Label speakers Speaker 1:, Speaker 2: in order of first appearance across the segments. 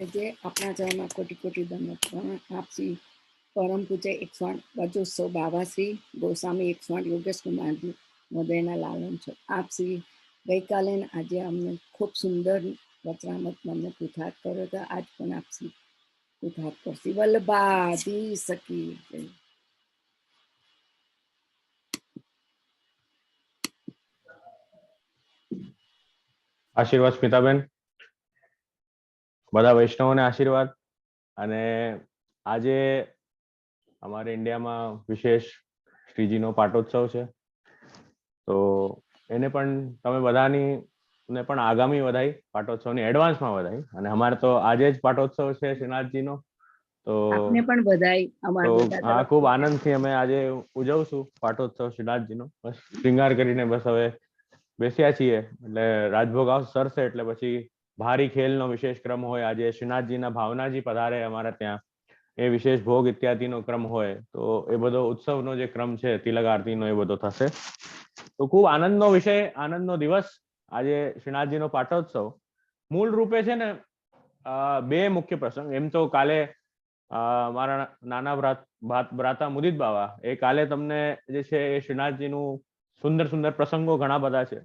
Speaker 1: જે આપણા ચરણમાં કોટી કોટી દંડવત આપસી પરમ પૂજ્ય 108 વજોત્સવ બાબા શ્રી ગોસ્વામી 108 યોગેશ કુમારજી મહોદયના લાલન છે. આપસી ગઈકાલે આજે અમને ખૂબ સુંદર વચનામત મને પુથાત કર્યો તો આજ પણ આપસી પુથાત કરશી. વલ્લભાધી સકી.
Speaker 2: આશીર્વાદ સ્મિતાબેન, બધા વૈષ્ણવોને આશીર્વાદ. અને આજે અમારે ઇન્ડિયામાં વિશેષ શ્રીજીનો પાટોત્સવ છે, તો એને પણ તમે બધાની ને પણ આગામી વધાઈ, પાટોત્સવની એડવાન્સમાં વધાઈ. અને અમારે તો આજે જ પાટોત્સવ છે શ્રીનાથજીનો, તો
Speaker 1: આપને પણ બધાઈ.
Speaker 2: હા, ખૂબ આનંદથી અમે આજે ઉજવશું પાટોત્સવ શ્રીનાથજીનો. બસ શ્રૃંગાર કરીને બસ હવે બેસ્યા છીએ, એટલે રાજભોગ સરસે એટલે પછી ભારી ખેલનો વિશેષ ક્રમ હોય. આજે શ્રીનાથજીના ભાવનાજી પધારે અમારે ત્યાં, એ વિશેષ ભોગ ઇત્યાદિનો ક્રમ હોય, તો એ બધો ઉત્સવનો જે ક્રમ છે તિલક આરતીનો એ બધો થશે. તો ખૂબ આનંદનો વિષય, આનંદનો દિવસ આજે શ્રીનાથજીનો પાટોત્સવ. મૂળ રૂપે છે ને બે મુખ્ય પ્રસંગ. એમ તો કાલે મારા નાના ભ્રાતા મુદિત બાવા, એ કાલે તમને જે છે એ શ્રીનાથજીનું સુંદર સુંદર પ્રસંગો ઘણા બધા છે,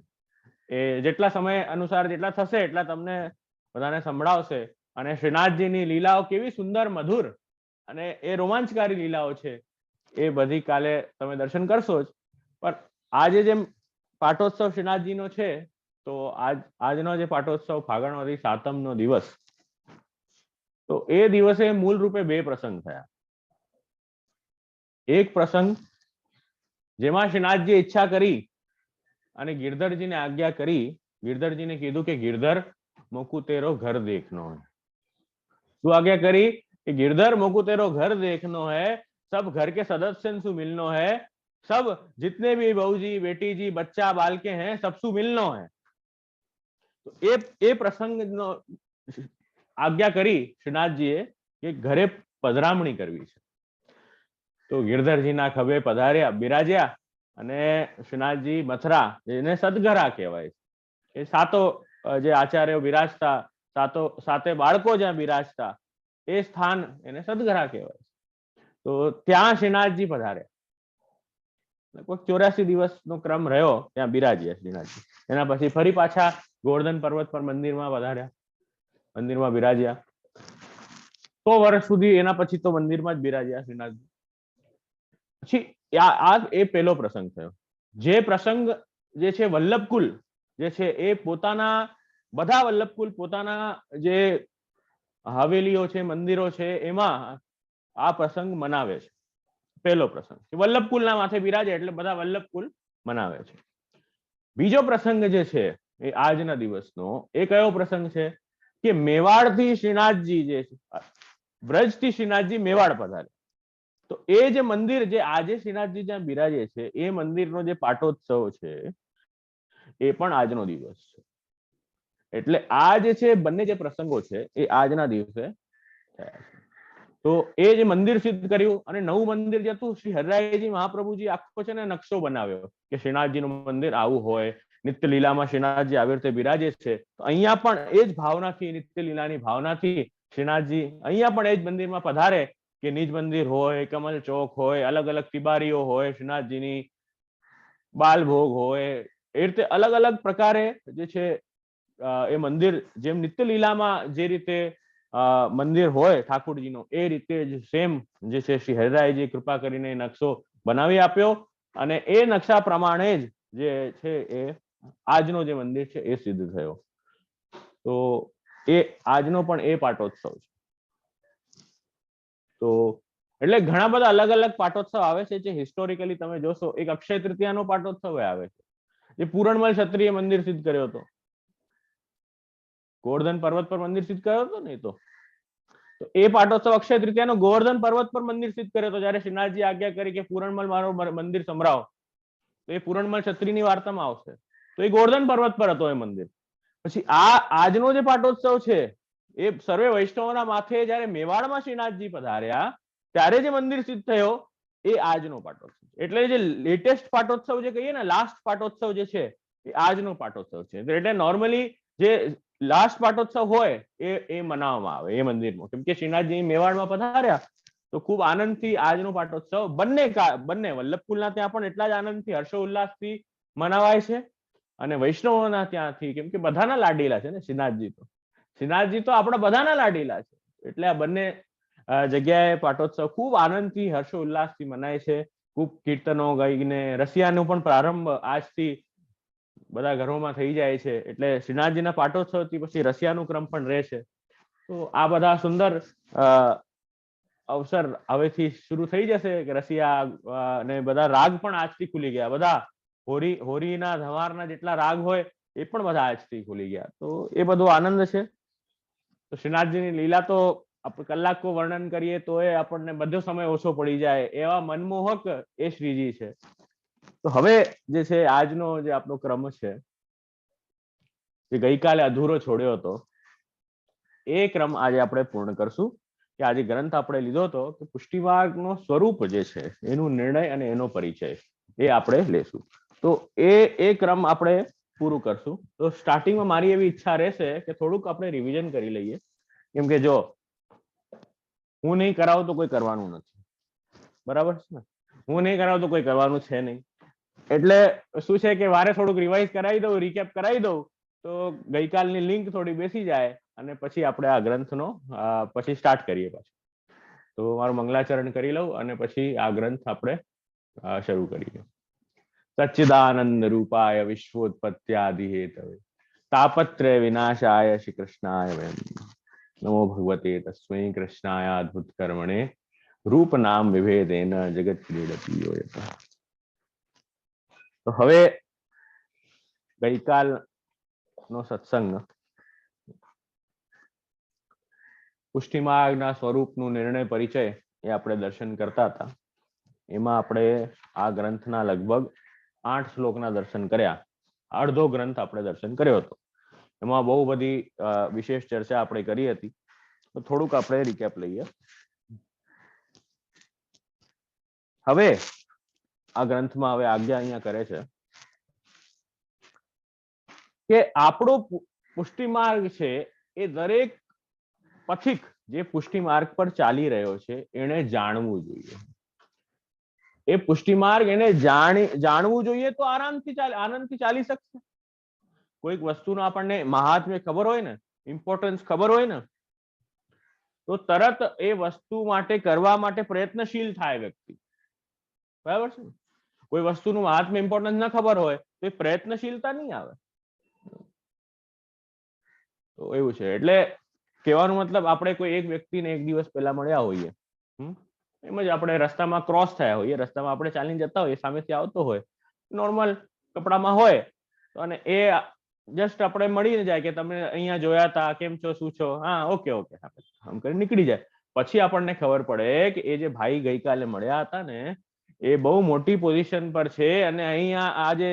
Speaker 2: એ જેટલા સમય અનુસાર જેટલા થશે એટલા તમને બધાને સંભળાવશે. અને શ્રીનાથજીની લીલાઓ કેવી સુંદર, મધુર અને એ રોમાંચકારી લીલાઓ છે, એ બધી કાલે તમે દર્શન કરશો જ. પણ આજે જેમ પાટોત્સવ શ્રીનાથજીનો છે, તો આજનો જે પાટોત્સવ ફાગણ વધી સાતમનો દિવસ, તો એ દિવસે મૂળ રૂપે બે પ્રસંગ થયા. એક પ્રસંગ જેમાં શ્રીનાથજીએ ઈચ્છા કરી અને ગિરધરજીને આજ્ઞા કરી. ગિરધરજીને કીધું કે गिरधर मोकू तेरो घर देखनो है. શું આજ્ઞા કરી કે गिरधर मोकू तेरो घर देखनो है, सब घर के सदस्य से मिलनो है, सब जितने भी बहूजी बेटी जी बच्चा बालके हैं सबसे मिलनो है. तो એ પ્રસંગનો આજ્ઞા કરી શ્રીનાથજીએ કે ઘરે પધરામણી કરવી છે. તો ગિરધરજીના ખભે પધાર્યા, બિરાજ્યા. અને શ્રીનાથજી મથરા, જેને સદગરા કહેવાય, એ સાતો જે આચાર્યો બિરાજતા, સાતે બાળકો જ્યાં બિરાજતા, એ સ્થાન એને સદગરા કહેવાય. તો ત્યાં શ્રીનાથજી પધાર્યા. લગભગ 84 દિવસનો ક્રમ રહ્યો ત્યાં બિરાજ્યા શ્રીનાથજી. એના પછી ફરી પાછા ગોવર્ધન પર્વત પર મંદિરમાં પધાર્યા, મંદિરમાં બિરાજ્યા. 100 વર્ષ સુધી એના પછી તો મંદિરમાં જ બિરાજ્યા શ્રીનાથજી. પછી આ એ પહેલો પ્રસંગ થયો. જે પ્રસંગ જે છે વલ્લભકુલ જે છે, એ પોતાના બધા વલ્લભકુલ પોતાના જે હવેલીઓ છે, મંદિરો છે, એમાં આ પ્રસંગ મનાવે છે. પહેલો પ્રસંગ વલ્લભકુલના માથે બિરાજે એટલે બધા વલ્લભકુલ મનાવે છે. બીજો પ્રસંગ જે છે એ આજના દિવસનો, એ કયો પ્રસંગ છે કે મેવાડથી શ્રીનાથજી જે છે, બ્રજથી શ્રીનાથજી મેવાડ પધારે. તો એ જે મંદિર જે આજે શ્રીનાથજી જ્યાં બિરાજે છે, એ મંદિરનો જે પાટોત્સવ છે, એ પણ આજનો દિવસ છે. એટલે આ જે છે બંને જે પ્રસંગો છે એ આજના દિવસે થયા છે. તો એ જે મંદિર સિદ્ધ કર્યું, અને નવું મંદિર જે હતું, શ્રી હરિરાયજી મહાપ્રભુજી આખો છે ને નકશો બનાવ્યો કે શ્રીનાથજીનું મંદિર આવું હોય, નિત્ય લીલામાં શ્રીનાથજી આવી રીતે બિરાજે છે. તો અહીંયા પણ એ જ ભાવનાથી, નિત્ય લીલાની ભાવનાથી શ્રીનાથજી અહીંયા પણ એ જ મંદિરમાં પધારે, કે નિજ મંદિર હોય, કમલ ચોક હોય, અલગ અલગ તિબારીઓ હોય, શ્રીનાથજીની બાલભોગ હોય, એ રીતે અલગ અલગ પ્રકારે જે છે એ મંદિર જેમ નિત્ય લીલામાં જે રીતે મંદિર હોય ઠાકોરજીનો, એ રીતે જ સેમ જે છે શ્રી હરિરાયજી કૃપા કરીને નકશો બનાવી આપ્યો. અને એ નકશા પ્રમાણે જ જે છે એ આજનો જે મંદિર છે એ સિદ્ધ થયો. તો એ આજનો પણ એ પાટોત્સવ છે. તો એટલે ઘણા બધા અલગ અલગ પાટોત્સવ આવે છે, જે હિસ્ટોરિકલી તમે જોશો. એક અક્ષય તૃતીયાનો પાટોત્સવ આવે છે, જે પૂરણમલ ક્ષત્રિય મંદિર સિદ્ધ કર્યો હતો. ગોવર્ધન પર્વત પર મંદિર સિદ્ધ કર્યો હતો ને, તો એ પાટોત્સવ અક્ષય તૃતીયાનો ગોવર્ધન પર્વત પર મંદિર સિદ્ધ કર્યો હતો. જયારે શ્રીનાથજી આજ્ઞા કરી કે પૂરણમલ મારો મંદિર સંભળાવો, તો એ પૂરણમલ ક્ષત્રિયની વાર્તામાં આવશે. તો એ ગોવર્ધન પર્વત પર હતો એ મંદિર. પછી આજનો જે પાટોત્સવ છે, એ સર્વે વૈષ્ણવોના માથે જયારે મેવાડમાં શ્રીનાથજી પધાર્યા ત્યારે જે મંદિર સિદ્ધ થયો, એ આજનો પાટોત્સવ. એટલે જે લેટેસ્ટ પાટોત્સવ જે કહીએ ને, લાસ્ટ પાટોત્સવ જે છે, એ આજનો પાટોત્સવ છે. એટલે નોર્મલી જે લાસ્ટ પાટોત્સવ હોય એ મનાવવામાં આવે એ મંદિરમાં, કેમ કે શ્રીનાથજી મેવાડમાં પધાર્યા તો ખૂબ આનંદથી આજનો પાટોત્સવ બંને વલ્લભકુલના ત્યાં પણ એટલા જ આનંદથી હર્ષોલ્લાસથી મનાવાય છે, અને વૈષ્ણવોના ત્યાંથી, કેમ કે બધાના લાડીલા છે ને શ્રીનાથજી તો આપણા બધાના લાડીલા છે, એટલે આ બંને જગ્યાએ પાટોત્સવ ખૂબ આનંદથી હર્ષોલ્લાસથી મનાય છે. ખૂબ કીર્તનો ગાઈને રસિયાનો પણ પ્રારંભ આજથી બધા ઘરોમાં થઈ જાય છે, એટલે શ્રીનાથજીના પાટોત્સવથી પછી રસિયાનું ક્રમ પણ રહે છે. તો આ બધા સુંદર અવસર હવેથી શરૂ થઈ જશે કે રસિયા અને બધા રાગ પણ આજથી ખુલી ગયા, બધા હોરીના ધમારના જેટલા રાગ હોય એ પણ બધા આજથી ખુલી ગયા, તો એ બધો આનંદ છે. તો શ્રીનાથજીની લીલા તો આપણે કલાકો વર્ણન કરીએ તો એ આપણને બધો સમય ઓછો પડી જાય, એવા મનમોહક એ શ્રીજી છે. તો હવે જે છે આજનો જે આપણો ક્રમ છે, જે ગઈકાલે અધૂરો છોડ્યો હતો, એ ક્રમ આજે આપણે પૂર્ણ કરશું. કે આજે ગ્રંથ આપણે લીધો હતો કે પુષ્ટિમાર્ગનો સ્વરૂપ જે છે એનું નિર્ણય અને એનો પરિચય એ આપણે લેશું. તો એ ક્રમ આપણે પૂરું કરશું. તો સ્ટાર્ટિંગમાં મારી એવી ઈચ્છા રહેશે કે થોડુંક આપણે રિવિઝન કરી લઈએ, કેમ કે જો હું નહીં કરાવું તો કોઈ કરવાનું નથી, બરાબર છે ને? હું નહીં કરાવું તો કોઈ કરવાનું છે નહીં, એટલે શું છે કે વારે થોડુંક રિવાઇઝ કરાવી દઉં, રિકેપ કરાવી દઉં, તો ગઈકાલની લિંક થોડી બેસી જાય અને પછી આપણે આ ગ્રંથનો પછી સ્ટાર્ટ કરીએ પાછું. તો મારું મંગલાચરણ કરી લઉં અને પછી આ ગ્રંથ આપણે શરૂ કરીએ. સચ્ચિદાનંદ રૂપાય વિશ્વોત્પત્યાદિ હેતવે તાપત્રય વિનાશાય શ્રી કૃષ્ણાય વયમ નમો ભગવતે તસ્મૈ કૃષ્ણાય અદ્ભુત કર્મણે રૂપ નામ વિભેદેન જગત ક્રીડતિ યોયત. તો હવે ગઈકાલનો સત્સંગ પુષ્ટિમાર્ગના સ્વરૂપનું નિર્ણય પરિચય એ આપણે દર્શન કરતા હતા. એમાં આપણે આ ગ્રંથના લગભગ 8 શ્લોકના દર્શન કર્યા, અડધો ગ્રંથ આપણે દર્શન કર્યો હતો. એમાં બહુ બધી વિશેષ ચર્ચા આપણે કરી હતી, તો થોડુંક આપણે રિકેપ લઈએ. હવે આ ગ્રંથમાં હવે આજ્ઞા અહીંયા કરે છે કે આપણો પુષ્ટિમાર્ગ છે એ દરેક પથિક જે પુષ્ટિમાર્ગ પર ચાલી રહ્યો છે એને જાણવું જોઈએ. એ પુષ્ટિમાર્ગ એને જાણવું જોઈએ તો આનંદથી ચાલી શકશે. કોઈક વસ્તુનો આપણને મહાત્મ્ય ખબર હોય ને, ઇમ્પોર્ટન્સ ખબર હોય ને, તો તરત એ વસ્તુ માટે કરવા માટે પ્રયત્નશીલ થાય વ્યક્તિ, બરાબર છે? કોઈ વસ્તુનું મહાત્મ્ય ઇમ્પોર્ટન્સ ન ખબર હોય તો એ પ્રયત્નશીલતા નહીં આવે. તો એવું છે. એટલે કહેવાનો મતલબ આપણે કોઈ એક વ્યક્તિને એક દિવસ પહેલા મળ્યા હોઈએ, એમ જ આપણે રસ્તામાં ક્રોસ થયા હોઈએ, રસ્તામાં આપણે ચાલીને જતા હોઈએ, સામેથી આવતો હોય, નોર્મલ કપડામાં હોય, અને એ જસ્ટ આપણે મળીને જાય કે તમે અહીંયા જોયા હતા, કેમ છો, શું છો, હા ઓકે ઓકે આમ કરી નીકળી જાય. પછી આપણને ખબર પડે કે એ જે ભાઈ ગઈકાલે મળ્યા હતા ને એ બહુ મોટી પોઝિશન પર છે, અને અહીંયા આ જે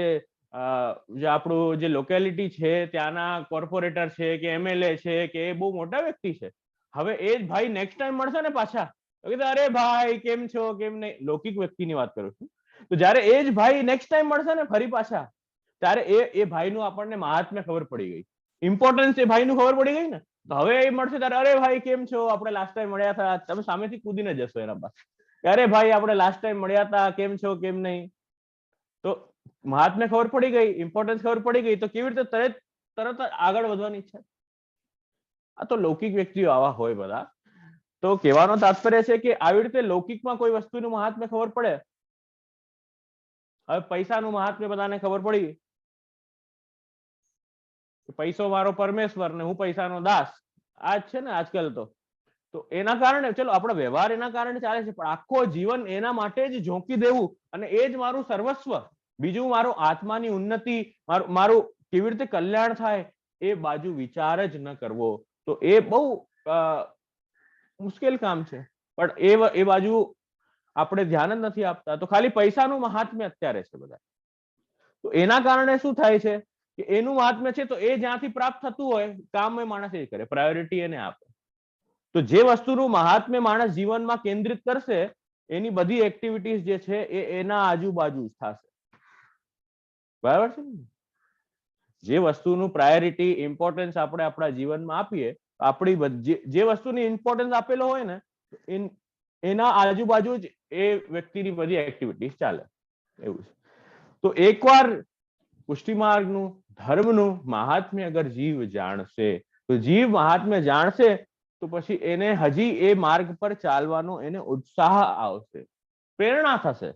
Speaker 2: આપણું જે લોકેલિટી છે ત્યાંના કોર્પોરેટર છે કે એમએલએ છે કે એ બહુ મોટા વ્યક્તિ છે. હવે એ જ ભાઈ નેક્સ્ટ ટાઈમ મળશે ને પાછા, અરે ભાઈ કેમ છો, કેમ નહીં, લૌકિક વ્યક્તિની વાત કરું છું. તો જયારે એ જ ભાઈ નેક્સ્ટ ટાઈમ મળશે ને ફરી પાછા, ત્યારે એ ભાઈનું આપણને મહાત્મ્ય ખબર પડી ગઈ, ઇમ્પોર્ટન્સ એ ભાઈનું ખબર પડી ગઈ ને. તો હવે એ મળશે ત્યારે અરે ભાઈ કેમ છો, આપણે લાસ્ટ ટાઈમ મળ્યા હતા, તમે સામેથી કૂદીને જશો એના પાસે, અરે ભાઈ આપણે લાસ્ટ ટાઈમ મળ્યા હતા, કેમ છો, કેમ નહીં. તો મહાત્મ્ય ખબર પડી ગઈ, ઇમ્પોર્ટન્સ ખબર પડી ગઈ, તો કેવી રીતે તરત આગળ વધવાની ઈચ્છા. આ તો લૌકિક વ્યક્તિઓ આવા હોય બધા. તો કહેવાનો તાત્પર્ય છે કે આવી રીતે લૌકિકમાં કોઈ વસ્તુનું મહાત્મ્ય ખબર પડે. હવે પૈસાનું મહાત્મ્ય બધાને ખબર પડી, પૈસો મારો પરમેશ્વર ને હું પૈસાનો દાસ, આ જ છે ને આજકાલ. તો એના કારણે ચલો આપણો વ્યવહાર એના કારણે ચાલે છે, પણ આખો જીવન એના માટે જ ઝોંકી દેવું અને એ જ મારું સર્વસ્વ, બીજું મારું આત્માની ઉન્નતિ, મારું કેવી રીતે કલ્યાણ થાય એ બાજુ વિચાર જ ન કરવો, તો એ બહુ મુશ્કેલ કામ છે. પણ એ બાજુ આપણે ધ્યાન જ નથી આપતા. તો ખાલી પૈસાનું મહાત્મ્ય અત્યારે છે બધા. તો એના કારણે શું થાય છે કે એનું મહાત્મ્ય છે તો એ જ્યાંથી પ્રાપ્ત થતું હોય કામ એ માણસ એ કરે, પ્રાયોરિટી એને આપે. તો જે વસ્તુનું મહાત્મ્ય માણસ જીવનમાં કેન્દ્રિત કરશે એની બધી એક્ટિવિટીઝ જે છે એ એના આજુબાજુ થશે, બરાબર છે ને? જે વસ્તુનું પ્રાયોરિટી ઇમ્પોર્ટન્સ આપણે આપણા જીવનમાં આપીએ, આપણી જે વસ્તુની ઇમ્પોર્ટન્સ આપેલો હોય ને એના આજુબાજુ જ એ વ્યક્તિની બધી એક્ટિવિટીઝ ચાલે, એવું છે. તો એકવાર પુષ્ટિ માર્ગનું, ધર્મનું મહાત્મ્ય અગર જીવ જાણશે, તો જીવ મહાત્મ્ય જાણશે તો પછી એને હજી એ માર્ગ પર ચાલવાનો એને ઉત્સાહ આવશે, પ્રેરણા થશે.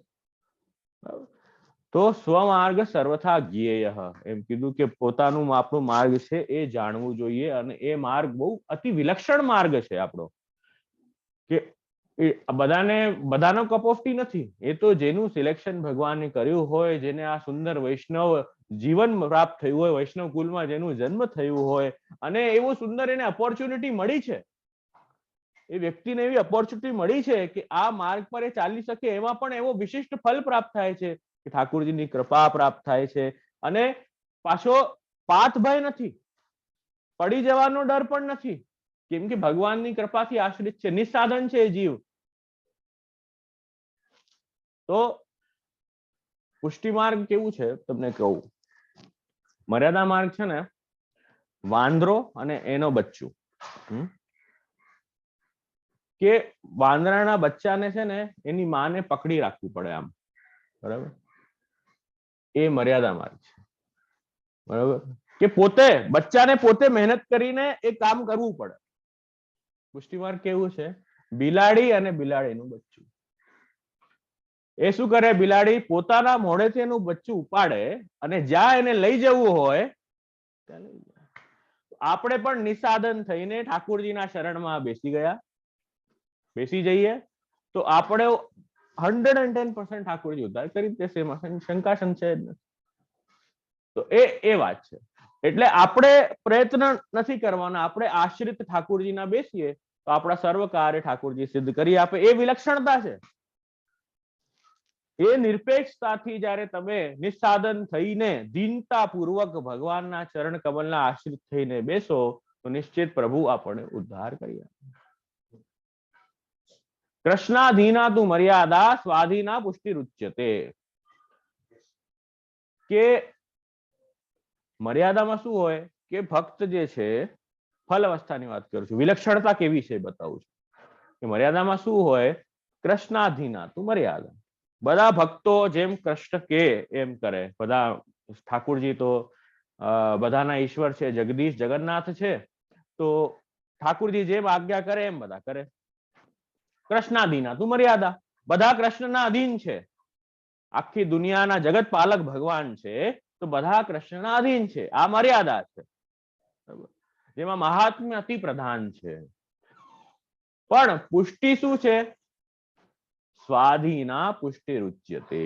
Speaker 2: તો સ્વમાર્ગ સર્વથા જ્ઞેય, એમ કીધું કે પોતાનું આપણું માર્ગ છે એ જાણવું જોઈએ, અને એ માર્ગ બહુ અતિ વિલક્ષણ માર્ગ છે આપણો, કે બધાનો કપ ઓફ ટી નથી. એ તો જેનું સિલેક્શન ભગવાને કર્યું હોય, જેને આ સુંદર વૈષ્ણવ જીવન પ્રાપ્ત થયું હોય, વૈષ્ણવ કુલમાં જેનું જન્મ થયું હોય, અને એવું સુંદર એને ઓપોર્ચ્યુનિટી મળી છે, એ વ્યક્તિને એવી ઓપોર્ચ્યુનિટી મળી છે કે આ માર્ગ પર એ ચાલી શકે, એમાં પણ એવો વિશિષ્ટ ફલ પ્રાપ્ત થાય છે કે ઠાકોરજીની કૃપા પ્રાપ્ત થાય છે, અને પાછો પાથ ભય નથી, પડી જવાનો ડર પણ નથી, કેમ કે ભગવાનની કૃપાથી આશ્રિત છે, નિસ્સાધન છે જીવ. તો પુષ્ટિ માર્ગ કેવું છે તમને કહું. મર્યાદા માર્ગ છે ને, વાંદરો અને એનો બચ્ચું, કે વાંદરાના બચ્ચાને છે ને એની માને પકડી રાખવું પડે આમ, બરાબર, એ મર્યાદા માર્ગ છે, બરાબર, કે પોતે બચ્ચાને પોતે મહેનત કરીને એ કામ કરવું પડે. પુષ્ટિ માર્ગ કેવું છે, બિલાડી અને બિલાડીનું બચ્ચું. એ શું કરે, બિલાડી પોતાના મોઢેથી એનું બચ્ચું ઉપાડે અને જ્યાં એને લઈ જવું હોય ત્યાં લઈ જાય. આપણે પણ નિસાધન થઈને ઠાકોરજીના શરણમાં બેસી જઈએ તો આપણે 110% ઠાકોરજી ઉદ્ધાર કરી દેશે, એમાં શંકા સંશય જ નથી. તો એ વાત છે. એટલે આપણે પ્રયત્ન નથી કરવાના, આપણે આશ્રિત ઠાકોરજીના બેસીએ તો આપણા સર્વ કાર્ય ઠાકોરજી સિદ્ધ કરી આપે. એ વિલક્ષણતા છે. એ નિરપેક્ષતાથી જ્યારે તમે નિસ્સાધન થઈને દીનતા પૂર્વક ભગવાનના ચરણ કમલના આશ્રિત થઈને બેસો તો નિશ્ચિત પ્રભુ આપણને ઉદ્ધાર કરી આપે. કૃષ્ણાધીના તું મર્યાદા સ્વાધીના પુષ્ટિ રુચ્યતે, કે મર્યાદામાં શું હોય કે ભક્ત જે છે, ફલ અવસ્થાની વાત કરું છું, વિલક્ષણતા કેવી છે બતાવું છું. કે મર્યાદામાં શું હોય, કૃષ્ણાધીના તું મર્યાદા, બધા ભક્તો જેમ કૃષ્ણ કે એમ કરે. બધા ઠાકોરજી તો બધાના ઈશ્વર છે, જગદીશ જગન્નાથ છે, તો ઠાકોરજી જેમ આજ્ઞા કરે એમ બધા કરે. કૃષ્ણાધીના તું મર્યાદા, બધા કૃષ્ણના અધીન છે. આખી દુનિયાના જગત પાલક ભગવાન છે તો બધા કૃષ્ણના અધીન છે. આ મર્યાદા છે, જેમાં મહાત્મ્ય અતિ પ્રધાન છે. પણ પુષ્ટિ શું છે, સ્વાધીના પુષ્ટિ રુચ્યતે.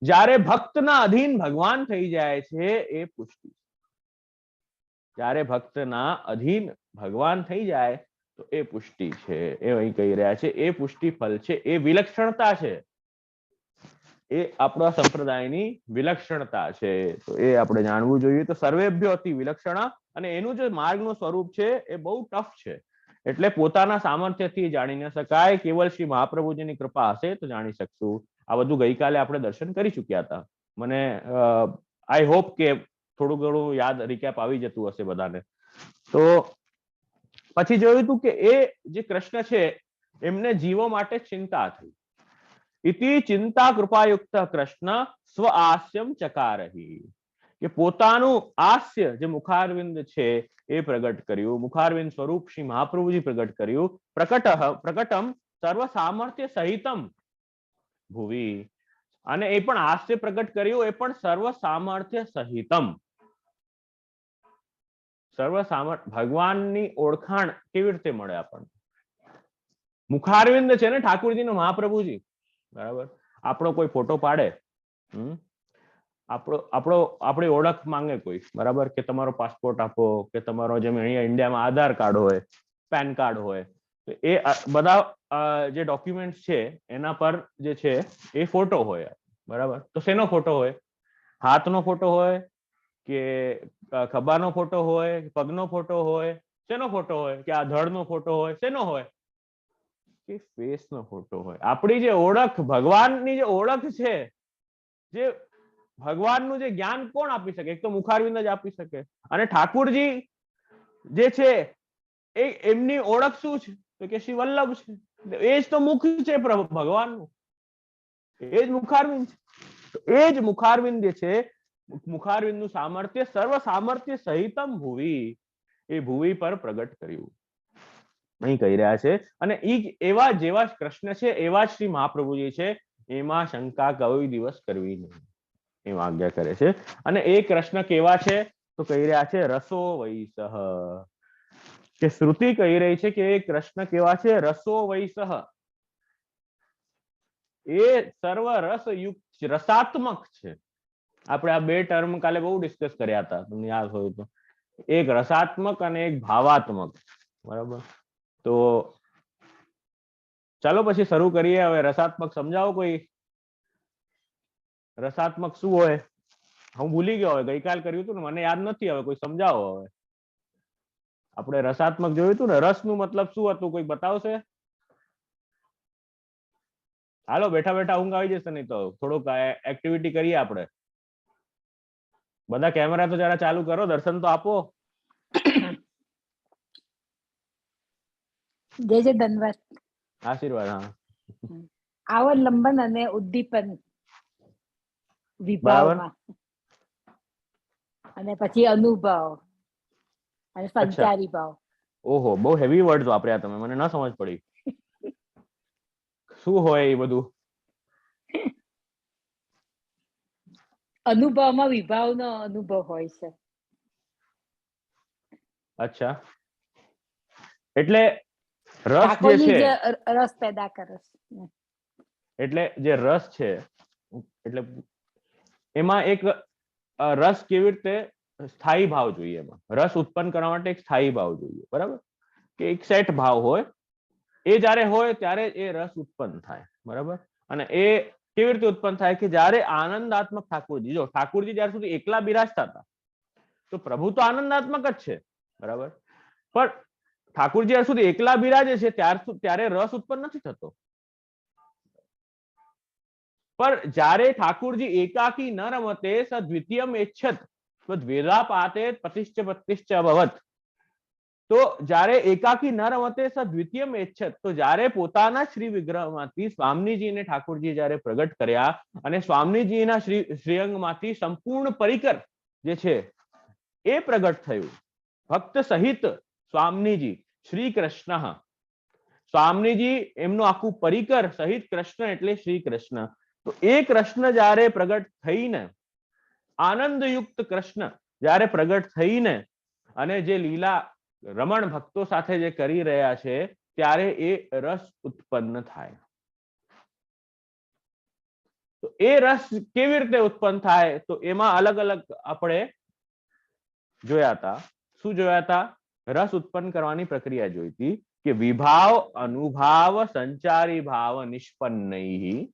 Speaker 2: જ્યારે ભક્તના અધીન ભગવાન થઈ જાય છે એ પુષ્ટિ. જ્યારે ભક્તના અધીન ભગવાન થઈ જાય તો એ પુષ્ટિ છે. એ અહીં કહી રહ્યા છે, એ પુષ્ટિ ફલ છે, એ વિલક્ષણતા છે, એ આપણા સંપ્રદાયની વિલક્ષણતા છે. તો એ આપણે જાણવું જોઈએ. તો સર્વેભ્યો અતિ વિલક્ષણ, અને એનું જે માર્ગનું સ્વરૂપ છે એ બહુ ટફ છે, એટલે પોતાના સામર્થ્યથી જાણી ન શકાય. કેવલ શ્રી મહાપ્રભુજીની કૃપા હશે તો જાણી શકશું. આ બધું ગઈકાલે આપણે દર્શન કરી ચુક્યા હતા. મને આઈ હોપ કે થોડું ઘણું યાદ રિકેપ આવી જતું હશે બધાને. તો પછી જોયું હતું કે એ જે કૃષ્ણ છે એમને જીવો માટે ચિંતા થઈ. ઇતિ ચિંતા કૃપાયુક્ત કૃષ્ણ સ્વ આસ્યમ ચકારહી, કે પોતાનું આસ્ય જે મુખારવિંદ છે એ પ્રગટ કર્યું. મુખારવિંદ સ્વરૂપ શ્રી મહાપ્રભુજી પ્રગટ કર્યું. પ્રકટમ સર્વ સામર્થ્ય સહિતમ ભુવી, અને એ પણ હાસ્ય પ્રગટ કર્યું, એ પણ સર્વ સામર્થ્ય સહિતમ. ભગવાનની ઓળખાણ કેવી રીતે મળે આપણને? મુખારવિંદ છે ને ઠાકોરજીનો, મહાપ્રભુજી, બરાબર. આપણો કોઈ ફોટો પાડે, આપણી ઓળખ માંગે કોઈ, બરાબર, કે તમારો પાસપોર્ટ આપો, કે તમારો જેમ અહીંયા ઇન્ડિયામાં આધાર કાર્ડ હોય, પેન કાર્ડ હોય, તો એ બધા જે ડોક્યુમેન્ટ છે એના પર જે છે એ ફોટો હોય, બરાબર. તો શેનો ફોટો હોય? હાથનો ફોટો હોય, કે ખભાનો ફોટો હોય, પગનો ફોટો હોય, શેનો ફોટો હોય? કે આ ધડનો ફોટો હોય, શેનો હોય? કે ફેસનો ફોટો હોય. આપણી જે ઓળખ, ભગવાનની જે ઓળખ છે, જે ભગવાનનું જે જ્ઞાન કોણ આપી શકે? એક તો મુખારવિંદ જ આપી શકે. અને ઠાકુરજી જે છે એ એમની ઓળખ શું છે? તો કે શ્રી વલ્લભ છે. એ જ તો મુખ છે ભગવાનનું, એ જ મુખારવિંદ છે. એ જ મુખારવિંદ જે છે, મુખારવિંદનું સામર્થ્ય સર્વ સામર્થ્ય સહિતમ ભુવિ, એ ભુવિ પર પ્રગટ કર્યું અહીં કહી રહ્યા છે. અને એવા જેવા કૃષ્ણ છે એવા જ શ્રી મહાપ્રભુજી છે, એમાં શંકા કોઈ દિવસ કરવી નહીં, એમ આજ્ઞા કરે છે. અને એ કૃષ્ણ કેવા છે? તો કહી રહ્યા છે રસો વૈસહ, કે શ્રુતિ કહી રહી છે કે એ કૃષ્ણ કેવા છે? રસો વૈસહ, એ સર્વ રસ યુક્ત, રસાત્મક છે. આપણે આ બે ટર્મ કાલે બહુ ડિસ્કસ કર્યા હતા, તમને યાદ હોય તો. એક રસાત્મક અને એક ભાવાત્મક, બરાબર? તો ચાલો પછી શરૂ કરીએ. હવે રસાત્મક સમજાવો કોઈ. રસાત્મક શું હોય? હું ભૂલી ગયો, હવે ગઈકાલ કર્યું હતું ને, મને યાદ નથી. હવે કોઈ સમજાવો. હવે આપણે રસાત્મક જોયું હતું ને, રસનું મતલબ શું હતું? કોઈ બતાવશે? હાલો, બેઠા બેઠા ઊંઘ આવી જશે નહીં તો થોડુંક એક્ટિવિટી કરીએ આપણે. બધા કેમેરા તો જરા ચાલુ કરો, દર્શન તો આપો.
Speaker 3: જય જય ધન્યવાદ.
Speaker 2: આશીર્વાદ. હા,
Speaker 3: અવલંબન અને ઉદ્દીપન
Speaker 2: બરાબર.
Speaker 3: વિભાવમાં, અને પછી અનુભવ અને સંચારી ભાવ.
Speaker 2: ઓહો, બહુ હેવી વર્ડ વાપર્યા તમે, મને ન સમજ પડી. શું હોય એ બધું?
Speaker 3: અનુભવમાં વિભાવનો અનુભવ હોય છે.
Speaker 2: અચ્છા, એટલે રસ જે
Speaker 3: ઠાકોરજી
Speaker 2: છે,
Speaker 3: જે રસ પેદા કરે છે,
Speaker 2: એટલે જે રસ છે, એટલે એમાં એક રસ કેવી રીતે સ્થાયી ભાવ જોઈએ? એમાં રસ ઉત્પન્ન કરવા માટે એક સ્થાયી ભાવ જોઈએ, બરાબર? કે એક સેટ ભાવ હોય, એ જ્યારે હોય ત્યારે એ રસ ઉત્પન્ન થાય, બરાબર? અને એ કેવી રીતે ઉત્પન્ન થાય? કે જ્યારે આનંદાત્મક ઠાકોરજી, જો ઠાકોરજી જ્યાર સુધી એકલા બિરાજતા હતા તો પ્રભુ તો આનંદાત્મક જ છે, બરાબર? પણ ઠાકોરજી જ્યાર સુધી એકલા બિરાજે છે ત્યારે રસ ઉત્પન્ન નથી થતો. પણ જ્યારે ઠાકોરજી એકાકી ન રમતે સદ્વિતીયમ એચ્છત દ્વેધાપાતે પતિશ્ચ પતિશ્ચ અભવત, તો જ્યારે એકાકી ન રમતે સદ્વિતીયમ એચ્છત, તો જ્યારે પોતાના શ્રી વિગ્રહમાંથી સ્વામીજીને ઠાકોરજી જ્યારે પ્રગટ કર્યા અને સ્વામીજીના શ્રીઅંગમાંથી સંપૂર્ણ પરિકર જે છે એ પ્રગટ થયું, ભક્ત સહિત સ્વામીજી શ્રી કૃષ્ણ, સ્વામીજી એમનું આખું પરિકર સહિત કૃષ્ણ એટલે શ્રી કૃષ્ણ. તો એ કૃષ્ણ જ્યારે પ્રગટ થઈને, આનંદયુક્ત કૃષ્ણ જ્યારે પ્રગટ થઈને અને જે લીલા રમણ ભક્તો સાથે જે કરી રહ્યા છે, ત્યારે એ રસ ઉત્પન્ન થાય. તો એ રસ કેવી રીતે ઉત્પન્ન થાય? તો એમાં અલગ અલગ આપણે જોયા હતા. શું જોયા હતા? રસ ઉત્પન્ન કરવાની પ્રક્રિયા જોઈ હતી કે વિભાવ અનુભાવ સંચારી ભાવ નિષ્પન્નૈ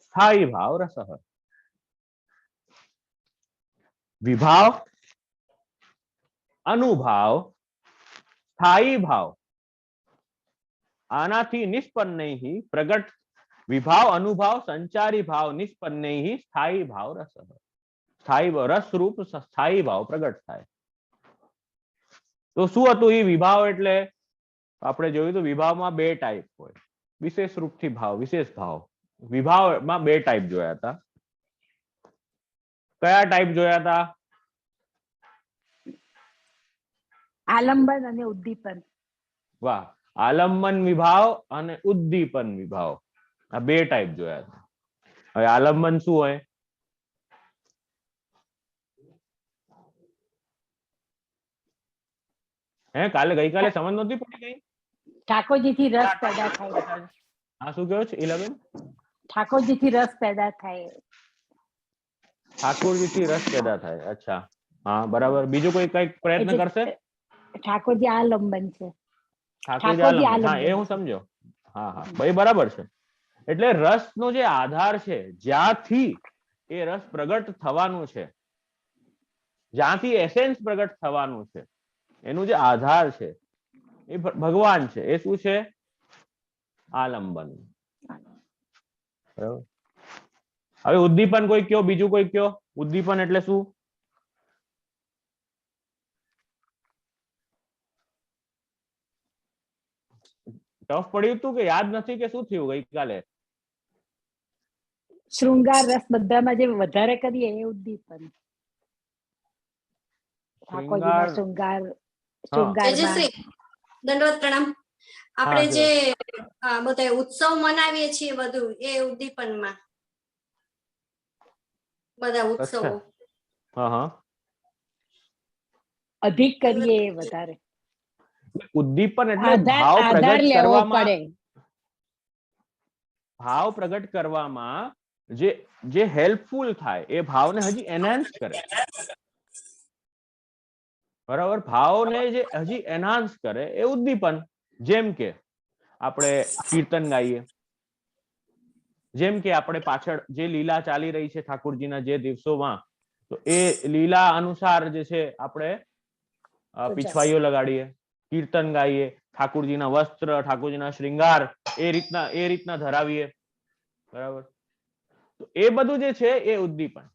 Speaker 2: સ્થાયી ભાવ રસ. વિભાવ, અનુભાવ, સ્થાયી ભાવ, આનાથી નિષ્પન્નૈ પ્રગટ, વિભાવ અનુભાવ સંચારી ભાવ નિષ્પન્નૈ સ્થાયી ભાવ રસ. સ્થાયી રસ રૂપ સ્થાયી ભાવ પ્રગટ થાય. તો શું હતું એ વિભાવ? એટલે આપણે જોયું તો વિભાવમાં બે ટાઈપ હોય, વિશેષ રૂપથી ભાવ, વિશેષ ભાવ. વિભાવમાં બે ટાઈપ જોયા હતા. કયા ટાઈપ જોયા હતા?
Speaker 3: આલંબન અને ઉદ્દીપન.
Speaker 2: વાહ, આલંબન વિભાવ અને ઉદ્દીપન વિભાવ, આ બે ટાઈપ જોયા હતા. હવે આલંબન શું હોય? ગઈકાલે સમજ નહોતી પડી ગઈ?
Speaker 3: ઠાકોરજીથી રસ પેદા થાય.
Speaker 2: હા, શું કહો છો ઈલાબેન?
Speaker 3: ઠાકોરજીથી રસ પેદા થાય.
Speaker 2: ઠાકોરજીથી રસ પેદા થાય. અચ્છા, હા, બરાબર. બીજું કોઈ કઈક પ્રયત્ન કરશે?
Speaker 3: ઠાકોરજી આલંબન છે.
Speaker 2: ઠાકોરજી આલંબન, હા, એ હું સમજો. હા હા, ભાઈ, બરાબર છે. એટલે રસનો જે આધાર છે, જ્યાંથી એ રસ પ્રગટ થવાનું છે, જ્યાંથી એસેન્સ પ્રગટ થવાનું છે, એનું જે આધાર છે એ ભગવાન છે. એ શું છે? આલંબન. હવે ઉદ્દીપન કોઈ કયો, બીજું કોઈ કયો, ઉદ્દીપન એટલે શું? ટફ પડ્યું તું કે યાદ નથી કે શું થયું ગઈકાલે?
Speaker 3: શૃંગાર રસ બધામાં જે વધારે કરીએ એ ઉદ્દીપન. ઠાકોરજીના શૃંગાર, શૃંગારમાં
Speaker 4: તેજશ્રી, દંડવત પ્રણામ. આપણે જે બધા ઉત્સવ મનાવીએ છીએ બધું એ ઉદ્દીપનમાં, બધા ઉત્સવો
Speaker 3: અધિક કરીએ એ વધારે.
Speaker 2: ઉદ્દીપન એટલે ભાવ પ્રગટ કરવામાં, ભાવ પ્રગટ કરવામાં જે હેલ્પફુલ થાય એ ભાવને હજી એનહાન્સ કરે. બરાબર, ભાવને જે હજી એનહાન્સ કરે એ ઉદ્દીપન. જેમ કે આપણે કીર્તન ગાઈએ, જેમ કે આપણે પાછળ જે લીલા ચાલી રહી છે ઠાકોરજીના જે દિવસોમાં, તો એ લીલા અનુસાર જે છે આપણે પીછવાઈઓ લગાડીએ, કીર્તન ગાઈએ, ઠાકોરજીના વસ્ત્ર, ઠાકોરજીના શ્રૃંગાર એ રીતના ધરાવીએ. બરાબર, તો એ બધું જે છે એ ઉદ્દીપન.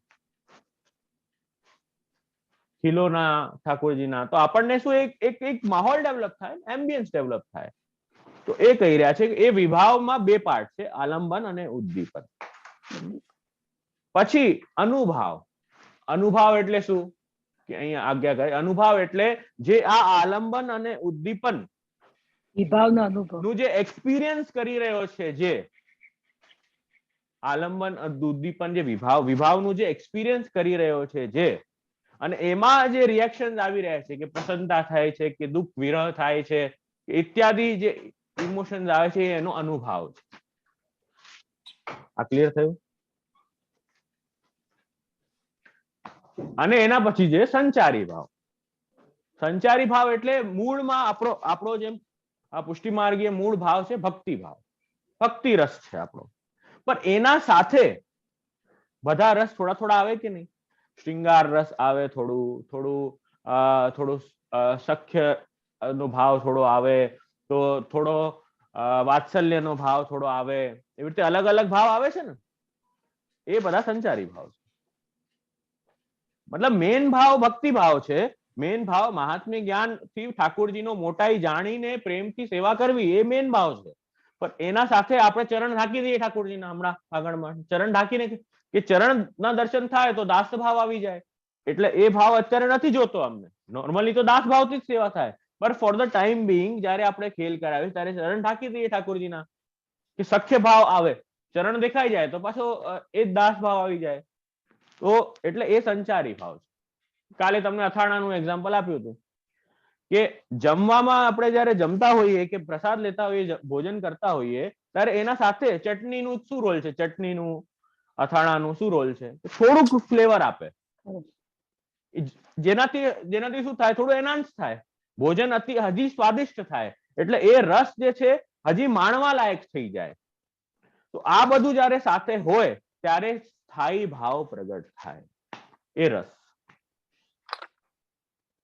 Speaker 2: ખીલોના ઠાકોરજીના, તો આપણને શું એક માહોલ ડેવલપ થાય, એમ્બિયન્સ ડેવલપ થાય. તો એ કહી રહ્યા છે કે એ વિભાવમાં બે પાર્ટ છે, આલંબન અને ઉદ્દીપન. પછી અનુભાવ. અનુભાવ એટલે શું કે અહીંયા આજ્ઞા કરે, અનુભાવ એટલે જે આ આલંબન અને ઉદ્દીપન
Speaker 3: વિભાવનો અનુભવ
Speaker 2: નું જે એક્સપિરિયન્સ કરી રહ્યો છે, જે આલંબન ઉદ્દીપન જે વિભાવનું જે એક્સપિરિયન્સ કરી રહ્યો છે, જે અને એમાં જે રિએક્શન આવી રહ્યા છે, કે પ્રસન્નતા થાય છે, કે દુઃખ વિરહ થાય છે, ઇત્યાદિ જે ઇમોશન્સ આવે છે એનો અનુભાવ છે. આ ક્લિયર થયું? અને એના પછી જે સંચારી ભાવ. સંચારી ભાવ એટલે મૂળમાં આપણો જેમ આ પુષ્ટિ માર્ગીય મૂળ ભાવ છે ભક્તિ ભાવ, ભક્તિ રસ છે આપણો. પણ એના સાથે બધા રસ થોડા થોડા આવે કે નહીં? શ્રૃંગાર રસ આવે, થોડું સખ્ય નો ભાવ થોડો આવે, તો થોડો વાત્સલ્ય નો ભાવ થોડો આવે, એવી રીતે અલગ અલગ ભાવ આવે છે ને, એ બધા સંચારી ભાવ છે. મતલબ મેન ભાવ ભક્તિ ભાવ છે, મેન ભાવ મહાત્મ્ય જ્ઞાન થી ઠાકોરજીનો મોટાઈ જાણીને પ્રેમથી સેવા કરવી, એ મેન ભાવ છે. પણ એના સાથે આપણે ચરણ ઢાંકી દઈએ ઠાકોરજીના, હમણાં આગળમાં ચરણ ઢાંકીને કે ચરણ ના દર્શન થાય તો દાસ ભાવ આવી જાય, એટલે એ ભાવ અત્યારે નથી જોતો અમને. નોર્મલી તો દાસ ભાવથી જ સેવા થાય, પણ ફોર ધ ટાઈમ બિંગ જયારે આપણે ખેલ કરાવીએ ત્યારે ચરણ ઢાંકી દઈએ ઠાકોરજીના, કે સખ્ય ભાવ આવે, ચરણ દેખાઈ જાય તો પાછો એ દાસ ભાવ આવી જાય. તો એટલે એ સંચારી ભાવ છે. કાલે તમને અથાણાનું એક્ઝામ્પલ આપ્યું હતું કે જમવામાં આપણે જયારે જમતા હોઈએ કે પ્રસાદ લેતા હોઈએ, ભોજન કરતા હોઈએ, ત્યારે એના સાથે ચટણીનું શું રોલ છે? ચટણીનું, અથાણાનું શું રોલ છે? થોડુંક ફ્લેવર આપે, જેનાથી શું થાય? થોડું એનહાન્સ થાય, ભોજન હજી સ્વાદિષ્ટ થાય, એટલે એ રસ જે છે હજી માણવા લાયક થઈ જાય. તો આ બધું જયારે સાથે હોય ત્યારે સ્થાયી ભાવ પ્રગટ થાય, એ રસ,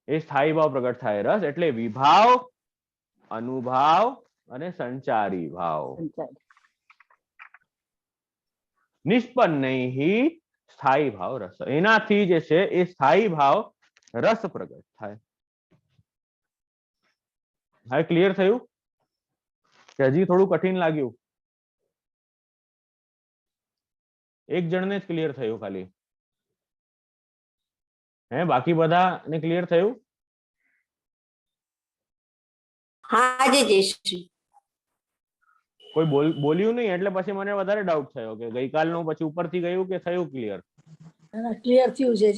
Speaker 2: એ સ્થાયી ભાવ પ્રગટ થાય રસ. એટલે વિભાવ, અનુભાવ અને સંચારી ભાવ. નિષ્પન્નૈ સ્થાયી ભાવ રસ, એનાથી જે છે એ સ્થાયી ભાવ રસ પ્રગટ થાય. હવે ક્લિયર થયું કે હજી થોડું કઠિન લાગ્યું? એક જણને જ ક્લિયર થયું ખાલી, બાકી બધાને ક્લિયર થયું?
Speaker 4: હા જી જયશ્રી.
Speaker 2: કોઈ બોલ્યું નહીં એટલે પછી મને વધારે ડાઉટ થયો કે ગઈકાલનું પછી ઉપરથી ગયું કે થયું ક્લિયર?
Speaker 3: ક્લિયર થયું છે.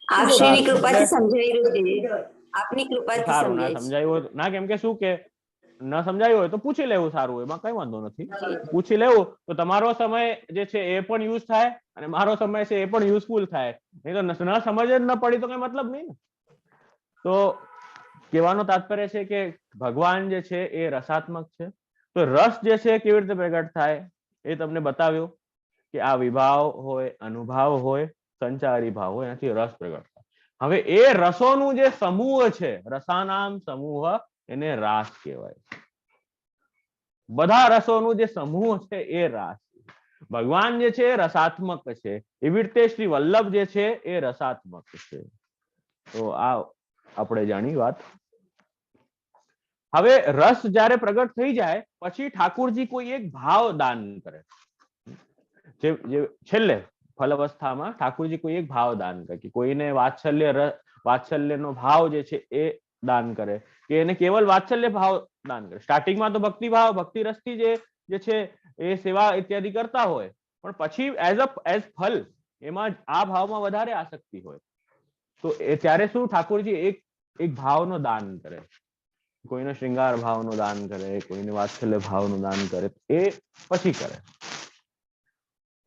Speaker 4: આપની કૃપાથી સમજાયું છે, આપની કૃપાથી
Speaker 2: સારું. ના સમજાયું હોય ના, કેમ કે શું કે ન સમજાયું હોય તો પૂછી લેવું, સારું, એમાં કઈ વાંધો નથી. પૂછી લેવું તો તમારો સમય જે છે એ પણ યુઝ થાય અને મારો સમય છે એ પણ યુઝફુલ થાય. નહીં તો ન સમજ જ ન પડી તો કઈ મતલબ નહીં ને. તો કહેવાનો તાત્પર્ય છે કે ભગવાન જે છે એ રસાત્મક છે. તો રસ જે છે કેવી રીતે પ્રગટ થાય એ તમને બતાવ્યું કે આ વિભાવ હોય, અનુભાવ હોય, સંચારી ભાવ હોય, એનાથી રસ પ્રગટ થાય. હવે એ રસોનું જે સમૂહ છે, રસાનામ સમૂહ, એને રાસ કહેવાય. બધા રસોનું જે સમૂહ છે એ રાસ. ભગવાન જે છે એ રસાત્મક છે, એવી રીતે શ્રી વલ્લભ જે છે એ રસાત્મક છે. તો આ આપણે જાણી વાત. હવે રસ જ્યારે પ્રગટ થઈ જાય પછી ઠાકોરજી કોઈ એક ભાવ દાન કરે. જે છેલ્લે ફલ અવસ્થામાં ઠાકોરજી કોઈ એક ભાવ દાન કરે કે કોઈને વાત્સલ્યનો ભાવ જે છે એ દાન કરે, કે એને કેવલ વાત્સલ્ય ભાવ દાન કરે. સ્ટાર્ટિંગમાં તો ભક્તિ ભાવ ભક્તિ રસથી જે છે એ સેવા ઇત્યાદિ કરતા હોય, પણ પછી એઝ ફલ એમાં આ ભાવમાં વધારે આસક્તિ હોય તો એ ત્યારે શું ઠાકોરજી એક ભાવનો દાન કરે. કોઈને શ્રૃંગાર ભાવનું દાન કરે, કોઈને વાત્સલ્ય ભાવનું દાન કરે, એ પછી કરે.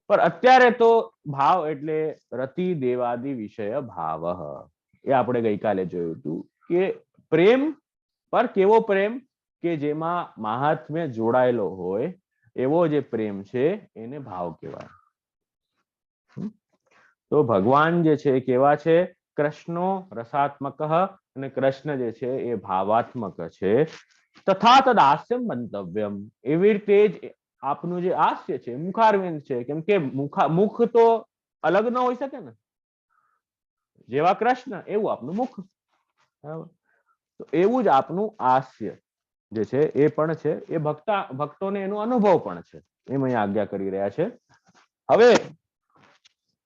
Speaker 2: પણ અત્યારે તો ભાવ એટલે રતિ દેવાદિ વિષય ભાવ, એ આપણે ગઈકાલે જોયું હતું કે પ્રેમ પર કેવો પ્રેમ કે જેમાં મહાત્મ્ય જોડાયેલો હોય એવો જે પ્રેમ છે એને ભાવ કહેવાય. તો ભગવાન જે છે કેવા છે? કૃષ્ણો રસાત્મક અને કૃષ્ણ જે છે એ ભાવાત્મક છે. તથા તદ હાસ્યમ મંતવ્યમ, એવી રીતે જ આપનું જે હાસ્ય છે મુખારવિંદ છે, કેમ કે મુખ તો અલગ ન હોઈ શકે ને. જેવા કૃષ્ણ એવું આપનું મુખ, બરાબર? તો એવું જ આપનું હાસ્ય જે છે એ પણ છે, એ ભક્તોને એનો અનુભવ પણ છે, એમ અહીં આજ્ઞા કરી રહ્યા છે. હવે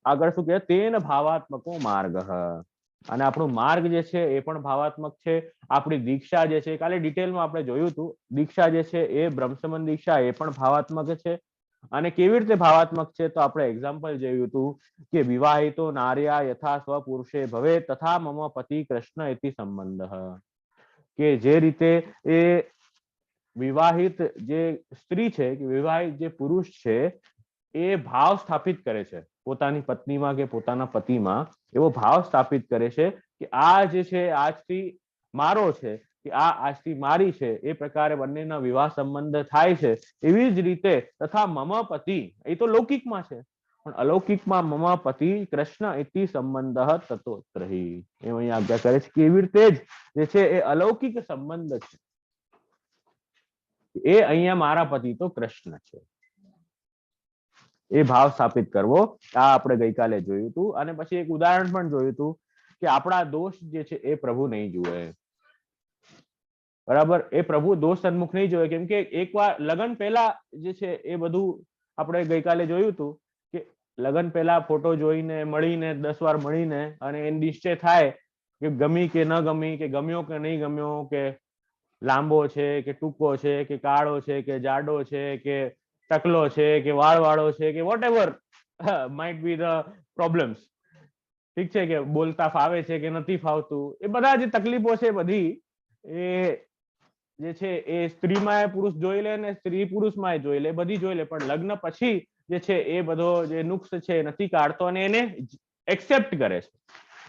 Speaker 2: આગળ શું કહે? તેન ભાવાત્મકો માર્ગ, અને આપણો માર્ગ જે છે એ પણ ભાવાત્મક છે. આપણી દીક્ષા જે છે કાલે ડિટેલમાં આપણે જોયું હતું, દીક્ષા જે છે એ બ્રહ્મસમન દીક્ષા એ પણ ભાવાત્મક છે. અને કેવી રીતે ભાવાત્મક છે તો આપણે એક્ઝામ્પલ જોયું હતું કે વિવાહિતો નાર્યા યથા સ્વ પુરુષે ભવે તથા મમ પતિ કૃષ્ણ ઇતિ સંબંધ, કે જે રીતે એ વિવાહિત જે સ્ત્રી છે કે વિવાહિત જે પુરુષ છે એ ભાવ સ્થાપિત કરે છે પોતાની પત્નીમાં કે પોતાના પતિમાં, એવો ભાવ સ્થાપિત કરે છે કે આ જે છે આજથી મારો છે, કે આ આજથી મારી છે, એ પ્રકારે બંનેના વિવાહ સંબંધ થાય છે. એવી જ રીતે તથા મમ પતિ, એ તો લૌકિકમાં છે, પણ અલૌકિકમાં મમ પતિ કૃષ્ણ ઇતિ સંબંધ તતોત્રહિ, એમ અહીં આજ્ઞા કરે છે કે એવી રીતે જ જે છે એ અલૌકિક સંબંધ છે એ અહીંયા મારા પતિ તો કૃષ્ણ છે, એ ભાવ સ્થાપિત કરવો. આ આપણે ગઈકાલે જોયું હતું. અને પછી એક ઉદાહરણ પણ જોયું હતું કે આપણા દોષ જે છે એ પ્રભુ નહીં જુએ, બરાબર? એ પ્રભુ દોષ સન્મુખ નહીં જોવે, કેમ કે એકવાર લગ્ન પહેલા જે છે એ બધું આપણે ગઈકાલે જોયું હતું કે લગ્ન પહેલા ફોટો જોઈને મળીને 10 વાર મળીને અને એ નિશ્ચય થાય કે ગમી કે ન ગમી, કે ગમ્યો કે નહીં ગમ્યો, કે લાંબો છે કે ટૂંકો છે, કે કાળો છે કે જાડો છે, કે ટકલો છે કે વાળવાળો છે, કે whatever might be the problems, ઠીક છે, કે બોલતા ફાવે છે કે નથી ફાવતું, એ બધા જે તકલીફો છે બધી એ જે છે એ સ્ત્રીમાં પુરુષ જોઈ લે ને સ્ત્રી પુરુષમાં જોઈ લે, બધી જોઈ લે, પણ લગ્ન પછી જે છે એ બધો જે નુક્સ છે નથી કાઢતો અને એને એક્સેપ્ટ કરે છે.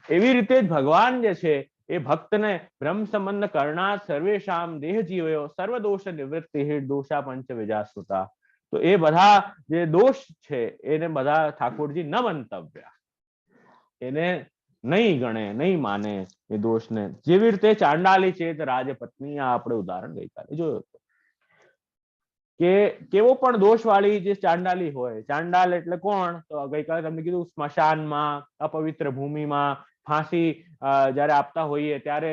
Speaker 2: એવી રીતે જ ભગવાન જે છે એ ભક્તને બ્રહ્મ સંબંધ કરણા સર્વેશામ દેહ જીવયો સર્વદોષ નિવૃત્તિ દોષા પંચ વિજાસુતા. તો એ બધા જે દોષ છે એને બધા ઠાકોરજી ન મંતવ્ય, એને નહીં ગણે, નહીં માને એ દોષને. જેવી રીતે ચાંડાલી ચેત રાજપત્ની, આ આપણે ઉદાહરણ ગઈકાલે જોયું હતું કે કેવો પણ દોષવાળી જે ચાંડાલી હોય, ચાંડાલ એટલે કોણ? તો ગઈકાલે તમને કીધું સ્મશાનમાં, અપવિત્ર ભૂમિમાં ફાંસી જયારે આપતા હોઈએ ત્યારે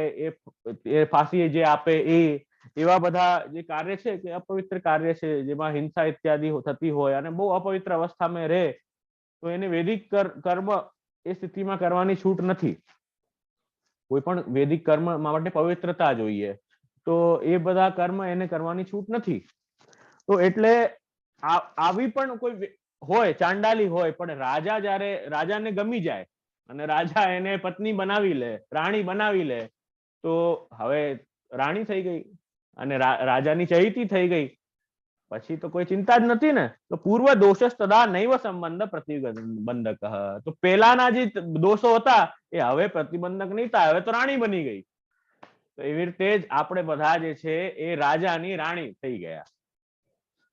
Speaker 2: એ ફાંસી જે આપે એ એવા બધા જે કાર્ય છે કે અપવિત્ર કાર્ય છે, જેમાં હિંસા ઇત્યાદિ થતી હોય અને બહુ અપવિત્ર અવસ્થામાં રહે, તો એને વૈદિક કર્મ એ સ્થિતિમાં કરવાની છૂટ નથી. કોઈ પણ વૈદિક કર્મ માટે પવિત્રતા જોઈએ, તો એ બધા કર્મ એને કરવાની છૂટ નથી. તો એટલે આવી પણ કોઈ હોય, ચાંડાલી હોય, પણ રાજા જયારે રાજાને ગમી જાય અને રાજા એને પત્ની બનાવી લે, રાણી બનાવી લે, તો હવે રાણી થઈ ગઈ અને રાજાની ચહીતી થઈ ગઈ, પછી તો કોઈ ચિંતા જ નથી ને. તો પૂર્વ દોષ તદા નૈવ સંબંધ પ્રતિબંધક, તો પેલાના જે દોષો હતા એ હવે પ્રતિબંધક નહીં થાય, હવે તો રાણી બની ગઈ. તો એવી રીતે જ આપણે બધા જે છે એ રાજાની રાણી થઈ ગયા.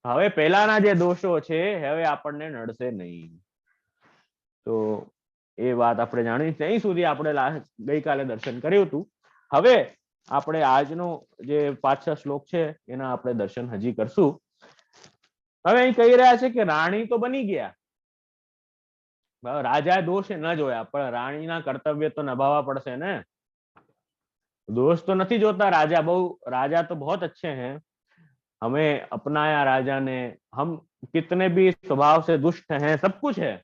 Speaker 2: હવે પહેલાના જે દોષો છે હવે આપણને નડશે નહીં. તો એ વાત આપણે જાણી, ત્યાં સુધી આપણે ગઈકાલે દર્શન કર્યું હતું. હવે આપણે આજનો જે 5-6 શ્લોક છે એના આપણે દર્શન હજી કરશું. હવે અહીં કહી રહ્યા છે કે રાણી તો બની ગયા, રાજાએ દોષ ન જોયા, પણ રાણીના કર્તવ્ય તો નિભાવવા પડશે ને. दोष तो नहीं जोता राजा, राजा तो बहुत अच्छे हैं, हमें अपनाया राजा ने, हम कितने भी स्वभाव से दुष्ट हैं, सब कुछ है,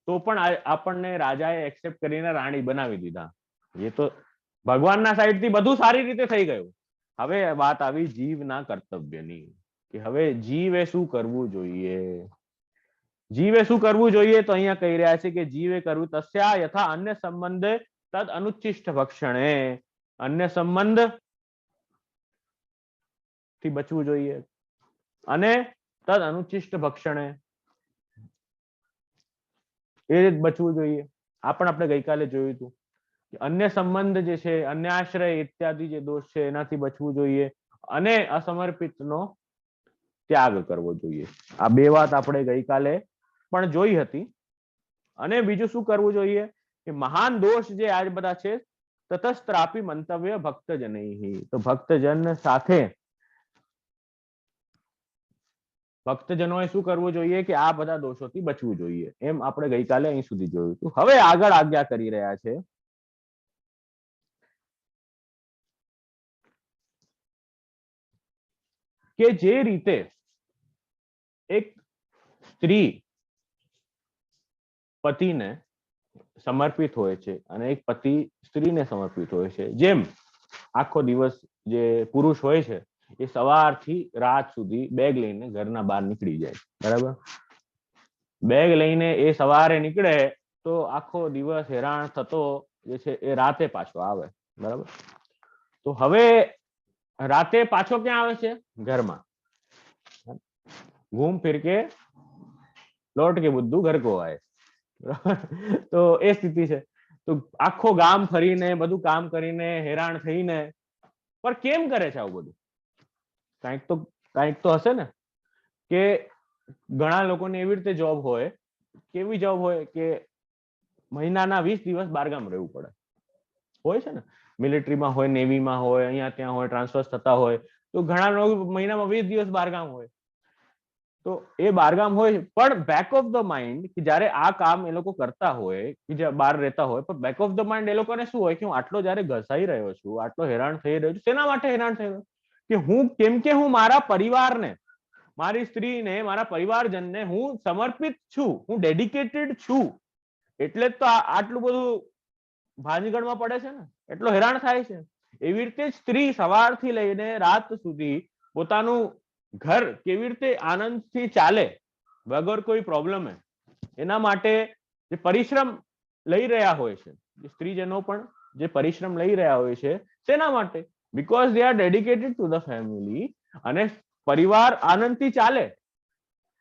Speaker 2: तो पण આપણને રાજાએ એક્સેપ્ટ કરીને રાણી બનાવી દીધા. એ તો ભગવાનના સાઈડથી બધું સારી રીતે થઈ ગયું. હવે વાત આવી જીવના કર્તવ્યની કે હવે જીવે શું કરવું જોઈએ. જીવે શું કરવું જોઈએ તો અહીંયા કહી રહ્યા છે કે જીવે કરવું તસ્યા યથા અન્ય સંબંધે તદ અનુચ્છિષ્ટ ભક્ષણે, અન્ય સંબંધ થી બચવું જોઈએ અને તદ અનુચ્છિષ્ટ ભક્ષણે એ બચવું જોઈએ. આ પણ આપણે ગઈકાલે જોયું હતું કે અન્ય સંબંધ જે છે, અન્ય આશ્રય ઇત્યાદિ જે દોષ છે એનાથી બચવું જોઈએ અને અસમર્પિતનો ત્યાગ કરવો જોઈએ. આ બે વાત આપણે ગઈકાલે પણ જોઈ હતી. અને બીજું શું કરવું જોઈએ કે મહાન દોષ જે આ બધા છે તતસ્ત્રાપી મંતવ્ય ભક્તજનૈ, તો ભક્તજન સાથે ભક્તજનોએ શું કરવું જોઈએ કે આ બધા દોષોથી બચવું જોઈએ. એમ આપણે ગઈકાલે અહીં સુધી જોયું હતું. હવે આગળ આજ્ઞા કરી રહ્યા છે કે જે રીતે એક સ્ત્રી પતિને સમર્પિત હોય છે અને એક પતિ સ્ત્રીને સમર્પિત હોય છે, જેમ આખો દિવસ જે પુરુષ હોય છે એ સવારથી રાત સુધી બેગ લઈને ઘરના બહાર નીકળી જાય, બરાબર. બેગ લઈને એ સવારે નીકળે તો આખો દિવસ હેરાન થતો જે છે એ રાતે પાછો આવે, બરાબર. તો હવે રાતે પાછો ક્યાં આવે છે? ઘરમાં. ઘૂમ ફિર કે લौट के बुद्धू घर को आए. તો એ સ્થિતિ છે. તો આખો ગામ ફરીને બધું કામ કરીને હેરાન થઈને, પણ કેમ કરે છે આવું બધું? કાંઈક તો હશે ને. કે ઘણા લોકોને એવી રીતે જોબ હોય, કેવી જોબ હોય કે મહિનાના 20 દિવસ બહારગામ રહેવું પડે, હોય છે ને. મિલિટરીમાં હોય, નેવીમાં હોય, અહીંયા ત્યાં હોય, ટ્રાન્સફર થતા હોય, તો ઘણા લોકો મહિનામાં 20 દિવસ બહારગામ હોય. તો એ બહારગામ હોય, પણ બેક ઓફ ધ માઇન્ડ કે જયારે આ કામ એ લોકો કરતા હોય કે જે બહાર રહેતા હોય, પણ બેક ઓફ ધ માઇન્ડ એ લોકોને શું હોય કે હું આટલો જયારે ઘસાઈ રહ્યો છું, આટલો હેરાન થઈ રહ્યો છું, શેના માટે હેરાન થઈ રહ્યો કે હું, કેમ કે હું મારા પરિવારને, મારી સ્ત્રીને, મારા પરિવારજનને હું સમર્પિત છું, હું ડેડિકેટેડ છું, એટલે જ તો આટલું બધું ભાંજગઢમાં પડે છે ને, એટલો હેરાન થાય છે. એવી રીતે સ્ત્રી સવારથી લઈને રાત સુધી પોતાનું ઘર કેવી રીતે આનંદથી ચાલે વગર કોઈ પ્રોબ્લેમ, એના માટે જે પરિશ્રમ લઈ રહ્યા હોય છે, સ્ત્રીજનો પણ જે પરિશ્રમ લઈ રહ્યા હોય છે, શેના માટે? Because they are dedicated to the family, અને પરિવાર આનંદથી ચાલે,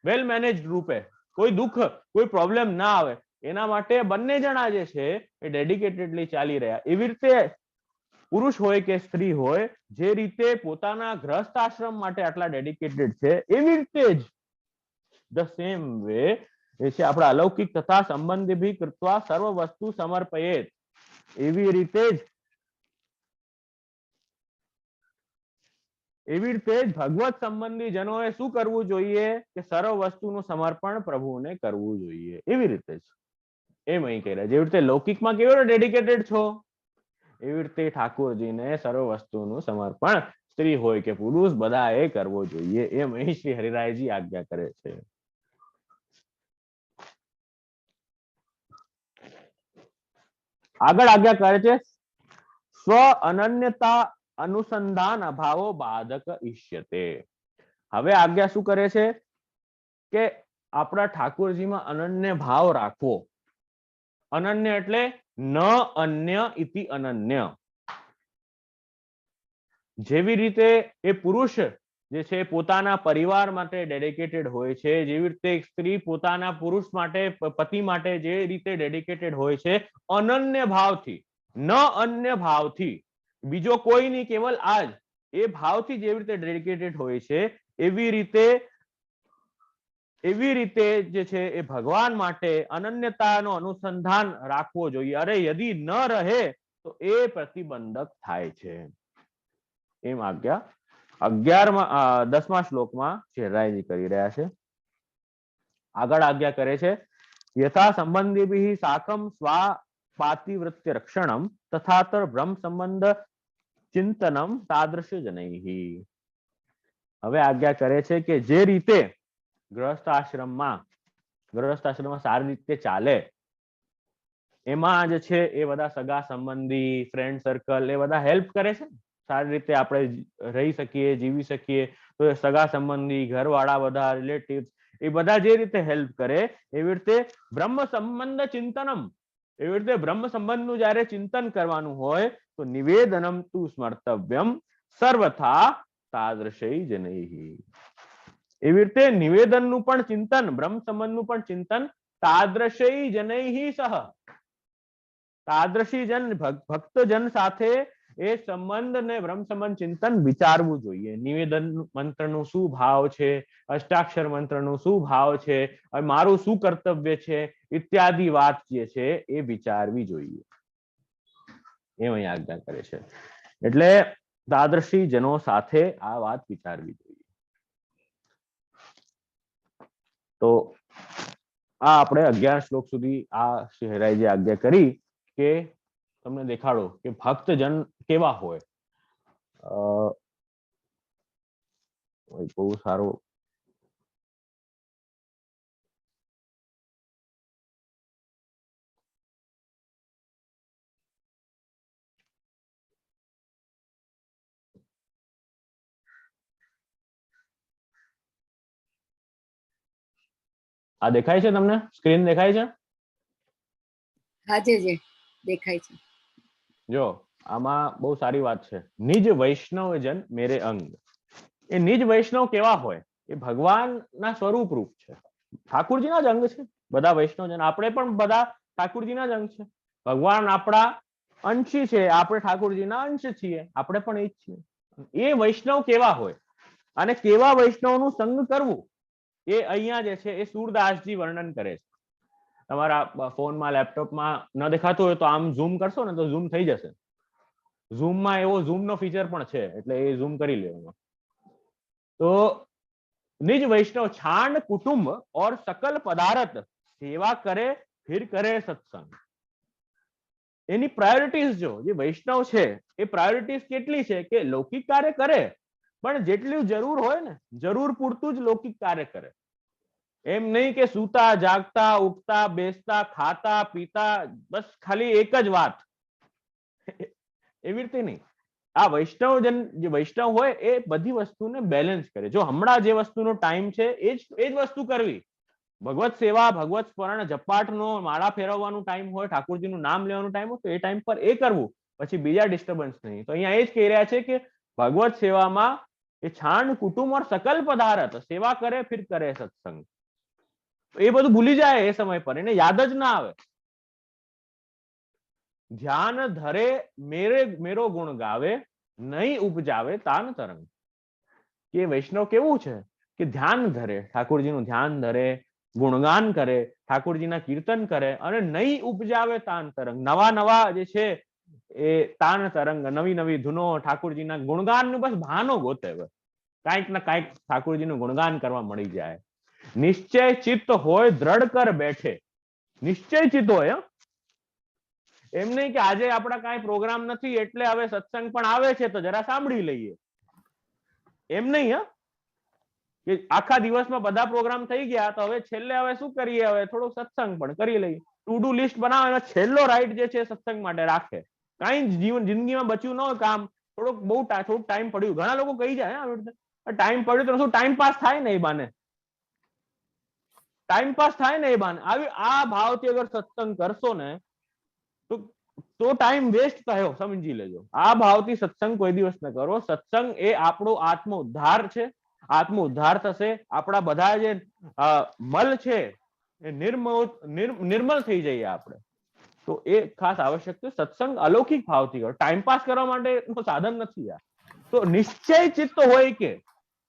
Speaker 2: વેલ મેનેજડ રૂપે, કોઈ દુઃખ, કોઈ પ્રોબ્લેમ ના આવે, એના માટે બંને જણા જે છે એ ડેડિકેટેડલી ચાલી રહ્યા. એવી રીતે પુરુષ હોય કે સ્ત્રી હોય, જે રીતે પોતાના ગ્રસ્ત આશ્રમ માટે આટલા ડેડિકેટેડ છે, એવી રીતે જ ધ સેમ વે એ છે આપણા અલૌકિક તથા સંબંધી ભી કૃત્વા સર્વ વસ્તુ સમર્પયેત. એવી રીતે જ ભગવત સંબંધી જનોએ શું કરવું જોઈએ કે સર્વ વસ્તુનું સમર્પણ પ્રભુને કરવું જોઈએ. એવી રીતે જ એમ અહીં કહી રહ્યા, જેવી રીતે લૌકિકમાં કેવો ડેડિકેટેડ છો, એવી રીતે ઠાકોરજીને સર્વ વસ્તુનું સમર્પણ સ્ત્રી હોય કે પુરુષ બધાએ કરવો જોઈએ. એમ અહીં શ્રી હરિરાયજી આજ્ઞા કરે છે. આગળ આજ્ઞા કરે છે સ્વ અનન્યતા અનુસંધાન અભાવો બાધક ઈષ્યતે. હવે આજ્ઞા શું કરે છે કે આપણા ઠાકોરજીમાં અનન્ય ભાવ રાખવો. અનન્ય એટલે ન અન્ય ઇતિ અનન્ય. જેવી રીતે એ પુરુષ જે છે પોતાના પરિવાર માટે ડેડિકેટેડ હોય છે, જેવી રીતે એક સ્ત્રી પોતાના પુરુષ માટે, પતિ માટે જે રીતે ડેડિકેટેડ હોય છે, અનન્ય ભાવથી, ન અન્ય ભાવથી, બીજો કોઈ નહીં, કેવલ આજ એ ભાવથી જેવી રીતે ડેડિકેટેડ હોય છે, એવી રીતે જે છે એ ભગવાન માટે અનન્યતાનો અનુસંધાન રાખવો જોઈએ. અરે યદિ ન રહે તો એ પ્રતિબંધક થાય છે. એમ આજ્ઞા 10મા શ્લોકમાં શ્રી રાયજી કરી રહ્યા છે. આગળ આજ્ઞા કરે છે યથા સંબંધીભિઃ સાકમ સ્વા પાતિવૃત્ય રક્ષણમ તથાતર બ્રહ્મ સંબંધ ચિંતનમ તાદૃશ જનૈઃ. હવે આજ્ઞા કરે છે કે જે રીતે ગૃહસ્થ આશ્રમમાં સારી રીતે ચાલે એમાં જે છે એ બધા સગા સંબંધી ફ્રેન્ડ સર્કલ એ બધા હેલ્પ કરે છે. સારી રીતે આપણે રહી શકીએ, જીવી શકીએ, તો એ સગા સંબંધી, ઘરવાળા, બધા રિલેટિવ્સ એ બધા જે રીતે હેલ્પ કરે એવી રીતે બ્રહ્મ સંબંધ ચિંતનમ, એવી રીતે બ્રહ્મ સંબંધનું જયારે ચિંતન કરવાનું હોય તો નિવેદનમ તુ સ્મર્તવ્યમ સર્વથા તાદૃશૈ જનૈઃ. એવી રીતે નિવેદનનું પણ ચિંતન, બ્રહ્મ સંબંધનું પણ ચિંતન તાદૃશૈ જનૈઃ સહ, તાદૃશી જન ભક્તજન સાથે એ સંબંધ ને બ્રહ્મ સંબંધ ચિંતન વિચારવું જોઈએ. નિવેદન મંત્રનું શું ભાવ છે, અષ્ટાક્ષર મંત્રનું શું ભાવ છે, મારું શું કર્તવ્ય છે ઇત્યાદિ વાત જે છે એ વિચારવી જોઈએ. એમ અહીં આજ્ઞા કરે છે. એટલે તાદૃશી જનો સાથે આ વાત વિચારવી જોઈએ. તો આ આપણે 11 શ્લોક સુધી આ શહેરાઈજી આજ્ઞા કરી કે તમને દેખાડો કે ભક્તજન કેવા હોય. બહુ સારો આ દેખાય છે તમને? સ્ક્રીન દેખાય છે?
Speaker 1: હાજે જે દેખાય છે.
Speaker 2: જો આમાં બહુ સારી વાત છે. નિજ વૈષ્ણવજન મેરે અંગ. એ નિજ વૈષ્ણવ કેવા હોય? એ ભગવાનના સ્વરૂપ રૂપ છે, ઠાકુરજીના જ અંગ છે. બધા વૈષ્ણવજન આપણે પણ બધા ઠાકુરજીના જ અંગ છે. ભગવાન આપણા અંશી છે, આપણે ઠાકુરજીના અંશ છીએ, આપણે પણ એ જ છીએ. એ વૈષ્ણવ કેવા હોય અને કેવા વૈષ્ણવનું સંગ કરવું એ અહીંયા જે છે એ સુરદાસજી વર્ણન કરે છે. તમારા ફોનમાં, લેપટોપમાં ન દેખાતું હોય તો આમ ઝૂમ કરશો ને તો ઝૂમ થઈ જશે. ઝૂમમાં એવો ઝૂમનો ફીચર પણ છે, એટલે એ ઝૂમ કરી લેવાનું. તો નિજ વૈષ્ણવ છાંડ કુટુંબ और सकल पदार्थ सेवा करे फिर करे सत्संग. એની પ્રાયોરિટીઝ જો જે વૈષ્ણવ છે એ પ્રાયોરિટીઝ કેટલી છે કે લૌકિક કાર્ય કરે પણ જેટલું જરૂર હોય ને જરૂર પૂરતું જ લૌકિક કાર્ય કરે. એમ નહીં કે સૂતા, જાગતા, ઉઠતા, બેસતા, ખાતા, પીતા, બસ ખાલી એક જ વાત, એવી રીતે નહીં. આ વૈષ્ણવજન જે વૈષ્ણવ હોય એ બધી વસ્તુને બેલેન્સ કરે. જો હમણાં જે વસ્તુનો ટાઈમ છે એ જ વસ્તુ કરવી. ભગવત સેવા, ભગવત સ્મરણ, જપાઠનો, માળા ફેરવવાનું ટાઈમ હોય, ઠાકોરજીનું નામ લેવાનું ટાઈમ હોય તો એ ટાઈમ પર એ કરવું, પછી બીજા ડિસ્ટર્બન્સ નહીં. તો અહીંયા એ જ કહી રહ્યા છે કે ભગવત સેવામાં એ છાંડ કુટુંબ और सकल पदार्थ सेवा करे फिर करे सत्संग. એ બધું ભૂલી જાય એ સમય પર, એને યાદ જ ના આવે. ધ્યાન ધરે મેરો ગુણ ગાવે નહીં ઉપજાવે તાન તરંગ. કે વૈષ્ણવ કેવું છે કે ધ્યાન ધરે, ઠાકોરજીનું ધ્યાન ધરે, ગુણગાન કરે, ઠાકોરજીના કીર્તન કરે અને નહીં ઉપજાવે તાન તરંગ. નવા નવા જે છે એ તાન તરંગ, નવી નવી ધૂનો, ઠાકોરજીના ગુણગાનનું બસ બહાનો ગોતે. કાંઈક ને કાંઈક ઠાકોરજીનું ગુણગાન કરવા મળી જાય. નિશ્ચય ચિત્ત હોય દ્રઢ કર બેઠે. નિશ્ચય ચિત્ત હોય, એમ નહીં કે આજે આપણા કાંઈ પ્રોગ્રામ નથી એટલે હવે સત્સંગ પણ આવે છે તો જરા સાંભળી લઈએ, એમ નહીં. કે આખા દિવસમાં બધા પ્રોગ્રામ થઈ ગયા તો હવે છેલ્લે હવે શું કરીએ, હવે થોડું સત્સંગ પણ કરી લઈએ. ટુ ડુ લિસ્ટ બનાવે, છેલ્લો રાઈટ જે છે સત્સંગ માટે રાખે. કાંઈ જિંદગીમાં બચ્યું ન હોય કામ, થોડુંક ટાઈમ પડ્યું. ઘણા લોકો કહી જાય ટાઈમ પડ્યું તો શું ટાઈમ પાસ થાય ને એ બાને, ટાઈમ પાસ થાય ને એ બાને. આવી આ ભાવથી અગર સત્સંગ કરશો ને તો ટાઈમ વેસ્ટ થયો સમજી લેજો. આ ભાવથી સત્સંગ કોઈ દિવસ ન કરો. સત્સંગ એ આપણો આત્મ ઉદ્ધાર છે, આત્મ ઉદ્ધાર થશે. આપણા બધા જે મલ છે એ નિર્મલ થઈ જઈએ આપણે. તો એ ખાસ આવશ્યક છે. સત્સંગ અલૌકિક ભાવથી કરો, ટાઈમ પાસ કરવા માટેનું સાધન નથી આ. તો નિશ્ચય ચિત્ત હોય કે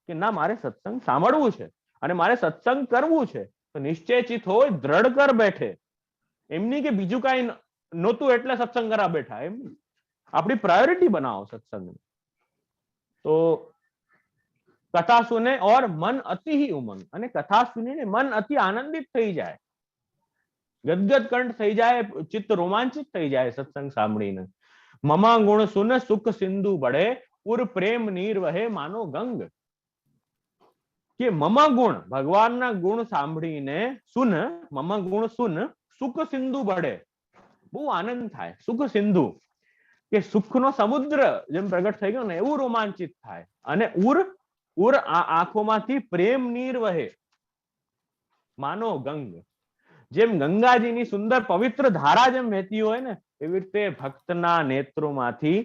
Speaker 2: ના મારે સત્સંગ સાંભળવું છે અને મારે સત્સંગ કરવું છે, તો નિશ્ચય ચિત્ત હોય, દ્રઢ કર બેઠે. એમની કે બીજું કાંઈ નહોતું એટલે સત્સંગ કરવા બેઠા, એમ આપણી પ્રાયોરિટી બનાવો સત્સંગ. તો કથા સુને ઓર મન અતિ ही ઉમંગ, અને કથા સુનીને મન અતિ આનંદિત થઈ જાય, ગદગદ કંઠ થઈ જાય, ચિત્ત રોમાંચિત થઈ જાય સત્સંગ સાંભળીને. મમા ગુણ સુન સુખ સિંધુ બળે, પુર પ્રેમ નીર વહે માનો ગંગ. કે મમા ગુણ, ભગવાનના ગુણ સાંભળીને, સુન મમા ગુણ સુન સુખ સિંધુ બળે, બહુ આનંદ થાય. સુખ સિંધુ કે સુખનો સમુદ્ર જેમ પ્રગટ થઈ ગયો ને એવું રોમાંચિત થાય. અને ઉર આંખોમાંથી પ્રેમ નીર વહે માનો ગંગ, જેમ ગંગાજીની સુંદર પવિત્ર ધારા જેમ વહેતી હોય ને એવી રીતે ભક્તના નેત્રોમાંથી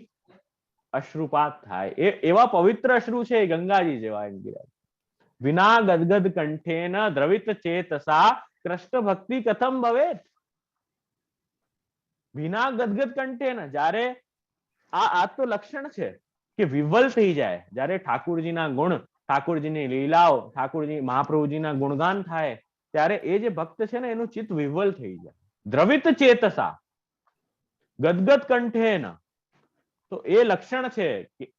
Speaker 2: અશ્રુપાત થાય. એવા પવિત્ર અશ્રુ છે ગંગાજી જેવા. એમ કહેવાય વિના ગદગદ કંઠેન દ્રવિત ચેતસા કૃષ્ણ ભક્તિ કથમ ભવેત. વિના ગદગદ કંઠેન, જ્યારે આ તો લક્ષણ છે કે વિવલ થઈ જાય જ્યારે ઠાકુરજીના ગુણ, ઠાકુરજીની લીલાઓ, ઠાકુરજી મહાપ્રભુજીના ગુણગાન થાય ત્યારે એ જે ભક્ત છે ને એનું ચિત્ત વિવલ થઈ જાય. દ્રવિત ચેતસા ગદગદ કંઠેન, તો એ લક્ષણ છે કે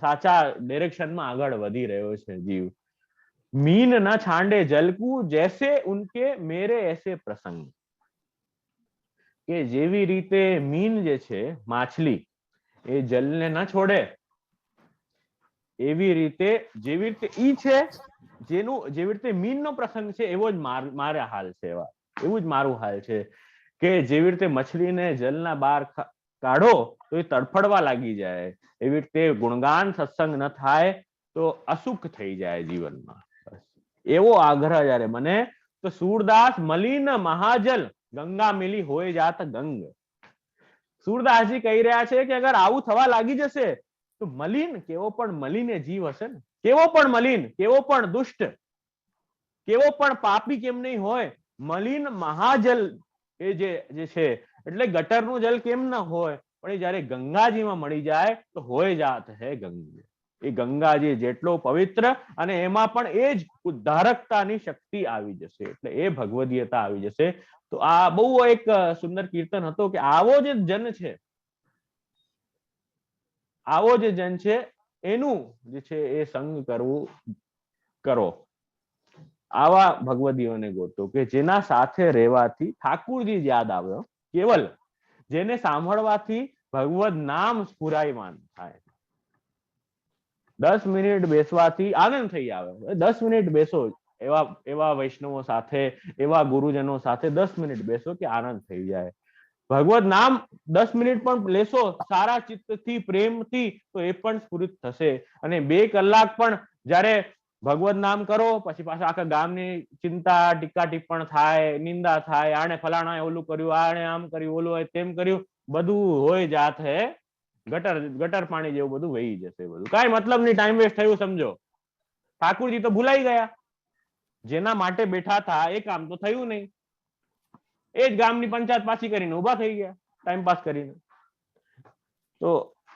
Speaker 2: સાચા ડિરેક્શનમાં આગળ વધી રહ્યો છે જીવ. મીન ન છાંડે જલકુ જૈસે ઉનકે મેરે એસે પ્રસંગ, કે જેવી રીતે મીન જે છે માછલી એ જલને ન છોડે એવી રીતે જેવી રીતે ઈ છે, જેવી રીતે મીનનો પ્રસંગ છે એવો જ મારા હાલ છે. એવું જ મારું હાલ છે કે જેવી રીતે મછલીને જલના બહાર કાઢો તો એ તડફડવા લાગી જાય, એવી રીતે ગુણગાન સત્સંગ ન થાય તો અસુખ થઈ જાય જીવનમાં. એવો આગ્રહ જયારે મને તો સૂરદાસ મલિન મહાજલ ગંગા મિલી હોય જાત ગંગ. સૂરદાસજી કહી રહ્યા છે કે અગર આવું થવા લાગી જશે તો મલિન, કેવો પણ મલિન જીવ હશે ને, કેવો પણ મલિન, કેવો પણ દુષ્ટ, કેવો પણ પાપી કેમ નહીં હોય, મલિન મહાજલ એ જે છે એટલે ગટરનું જલ કેમ ના હોય, પણ એ જયારે ગંગાજીમાં મળી જાય તો હોય જાત હે ગંગ. એ ગંગાજી જેટલો પવિત્ર અને એમાં પણ એ જ ઉદ્ધારકતાની શક્તિ આવી જશે, એટલે એ ભગવદીયતા આવી જશે. તો આ બહુ એક સુંદર કીર્તન હતો કે આવો જે જન છે, આવો જે જન છે એનું જે છે એ સંગ કરવું કરો. આવા ભગવદીઓને ગોતો કે જેના સાથે રહેવાથી ઠાકુરજી યાદ આવ્યો, કેવલ જેને સાંભળવાથી ભગવદ નામ સ્ફુરાયમાન થાય. 10 મિનિટ બેસવાથી આનંદ થઈ આવે. 10 મિનિટ બેસો, એવા વૈષ્ણવો સાથે, એવા ગુરુજનો સાથે 10 મિનિટ બેસો કે આનંદ થઈ જાય. ભગવદ નામ 10 મિનિટ પણ લેશો સારા ચિત્તથી, પ્રેમથી, તો એ પણ સ્ફુરિત થશે. અને 2 કલાક પણ જયારે ભગવદ નામ કરો પછી પાછા આખા ગામની ચિંતા, ટીકા ટિપ્પણ થાય, નિંદા થાય, આને ફલાણા ઓલું કર્યું, આને આમ કર્યું, ઓલું હોય તેમ કર્યું, બધું હોય જાત હે ગટર પાણી જેવું બધું વહી જશે. બધું કઈ મતલબ નહીં, ટાઈમ વેસ્ટ થયું સમજો. ઠાકુરજી તો ભૂલાઈ ગયા, જેના માટે બેઠા હતા એ કામ તો થયું નહીં. એ જ ગામની પંચાયત પાછી કરીને ઉભા થઈ ગયા ટાઈમ પાસ કરીને. તો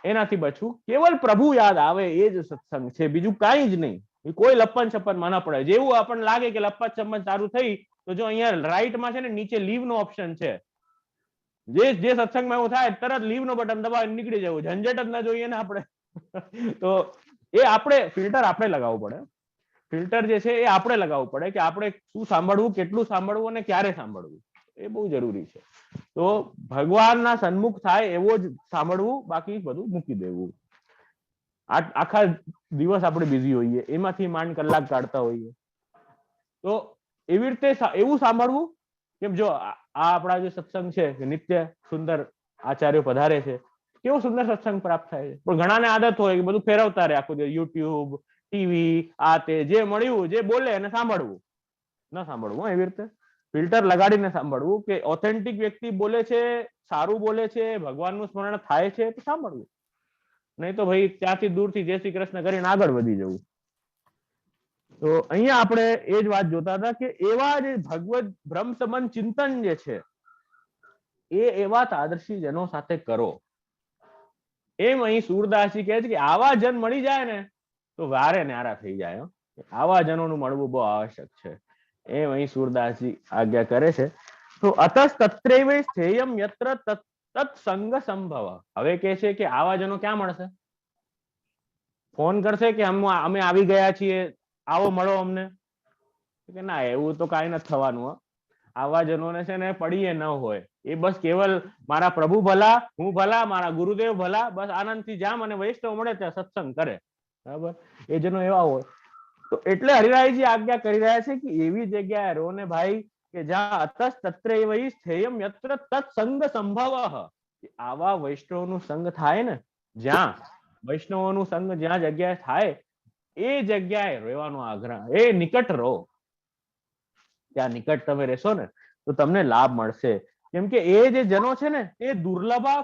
Speaker 2: એનાથી બચવું, કેવલ પ્રભુ યાદ આવે એ જ સત્સંગ છે, બીજું કાંઈ જ નહીં. કોઈ લપન છપ્પનમાં ન પડે. જેવું આપણને લાગે કે લપન છપ્પન ચાલુ થઈ તો જો અહીંયા રાઈટમાં છે ને નીચે લીવ નો ઓપ્શન છે, જે સત્સંગમાં એવું થાય તરત લીવ નો બટન દબાવીને નીકળી જવું, ઝંઝટ જ ના જોઈએ ને આપણે. તો એ આપણે ફિલ્ટર આપણે લગાવવું પડે. ફિલ્ટર જે છે એ આપણે લગાવવું પડે કે આપણે શું સાંભળવું, કેટલું સાંભળવું અને ક્યારે સાંભળવું, એ બહુ જરૂરી છે. તો ભગવાનના સન્મુખ થાય એવો જ સાંભળવું, બાકી બધું મૂકી દેવું. આખા દિવસ આપણે બિઝી હોઈએ, એમાંથી માંડ કલાક કાઢતા હોઈએ, તો એવી રીતે એવું સાંભળવું કે જો આ આપણા જે સત્સંગ છે કે નિત્ય સુંદર આચાર્યો પધારે છે, કેવો સુંદર સત્સંગ પ્રાપ્ત થાય છે. પણ ઘણાને આદત હોય કે બધું ફેરવતા રહે આખું દિવસ, યુટ્યુબ, ટીવી, આ તે જે મળ્યું જે બોલે એને સાંભળવું. ન સાંભળવું, એવી રીતે ફિલ્ટર લગાડીને સાંભળવું કે ઓથેન્ટિક વ્યક્તિ બોલે છે, સારું બોલે છે, ભગવાનનું સ્મરણ થાય છે તો સાંભળવું, નહીં તો ભાઈ ત્યાંથી દૂરથી જય શ્રી કૃષ્ણ કરીને આગળ વધી જવું. તો અહીંયા આપણે એ જ વાત જોતા હતા કે એવા જે ભગવદ બ્રહ્મ સંબંધ ચિંતન જે છે એ એવા તાદર્શી જનો સાથે કરો. એમ અહીં સૂરદાસજી કહે છે કે આવા જન મળી જાય ને તો વારે ન્યારા થઈ જાય. આવા જનોનું મળવું બહુ આવશ્યક છે, એમ અહીં સૂરદાસજી આજ્ઞા કરે છે. તો અતસ તત્રૈવ સ્થેયમ યત્ર તત્સંગ સંભવ. હવે કહે છે કે આવા જનો ક્યાં મળશે? ફોન કરશે કે અમે આવી ગયા છીએ, આવો મળો અમને? કે ના, એવું તો કાંઈ નથી થવાનું. હો, આવા જનોને છે ને પડીએ ન હોય. એ બસ કેવલ મારા પ્રભુ ભલા, હું ભલા, મારા ગુરુદેવ ભલા, બસ આનંદથી જામ અને વૈષ્ણવ મળે ત્યાં સત્સંગ કરે. બરાબર, એ જનો એવા હોય. તો એટલે હરિરાયજી આજ્ઞા કરી રહ્યા છે કે એવી જગ્યાએ રહો ને ભાઈ કે જ્યાં અતસ તત્રૈવ હિ સ્થેયમ યત્ર તત્સંગ સંભવઃ. આવા વૈષ્ણવનું સંગ થાય ને, જ્યાં વૈષ્ણવોનું સંગ જ્યાં જગ્યાએ થાય એ જગ્યાએ રહેવાનો આગ્રહ, એ નિકટ રહો. ત્યાં નિકટ તમે રહેશો ને તો તમને લાભ મળશે. કેમ કે એ જે જનો છે ને એ દુર્લભા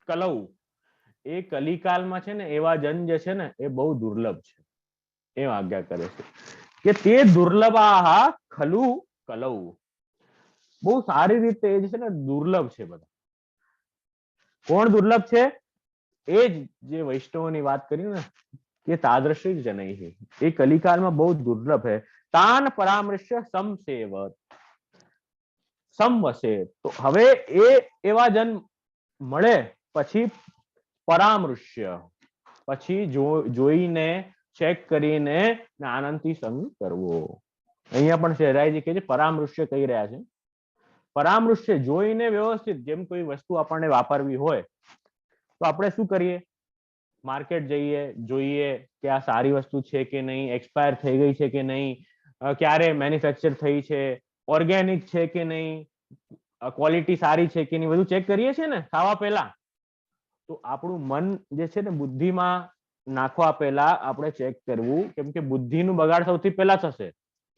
Speaker 2: કલૌ. એ કલિકાલમાં છે ને એવા જન જે છે ને એ બહુ દુર્લભ છે, એમ આજ્ઞા કરે છે કે તે દુર્લભા ખલુ કલૌ. બહુ સારી રીતે એ છે ને દુર્લભ છે બધા. કોણ દુર્લભ છે? એ જ જે વૈષ્ણવોની વાત કરી ને કે તાદ્રશી જનૈ, એ કલિકાલમાં બહુ દુર્લભ છે. તાન પરામૃશ્ય સમસેવત સમવસે. તો હવે એ એવા જન મળે પછી પરામૃશ્ય, પછી જોઈને ચેક કરીને આનંદથી સંગ કરવો. અહીંયા પણ શહેરાઈજી કહે છે પરામૃશ્ય કહી રહ્યા છે. પરામૃશ્ય જોઈને વ્યવસ્થિત, જેમ કોઈ વસ્તુ આપણને વાપરવી હોય તો આપણે શું કરીએ? માર્કેટ જઈએ, જોઈએ કે આ સારી વસ્તુ છે કે નહીં, એક્સપાયર થઈ ગઈ છે કે નહીં, ક્યારે મેન્યુફેક્ચર થઈ છે, ઓર્ગેનિક છે કે નહીં, ક્વોલિટી સારી છે કે નહીં, બધું ચેક કરીએ છીએ ને ખાવા પહેલા. તો આપણું મન જે છે ને બુદ્ધિમાં નાખવા પહેલા આપણે ચેક કરવું, કેમ કે બુદ્ધિનું બગાડ સૌથી પહેલા થશે.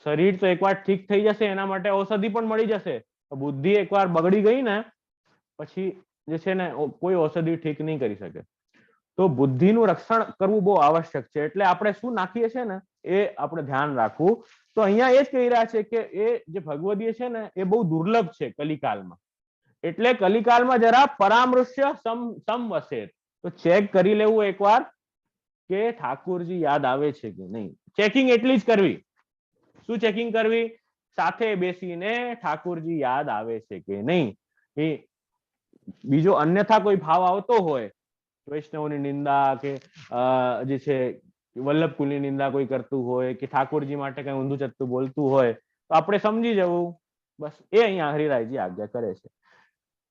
Speaker 2: શરીર તો એકવાર ઠીક થઈ જશે, એના માટે ઔષધિ પણ મળી જશે. બુદ્ધિ એકવાર બગડી ગઈ ને પછી જે છે ને કોઈ ઔષધિ ઠીક નહીં કરી શકે. તો બુદ્ધિનું રક્ષણ કરવું બહુ આવશ્યક છે. એટલે આપણે શું નાખીએ છીએ ને એ આપણે ધ્યાન રાખવું. તો અહીંયા એ જ કહી રહ્યા છે કે એ જે ભગવદીય છે ને એ બહુ દુર્લભ છે કલિકાલમાં. એટલે કલિકાલમાં જરા પરામૃશ્ય સમવસે, તો ચેક કરી લેવું એકવાર કે ઠાકોરજી યાદ આવે છે કે નહીં. ચેકિંગ એટલી જ કરવી. શું ચેકિંગ કરવી? સાથે બેસીને ઠાકોરજી યાદ આવે છે કે નહીં. એ બીજો અન્યથા કોઈ ભાવ આવતો હોય, વૈષ્ણવની નિંદા કે જે છે વલ્લભકુલની નિંદા કોઈ કરતું હોય કે ઠાકોરજી માટે કઈ ઊંધું ચત્તું બોલતું હોય, તો આપણે સમજી જવું. બસ એ અહીંયા હરિરાયજી આજ્ઞા કરે છે.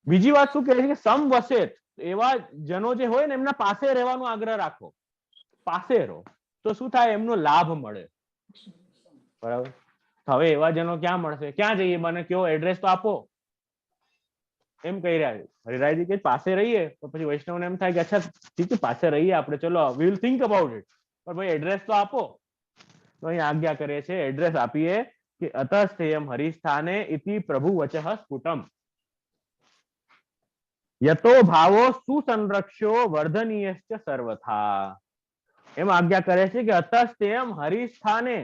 Speaker 2: બીજી વાત શું કહે છે કે સમવસેત, એવા જનો જે હોય ને એમના પાસે રહેવાનો આગ્રહ રાખો. પાસે રહો તો શું થાય? એમનો લાભ મળે. બરાબર. હવે એવા જનો ક્યાં મળશે? ક્યાં જઈએ? મને કયો, એડ્રેસ તો આપો. એમ કહી રહ્યા છે હરિરાયજી કે પાસે રહીએ. તો પછી વૈષ્ણવને એમ થાય કે અચ્છા ઠીક છે, પાસે રહીએ આપણે, ચલો we will think about it, પણ ભાઈ એડ્રેસ તો આપો. તો અહીં આજ્ઞા કરે છે એડ્રેસ આપીએ કે અતસ્થેયમ હરિસ્થાને ઇતિ પ્રભુ વચઃ સ્ફુટમ યતો ભાવો સુસંરક્ષ્યો વર્ધનીયશ્ચ સર્વથા. એમ આજ્ઞા કરે છે કે અતસ્થેયમ હરિસ્થાને,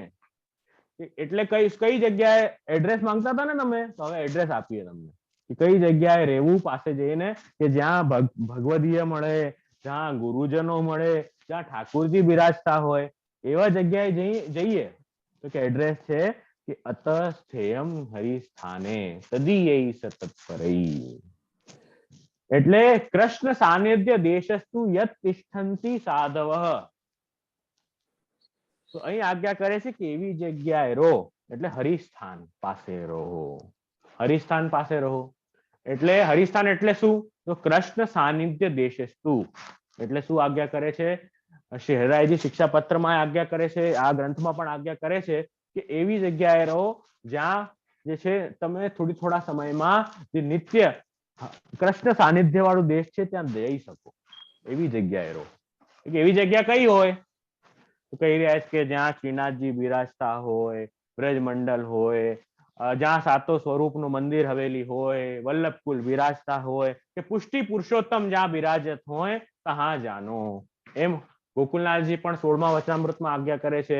Speaker 2: એટલે કઈ જગ્યાએ એડ્રેસ માંગતા હતા ને તમે, તો હવે એડ્રેસ આપીએ તમને. કઈ જગ્યાએ રહેવું પાસે જઈને કે જ્યાં ભગવદીય મળે, જ્યાં ગુરુજનો મળે, જ્યાં ઠાકોરજી બિરાજતા હોય, એવા જગ્યાએ જઈએ. તો કે એડ્રેસ છે કે અતસ્થેયમ હરિસ્થાને તદીયૈ સતત્પરૈ. એટલે કૃષ્ણ સાનિધ્ય દેશસ્તુ યત તિષ્ઠન્તિ સાધવઃ. તો અહીં આજ્ઞા કરે છે કે એવી જગ્યાએ રહો, એટલે હરિસ્થાન પાસે રહો. હરિસ્થાન પાસે રહો એટલે હરિસ્થાન એટલે શું? તો કૃષ્ણ સાનિધ્ય દેશસ્તુ એટલે શું આજ્ઞા કરે છે? શહેરાઈજી શિક્ષાપત્રમાં આજ્ઞા કરે છે, આ ગ્રંથમાં પણ આજ્ઞા કરે છે કે એવી જગ્યાએ રહો જ્યાં જે છે તમે થોડા સમયમાં જે નિત્ય કૃષ્ણ સાનિધ્ય વાળું દેશ છે ત્યાં જઈ શકો. એવી જગ્યાએ રહો. એવી જગ્યા કઈ હોય? તો કહી રહ્યા છે કે જ્યાં શ્રીનાથજી બિરાજતા હોય, બ્રજમંડલ હોય, જ્યાં સાતો સ્વરૂપનું મંદિર હવેલી હોય, વલ્લભકુલ બિરાજતા હોય, કે પુષ્ટિ પુરુષોત્તમ જ્યાં બિરાજત હોય ત્યાં જાનો. એમ ગોકુલનાથજી પણ 16મા વચનામૃતમાં આજ્ઞા કરે છે.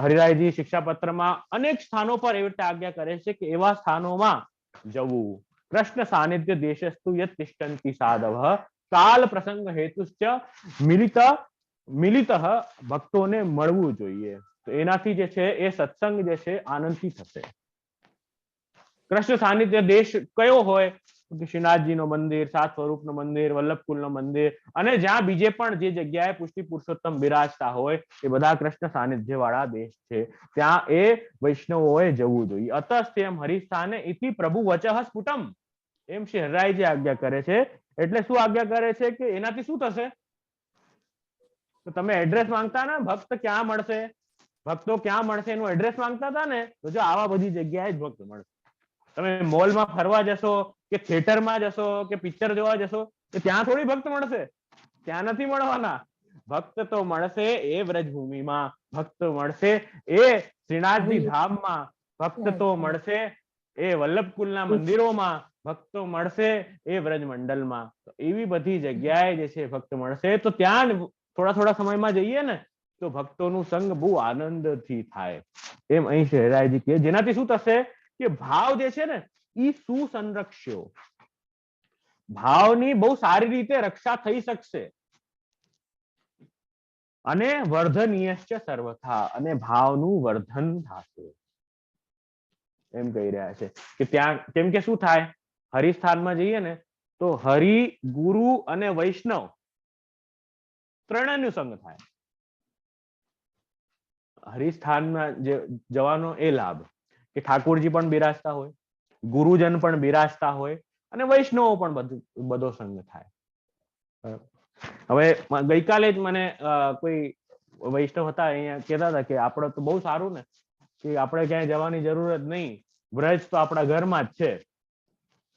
Speaker 2: હરિરાયજી શિક્ષાપત્રમાં અનેક સ્થાનો પર એવી રીતે આજ્ઞા કરે છે કે એવા સ્થાનોમાં જવું. કૃષ્ણ સાનિધ્ય દેશસ્તુ યત તિષ્ઠન્તિ સાધવઃ કાલ પ્રસંગ હેતુશ્ચ મિલિત ભક્તોને મળવું જોઈએ. તો એનાથી જે છે એ સત્સંગ જે છે આનંદથી થશે. કૃષ્ણ સાનિધ્ય દેશ કયો હોય? શ્રીનાથજીનું મંદિર, સાત સ્વરૂપનું મંદિર, વલ્લભકુલનું મંદિર, અને જ્યાં બીજે પણ જે જગ્યાએ પુષ્ટિ પુરુષોત્તમ બિરાજતા હોય એ બધા કૃષ્ણ સાનિધ્ય વાળા દેશ છે, ત્યાં એ વૈષ્ણવોએ જવું જોઈએ. અતસ્તેમ હરિસ્થાને ઇતિ પ્રભુ વચઃ સ્ફુટમ, એમ શ્રી હરિરાયજી આજ્ઞા કરે છે. એટલે શું આજ્ઞા કરે છે કે એનાથી શું થશે? તો તમે એડ્રેસ માંગતા ને ભક્ત ક્યાં મળશે, ભક્તો ક્યાં મળશે એનું એડ્રેસ માંગતા હતા ને, તો જો આવા બધી જગ્યાએ જ ભક્ત મળશે. તમે મોલમાં ફરવા જશો કે થિયેટરમાં જશો કે પિક્ચર જોવા જશો તો ત્યાં થોડી ભક્ત મળશે, ત્યાં નથી મળવાના. ભક્ત તો મળશે એ વ્રજભૂમિમાં, ભક્ત મળશે એ શ્રીનાથજી ધામમાં, ભક્ત તો મળશે એ વલ્લભકુલના મંદિરોમાં, ભક્તો મળશે એ વ્રજમંડલમાં. એવી બધી જગ્યાએ જે છે ભક્ત મળશે. તો ત્યાં થોડા થોડા સમયમાં જઈએ ને તો ભક્તોનું સંગ બહુ આનંદથી થાય. એમ અહીં શહેરાયજી કે જેનાથી શું થશે કે ભાવ જે છે ને એ સુસંરક્ષ્યો, ભાવની બહુ સારી રીતે રક્ષા થઈ શકશે. અને વર્ધનીયશ્ચ સર્વથા, અને ભાવનું વર્ધન થશે એમ કહી રહ્યા છે. કે ત્યાં કેમ કે શું થાય, હરિસ્થાનમાં જઈએ ને તો હરિ, ગુરુ અને વૈષ્ણવ ત્રણેયનું સંગ થાય. હરિસ્થાનમાં જે જવાનો એ લાભ કે ઠાકોરજી પણ બિરાજતા હોય, ગુરુજન પણ બિરાજતા હોય, અને વૈષ્ણવો પણ બધો સંગ થાય. હવે ગઈકાલે જ મને કોઈ વૈષ્ણવ હતા અહીંયા કહેતા હતા કે આપણે તો બહુ સારું ને કે આપણે ક્યાંય જવાની જરૂર જ નહીં, વ્રજ તો આપણા ઘરમાં જ છે.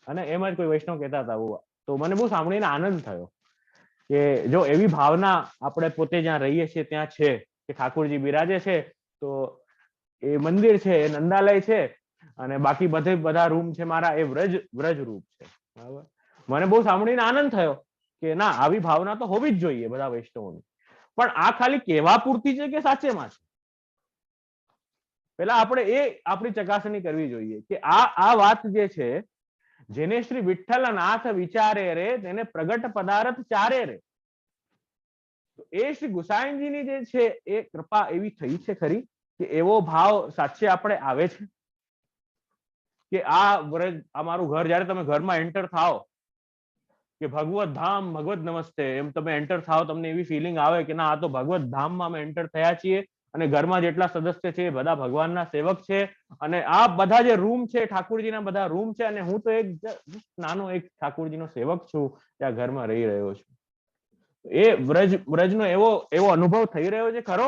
Speaker 2: અને એમ જ કોઈ વૈષ્ણવ કહેતા હતા. તો મને બહુ સાંભળીને આનંદ થયો કે જો એવી ભાવના આપણે પોતે જ્યાં રહીએ છીએ ત્યાં છે કે ઠાકોરજી બિરાજે છે, તો એ મંદિર છે, એ નંદાલય છે, અને બાકી બધા રૂમ છે મારા એ વ્રજ રૂપ છે. બરાબર, મને બહુ સાંભળીને આનંદ થયો કે ના, આવી ભાવના તો હોવી જ જોઈએ બધા વૈષ્ણવોની. પણ આ ખાલી કહેવા પૂરતી છે કે સાચેમાં છે, પેલા આપણે એ આપણી ચકાસણી કરવી જોઈએ કે આ વાત જે છે, જેને શ્રી વિઠ્ઠલ નાથ વિચારે રે તેને પ્રગટ પદાર્થ ચારે રે. એ શ્રી ગુસાઈજીની જે છે એ કૃપા એવી થઈ છે ખરી કે એવો ભાવ સાચે આપણે આવે છે કે આ વ્રજ, આ મારું ઘર, જયારે તમે ઘરમાં એન્ટર થાઓ કે ભગવત ધામ ભગવત નમસ્તે એમ તમે એન્ટર થાઓ, તમને એવી ફિલિંગ આવે કે ના, આ તો ભગવત ધામમાં અમે એન્ટર થયા છીએ, અને ઘરમાં જેટલા સદસ્ય છે એ બધા ભગવાનના સેવક છે, અને આ બધા જે રૂમ છે ઠાકોરજીના બધા રૂમ છે, અને હું તો એક નાનો એક ઠાકોરજીનો સેવક છું, ત્યાં ઘરમાં રહી રહ્યો છું. એ વ્રજનો એવો અનુભવ થઈ રહ્યો છે ખરો.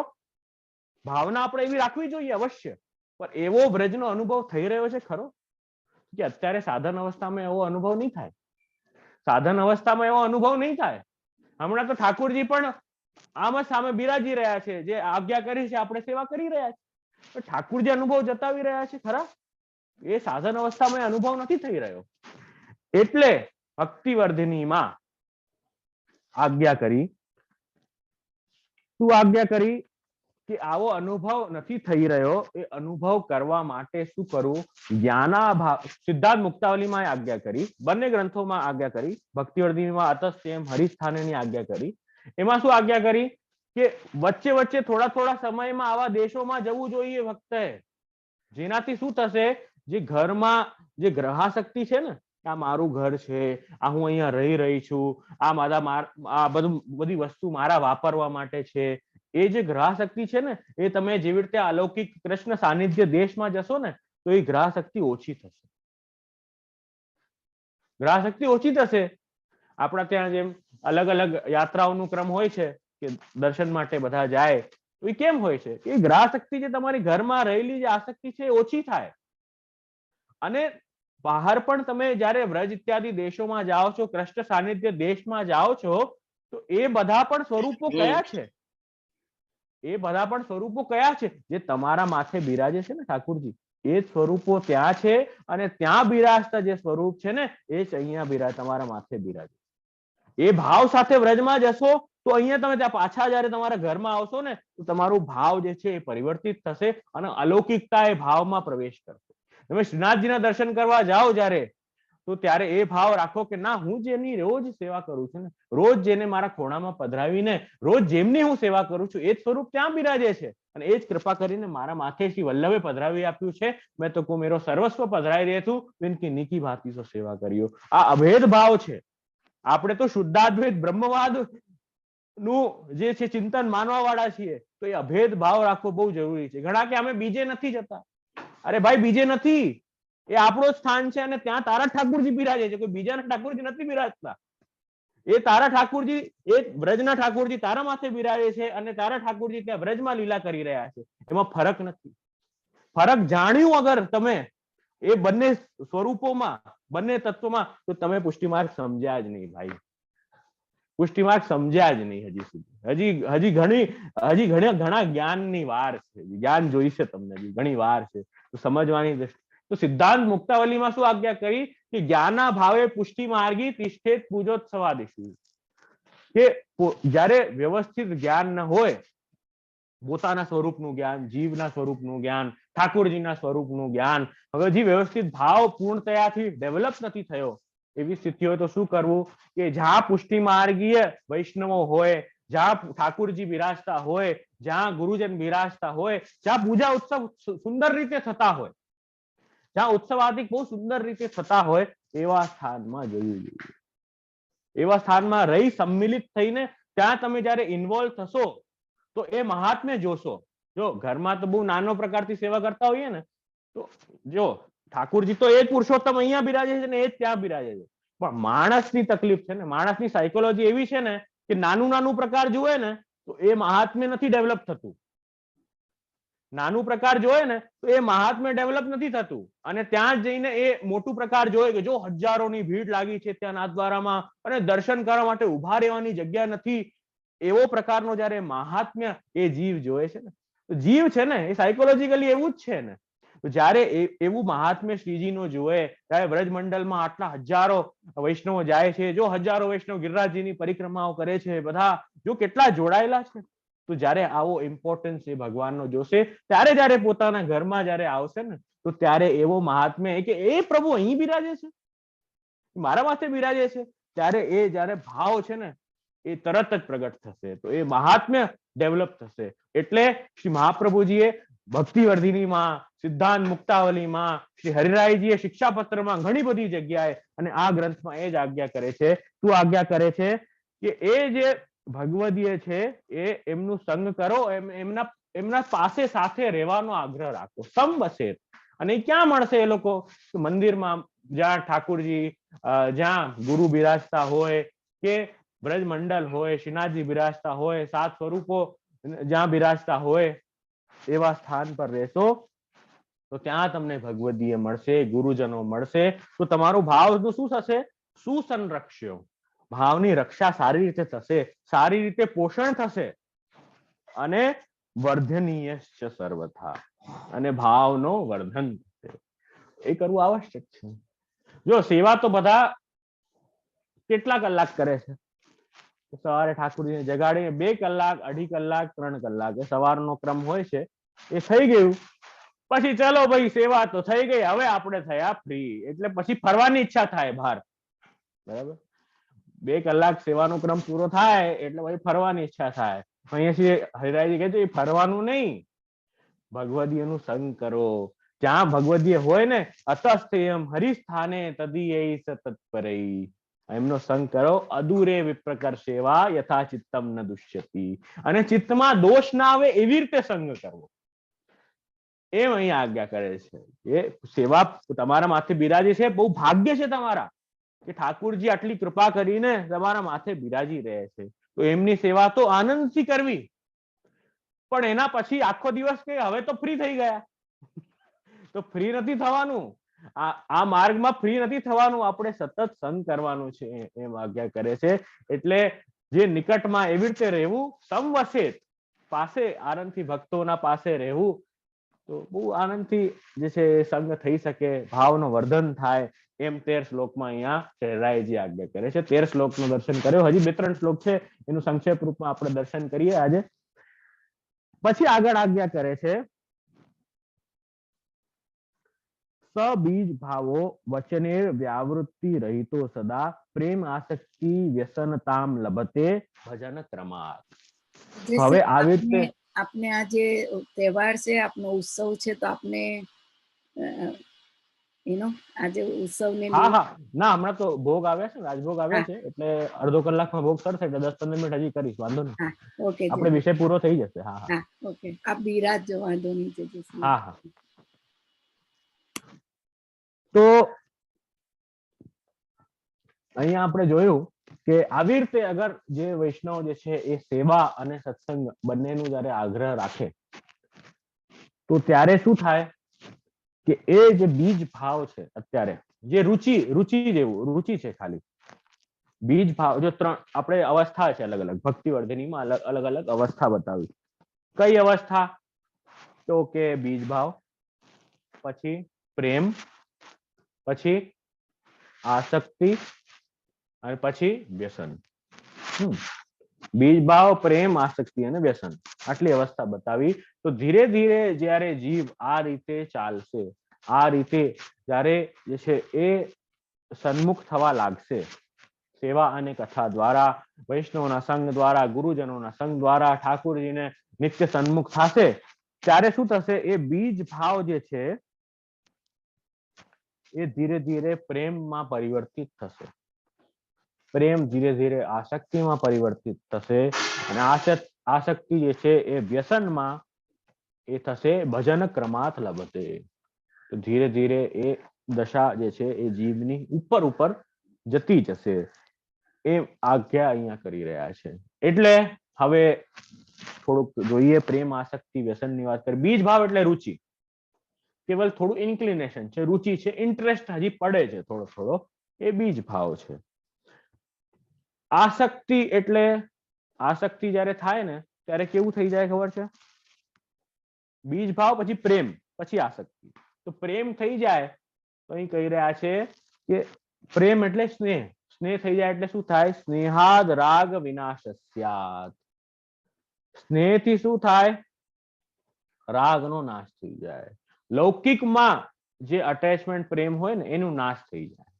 Speaker 2: ભાવના આપણે એવી રાખવી જોઈએ અવશ્ય, પણ એવો વ્રજનો અનુભવ થઈ રહ્યો છે ખરો કે અત્યારે સાધન અવસ્થામાં એવો અનુભવ નહીં થાય. સાધન અવસ્થામાં એવો અનુભવ નહીં થાય. હમણાં તો ઠાકોરજી પણ આમ જ સામે બિરાજી રહ્યા છે, જે આજ્ઞા કરી છે આપણે સેવા કરી રહ્યા છે. ઠાકોરજી અનુભવ જતાવી રહ્યા છે ખરા, એ સાધન અવસ્થામાં અનુભવ નથી થઈ રહ્યો. એટલે ભક્તિવર્ધિનીમાં આજ્ઞા કરી. શું આજ્ઞા કરી કે આવો અનુભવ નથી થઈ રહ્યો, એ અનુભવ કરવા માટે શું કરવું? જ્ઞાનાભાવ. સિદ્ધાર્થ મુક્તાવલીમાં આજ્ઞા કરી, બંને ગ્રંથોમાં આજ્ઞા કરી. ભક્તિવર્ધિનીમાં અતસ્તેમ હરિસ્થાનેની આજ્ઞા કરી. એમાં શું આજ્ઞા કરી કે વચ્ચે વચ્ચે થોડા થોડા સમયમાં આવા દેશોમાં જવું જોઈએ ભક્તે, જેનાથી શું થશે, જે ઘરમાં જે ગ્રહાશક્તિ છે ને, આ મારું ઘર છે, આ હું અહીંયા રહી છું, આ બધી વસ્તુ મારા વાપરવા માટે છે, એ જે ગ્રહાશક્તિ છે ને, એ તમે જેવી રીતે અલૌકિક કૃષ્ણ સાનિધ્ય દેશમાં જશો ને તો એ ગ્રહાશક્તિ ઓછી થશે. ગ્રહાશક્તિ ઓછી થશે. આપણા ત્યાં જેમ અલગ અલગ યાત્રાઓનું ક્રમ હોય છે કે દર્શન માટે બધા જાય, તો એ કેમ હોય છે? એ ગ્રહાશક્તિ જે તમારી ઘરમાં રહેલી જે આસક્તિ છે એ ઓછી થાય. અને બહાર પણ તમે જયારે વ્રજ ઇત્યાદિ દેશોમાં જાઓ છો, કૃષ્ણ સાનિધ્ય દેશમાં જાઓ છો, તો એ બધા પણ સ્વરૂપો કયા છે? એ બધા પણ સ્વરૂપો કયા છે? જે તમારા માથે બિરાજે છે ને ઠાકોરજી, એ સ્વરૂપો ત્યાં છે, અને ત્યાં બિરાજતા જે સ્વરૂપ છે ને એ જ અહીંયા તમારા માથે બિરાજે. એ ભાવ સાથે વ્રજમાં જશો તો અહીંયા તમે ત્યાં પાછા જયારે તમારા ઘરમાં આવશો ને તો તમારું ભાવ જે છે એ પરિવર્તિત થશે, અને અલૌકિકતા એ ભાવમાં પ્રવેશ કરશે. તમે શ્રીનાથજીના દર્શન કરવા જાઓ જયારે, તો ત્યારે એ ભાવ રાખો કે ના, હું જેની રોજ સેવા કરું છું ને, રોજ જેને મારા ખોણામાં પધરાવીને રોજ જેમની હું સેવા કરું છું, એ જ સ્વરૂપ ત્યાં બિરાજે છે અને એ જ કૃપા કરીને મારા માથે શ્રી વલ્લભે પધરાવી આપ્યું છે. મેં તો કો મેરો સર્વસ્વ પધરાઈ દે તું, ઇનકી નીકી ભાંતિ સો સેવા કર્યો. આ અભેદ ભાવ છે. આપણે તો શુદ્ધાદ્વૈત બ્રહ્મવાદ નું જે છે ચિંતન માનવા વાળા છીએ, તો એ અભેદ ભાવ રાખવો બહુ જરૂરી છે. ઘણા કે અમે બીજે નથી જતા. અરે ભાઈ, બીજે નથી, એ આપણો સ્થાન છે અને ત્યાં તારા ઠાકુરજી બિરાજે છે. કોઈ બીજાના ઠાકુરજી નથી બિરાજતા. એ તારા ઠાકુરજી, એ બ્રજના ઠાકુરજી તારા માથે બિરાજે છે અને તારા ઠાકુરજી ત્યાં બ્રજમાં લીલા કરી રહ્યા છે. એમાં ફરક નથી. ફરક જાણ્યું અગર તમે એ બંને સ્વરૂપોમાં, બંને તત્વોમાં, તો તમે પુષ્ટિ માર્ગ સમજ્યા જ નહીં ભાઈ. પુષ્ટિ માર્ગ સમજ્યા જ નહીં હજી સુધી. હજી ઘણા જ્ઞાનની વાર છે. જ્ઞાન જોઈશે તમને, હજી ઘણી વાર છે તો સમજવાની દ્રષ્ટિ. તો સિદ્ધાંત મુક્તાવલીમાં શું આજ્ઞા કરી કે જ્ઞાના ભાવે પુષ્ટિ માર્ગી તિષ્ઠેત પૂજોત્સવાદિષુ, કે જ્યારે વ્યવસ્થિત જ્ઞાન ન હોય, પોતાના સ્વરૂપનું જ્ઞાન, જીવના સ્વરૂપનું જ્ઞાન, ઠાકોરજીના સ્વરૂપનું જ્ઞાન, હવે જે વ્યવસ્થિત ભાવ પૂર્ણતયાથી ડેવલપ નથી થયો, એવી સ્થિતિ હોય તો શું કરવું કે જ્યાં પુષ્ટિ માર્ગીય વૈષ્ણવો હોય, જ્યાં ઠાકુરજી બિરાજતા હોય, જ્યાં ગુરુજન બિરાજતા હોય, જ્યાં પૂજા ઉત્સવ સુંદર રીતે થતા હોય, જ્યાં ઉત્સવાદિક બહુ સુંદર રીતે થતા હોય, એવા સ્થાનમાં જવું જોઈએ. એવા સ્થાનમાં રહી સંમિલિત થઈને ત્યાં તમે જયારે ઇન્વોલ્વ થશો તો એ મહાત્મ્ય જોશો. જો ઘરમાં તો બહુ નાનો પ્રકારથી સેવા કરતા હોઈએ ને, તો જો ઠાકુરજી તો એ જ પુરુષોત્તમ અહીંયા બિરાજે છે ને એ જ ત્યાં બિરાજે છે. પણ માણસની તકલીફ છે ને, માણસની સાયકોલોજી એવી છે ને કે નાનું પ્રકાર જુએ ને તો એ મહાત્મ્ય નથી ડેવલપ થતું. નાનું પ્રકાર જોયે ને તો એ મહાત્મ્ય ડેવલપ નથી થતું, અને ત્યાં જઈને એ મોટું પ્રકાર જોયે કે જો હજારોની ભીડ લાગી છે ત્યાં નાથદ્વારામાં અને દર્શન કરવા માટે ઉભા રહેવાની જગ્યા નથી, એવો પ્રકારનો જયારે મહાત્મ્ય એ જીવ જોયે છે ને, તો જીવ છે ને એ સાયકોલોજીકલી એવું જ છે ને, તો જયારે એવું મહાત્મ્ય શ્રીજીનું જોયે, ત્યારે બ્રજમંડળમાં આટલા હજારો વૈષ્ણવો જાય છે, જો હજારો વૈષ્ણવ ગિરિરાજજીની પરિક્રમાઓ કરે છે, બધા જો કેટલા જોડાયેલા છે, તો જયારે આવો ઇમ્પોર્ટન્સ એ ભગવાનનો જોશે, ત્યારે જયારે પોતાના ઘરમાં જયારે આવશે ને, તો ત્યારે એવો મહાત્મ્ય કે એ પ્રભુ અહીં બિરાજે છે, મારા માથે બિરાજે છે, ત્યારે એ જયારે ભાવ છે ને એ તરત જ પ્રગટ થશે. તો એ મહાત્મ્ય ડેવલપ થશે. એટલે શ્રી મહાપ્રભુજીએ ભક્તિવર્ધિનીમાં, સિદ્ધાંત મુક્તાવલીમાં, શ્રી હરિરાયજીએ શિક્ષાપત્રમાં ઘણી બધી જગ્યાએ અને આ ગ્રંથમાં એ જ આજ્ઞા કરે છે. શું આજ્ઞા કરે છે કે એ જે ભગવદીય છે એ એમનું સંગ કરો, એમના પાસે સાથે રહેવાનો આગ્રહ રાખો, સમવસે. અને એ ક્યાં મળશે એ લોકો? મંદિરમાં, જ્યાં ઠાકુરજી, જ્યાં ગુરુ બિરાજતા હોય, કે બ્રજમંડળ હોય, શ્રીનાથજી બિરાજતા હોય, સાત સ્વરૂપો જ્યાં બિરાજતા હોય, એવા સ્થાન પર રહેશો તો ત્યાં તમને ભગવદીય મળશે, ગુરુજનો મળશે. તો તમારું ભાવનું શું થશે? સુસંરક્ષ્યો, ભાવની રક્ષા સારી રીતે થશે, સારી રીતે પોષણ થશે, અને વર્ધનીય સર્વથા, અને ભાવનો વર્ધન થશે. એ કરવું આવશ્યક છે. જો સેવા તો બધા કેટલા કલાક કરે છે? સવારે ઠાકુરજીને જગાડીને 2 કલાક, 2.5 કલાક, 3 કલાક એ સવારનો ક્રમ હોય છે, એ થઈ ગયું પછી ચલો ભાઈ સેવા તો થઈ ગઈ, હવે આપણે થયા ફ્રી, એટલે પછી ફરવાની ઈચ્છા થાય બહાર, બરાબર? 2 કલાક સેવાનો ક્રમ પૂરો થાય એટલે પછી ફરવાની ઈચ્છા થાય. અહીંયા હરિરાયજી કહે છે એ ફરવાનું નહીં, ભગવદીયનું સંગ કરો. જ્યાં ભગવદીય હોય ને, અતસ્થેયમ હરિસ્થાને તદીય સતત્પરૈ, એમનો સંગ કરો. અદૂરે વિપ્રકર સેવા યથા ચિત્તમ ન દુષ્યતિ, અને ચિત્તમાં દોષ ના આવે એવી રીતે સંગ કરવો, એમ અહીંયા આજ્ઞા કરે છે. એ સેવા તમારા માથે બિરાજી છે, બહુ ભાગ્ય છે તમારા કે ઠાકુરજી આટલી કૃપા કરીને તમારા માથે બિરાજી રહે છે. તો એમની સેવા તો આનંદથી કરવી, પણ એના પછી આખો દિવસ કે હવે તો ફ્રી થઈ ગયા, તો ફ્રી નથી થવાનું. આ માર્ગમાં ફ્રી નથી થવાનું, આપણે સતત સંગ કરવાનું છે, એમ આજ્ઞા કરે છે. એટલે જે નિકટમાં એવી રીતે રહેવું, સમવસેત, પાસે આનંદથી ભક્તોના પાસે રહેવું, તો બહુ આનંદથી જે છે સંગ થઈ શકે, ભાવનો વર્ધન થાય. એમ 13 શ્લોકમાં અહીંયા હરિરાયજી આજ્ઞા કરે છે. 13 શ્લોકનું દર્શન કર્યો. હજી 2-3 શ્લોક છે, એનું સંક્ષેપ રૂપમાં આપણે દર્શન કરીએ આજે. પછી આગળ આજ્ઞા કરે છે सबीज भावो वचनेर व्यावृत्ति रहितो सदा प्रेम आसक्ति व्यसनताम लभते भजन क्रमात्. હવે આવી રીતે
Speaker 1: આપને આ જે તહેવાર છે, આપનો ઉત્સવ છે, તો આપને આજે ઉત્સવને
Speaker 2: હા હા ના હમણાં તો ભોગ આવ્યા છે, રાજભોગ આવ્યા છે, એટલે અડધો કલાકમાં ભોગ સરશે, એટલે 10-15 મિનિટ હજી કરીશ, વાંધો નહીં.
Speaker 1: ઓકે,
Speaker 2: આપણે વિષય પૂરો થઈ જશે. હા હા
Speaker 1: ઓકે, આપ બિરાજો, વાંધો નહીં.
Speaker 2: હા હા. તો અહીંયા આપણે જોયું કે આવી રીતે અગર જે વૈષ્ણવ જે છે એ સેવા અને સત્સંગ બંનેનું જયારે આગ્રહ રાખે તો ત્યારે શું થાય કે એ જે બીજ ભાવ છે, અત્યારે જે રુચિ જેવું રુચિ છે, ખાલી બીજ ભાવ જો 3 આપણે અવસ્થા છે અલગ અલગ, ભક્તિ વર્ધનીમાં અલગ અલગ અવસ્થા બતાવી. કઈ અવસ્થા? તો કે બીજ ભાવ, પછી પ્રેમ, પછી આસક્તિ અને પછી વ્યસન. બીજ ભાવ, પ્રેમ, આસક્તિ અને વ્યસન, આટલી અવસ્થા બતાવી. તો ધીરે ધીરે જ્યારે જીવ આ રીતે ચાલશે, આ રીતે જ્યારે જે છે એ સન્મુખ થવા લાગશે, સેવા અને કથા દ્વારા, વૈષ્ણવના સંગ દ્વારા, ગુરુજનોના સંગ દ્વારા ઠાકોરજીને નિત્ય સન્મુખ થશે, ત્યારે શું થશે? એ બીજ ભાવ જે છે એ ધીરે ધીરે પ્રેમમાં પરિવર્તિત થશે, પ્રેમ ધીરે ધીરે આસક્તિમાં પરિવર્તિત થશે, અને આસક્તિ જે છે એ વ્યસનમાં એ થશે ભજન ક્રમાત લભતે. તો ધીરે ધીરે એ દશા જે છે એ જીવની ઉપર જતી જશે, એ આજ્ઞા અહીંયા કરી રહ્યા છે. એટલે હવે થોડુંક જોઈએ પ્રેમ, આસક્તિ, વ્યસનની વાત કરીએ. બીજ ભાવ એટલે રુચિ, કેવલ થોડું ઇન્ક્લિનેશન છે, રુચિ છે, ઇન્ટરેસ્ટ હજી પડે છે થોડો, એ બીજ ભાવ છે. આસક્તિ એટલે આસક્તિ જ્યારે થાય ને ત્યારે કેવું થઈ જાય ખબર છે? બીજ ભાવ પછી પ્રેમ પછી આસક્તિ. તો પ્રેમ થઈ જાય તો અહીં કહી રહ્યા છે કે પ્રેમ એટલે સ્નેહ, સ્નેહ થઈ જાય એટલે શું થાય? સ્નેહાદ રાગ વિનાશસ્યાત. સ્નેહથી શું થાય? રાગનો નાશ થઈ જાય. લૌકિકમાં જે અટેચમેન્ટ પ્રેમ હોય ને એનું નાશ થઈ જાય,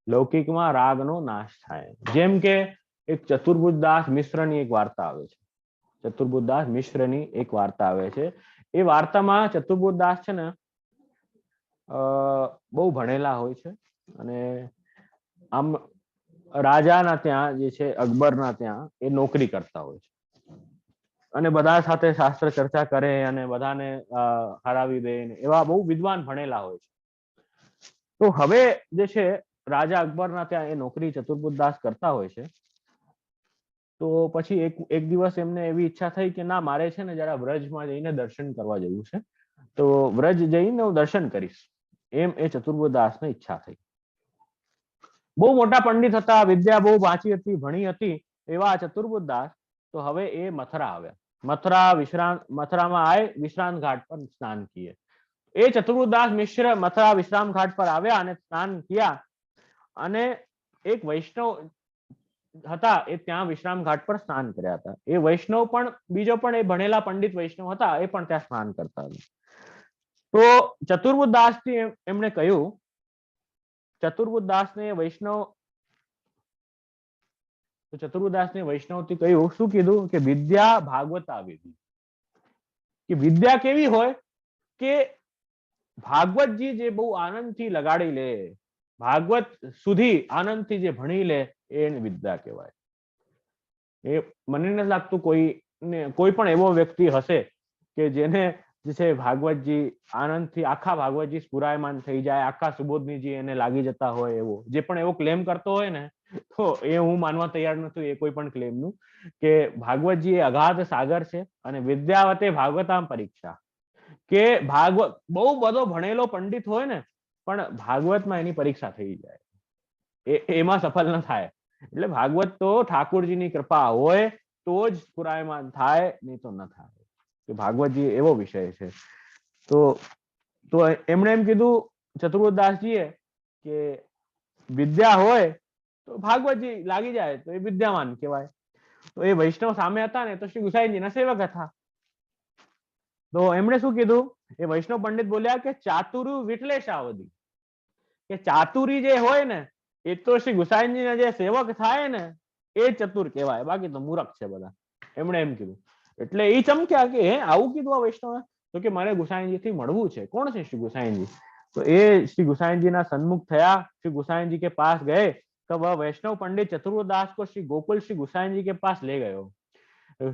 Speaker 2: લૌકિકમાં રાગનો નાશ થાય. જેમ કે એક ચતુર્બુદ્ધદાસ મિશ્રની એક વાર્તા આવે છે, ચતુર્બુદ્ધદાસ મિશ્રની એક વાર્તા આવે છે. એ વાર્તામાં ચતુર્બુદ્ધદાસ છે ને બહુ ભણેલા હોય છે, અને આમ રાજાના ત્યાં જે છે અકબરના ત્યાં એ નોકરી કરતા હોય છે, અને બધા સાથે શાસ્ત્ર ચર્ચા કરે અને બધાને હરાવી દે, એવા બહુ વિદ્વાન ભણેલા હોય છે. તો હવે જે છે રાજા અકબરના ત્યાં એ નોકરી ચતુર્બુદ્ધદાસ કરતા હોય છે. તો પછી એક દિવસ એમને એવી ઈચ્છા થઈ કે ના, મારે છે ને જરા વ્રજમાં જઈને દર્શન કરવા જવું છે, તો વ્રજ જઈને હું દર્શન કરીશ, એમ એ ચતુર્બુદ્ધદાસને ઈચ્છા થઈ. બહુ મોટા પંડિત હતા, વિદ્યા બહુ વાંચી હતી, ભણી હતી એવા ચતુર્બુદ્ધદાસ તો હવે એ મથુરા આવ્યા. મથુરામાં આए विश्राम घाट पर स्नान किए. એ ચતુર્બુદ્ધદાસ મિશ્ર મથુરા વિશ્રામ ઘાટ પર આવ્યા અને સ્નાન કિયા, અને એક વૈષ્ણવ હતા એ ત્યાં વિશ્રામ ઘાટ પર સ્નાન કર્યા હતા. એ વૈષ્ણવ પણ બીજો પણ એ ભણેલા પંડિત વૈષ્ણવ હતા, એ પણ ત્યાં સ્નાન કરતા હતા. તો ચતુર્બુદ્ધદાસજી એમણે કહ્યું, ચતુર્બુદ્ધદાસને વૈષ્ણવથી કહ્યું, શું કીધું કે વિદ્યા ભાગવતા વિધિ, કે વિદ્યા કેવી હોય કે ભાગવતજી જે બહુ આનંદથી લગાડી લે, ભાગવત સુધી આનંદથી જે ભણી લે એને વિદ્યા કહેવાય. એ મને નથી લાગતું કોઈ પણ એવો વ્યક્તિ હશે કે જેને જે છે ભાગવતજી આનંદથી આખા ભાગવતજી સ્ફુરાયમાન થઈ જાય, આખા સુબોધનીજી એને લાગી જતા હોય, એવો જે પણ એવો ક્લેમ કરતો હોય ને, તો એ હું માનવા તૈયાર નથી એ કોઈ પણ ક્લેમનું, કે ભાગવતજી એ અગાધ સાગર છે, અને વિદ્યાવતે ભાગવતામ પરીક્ષા, કે ભાગવત બહુ બધો ભણેલો પંડિત હોય ને પણ ભાગવતમાં એની પરીક્ષા થઈ જાય, એમાં સફળ ન થાય. એટલે ભાગવત તો ઠાકોરજીની કૃપા હોય તો જ સ્ફુરાયમાન થાય, નહીં તો ન થાય. ભાગવતજી એવો વિષય છે. તો એમણે એમ કીધું ચતુર્બુદ્ધદાસજીએ કે વિદ્યા હોય તો ભાગવતજી લાગી જાય તો એ વિદ્યાવાન કહેવાય. તો એ વૈષ્ણવ સામે હતા ને તો શ્રી ગુસાઈજીના સેવક હતા. તો એમણે શું કીધું એ વૈષ્ણવ પંડિત બોલ્યા કે ચાતુર્યુ વિટલેશાવધિ, કે ચાતુરી જે હોય ને એ તો શ્રી ગુસાઈજીના જે સેવક થાય ને એ ચતુર કહેવાય, બાકી તો મૂરખ છે બધા, એમણે એમ કીધું. એટલે એ ચમક્યા કે આવું કીધું આ વૈષ્ણવે, તો કે મારે ગુસાઈજી થી મળવું છે. કોણ છે શ્રી ગુસાઈજી? તો એ શ્રી ગુસાઈજીના સન્मुख થયા, श्री गुसाईजी के पास गए तो वह वैष्णव पंडित चतुर्दास को श्री गोकुल श्री गुसाईजी के पास ले गयो।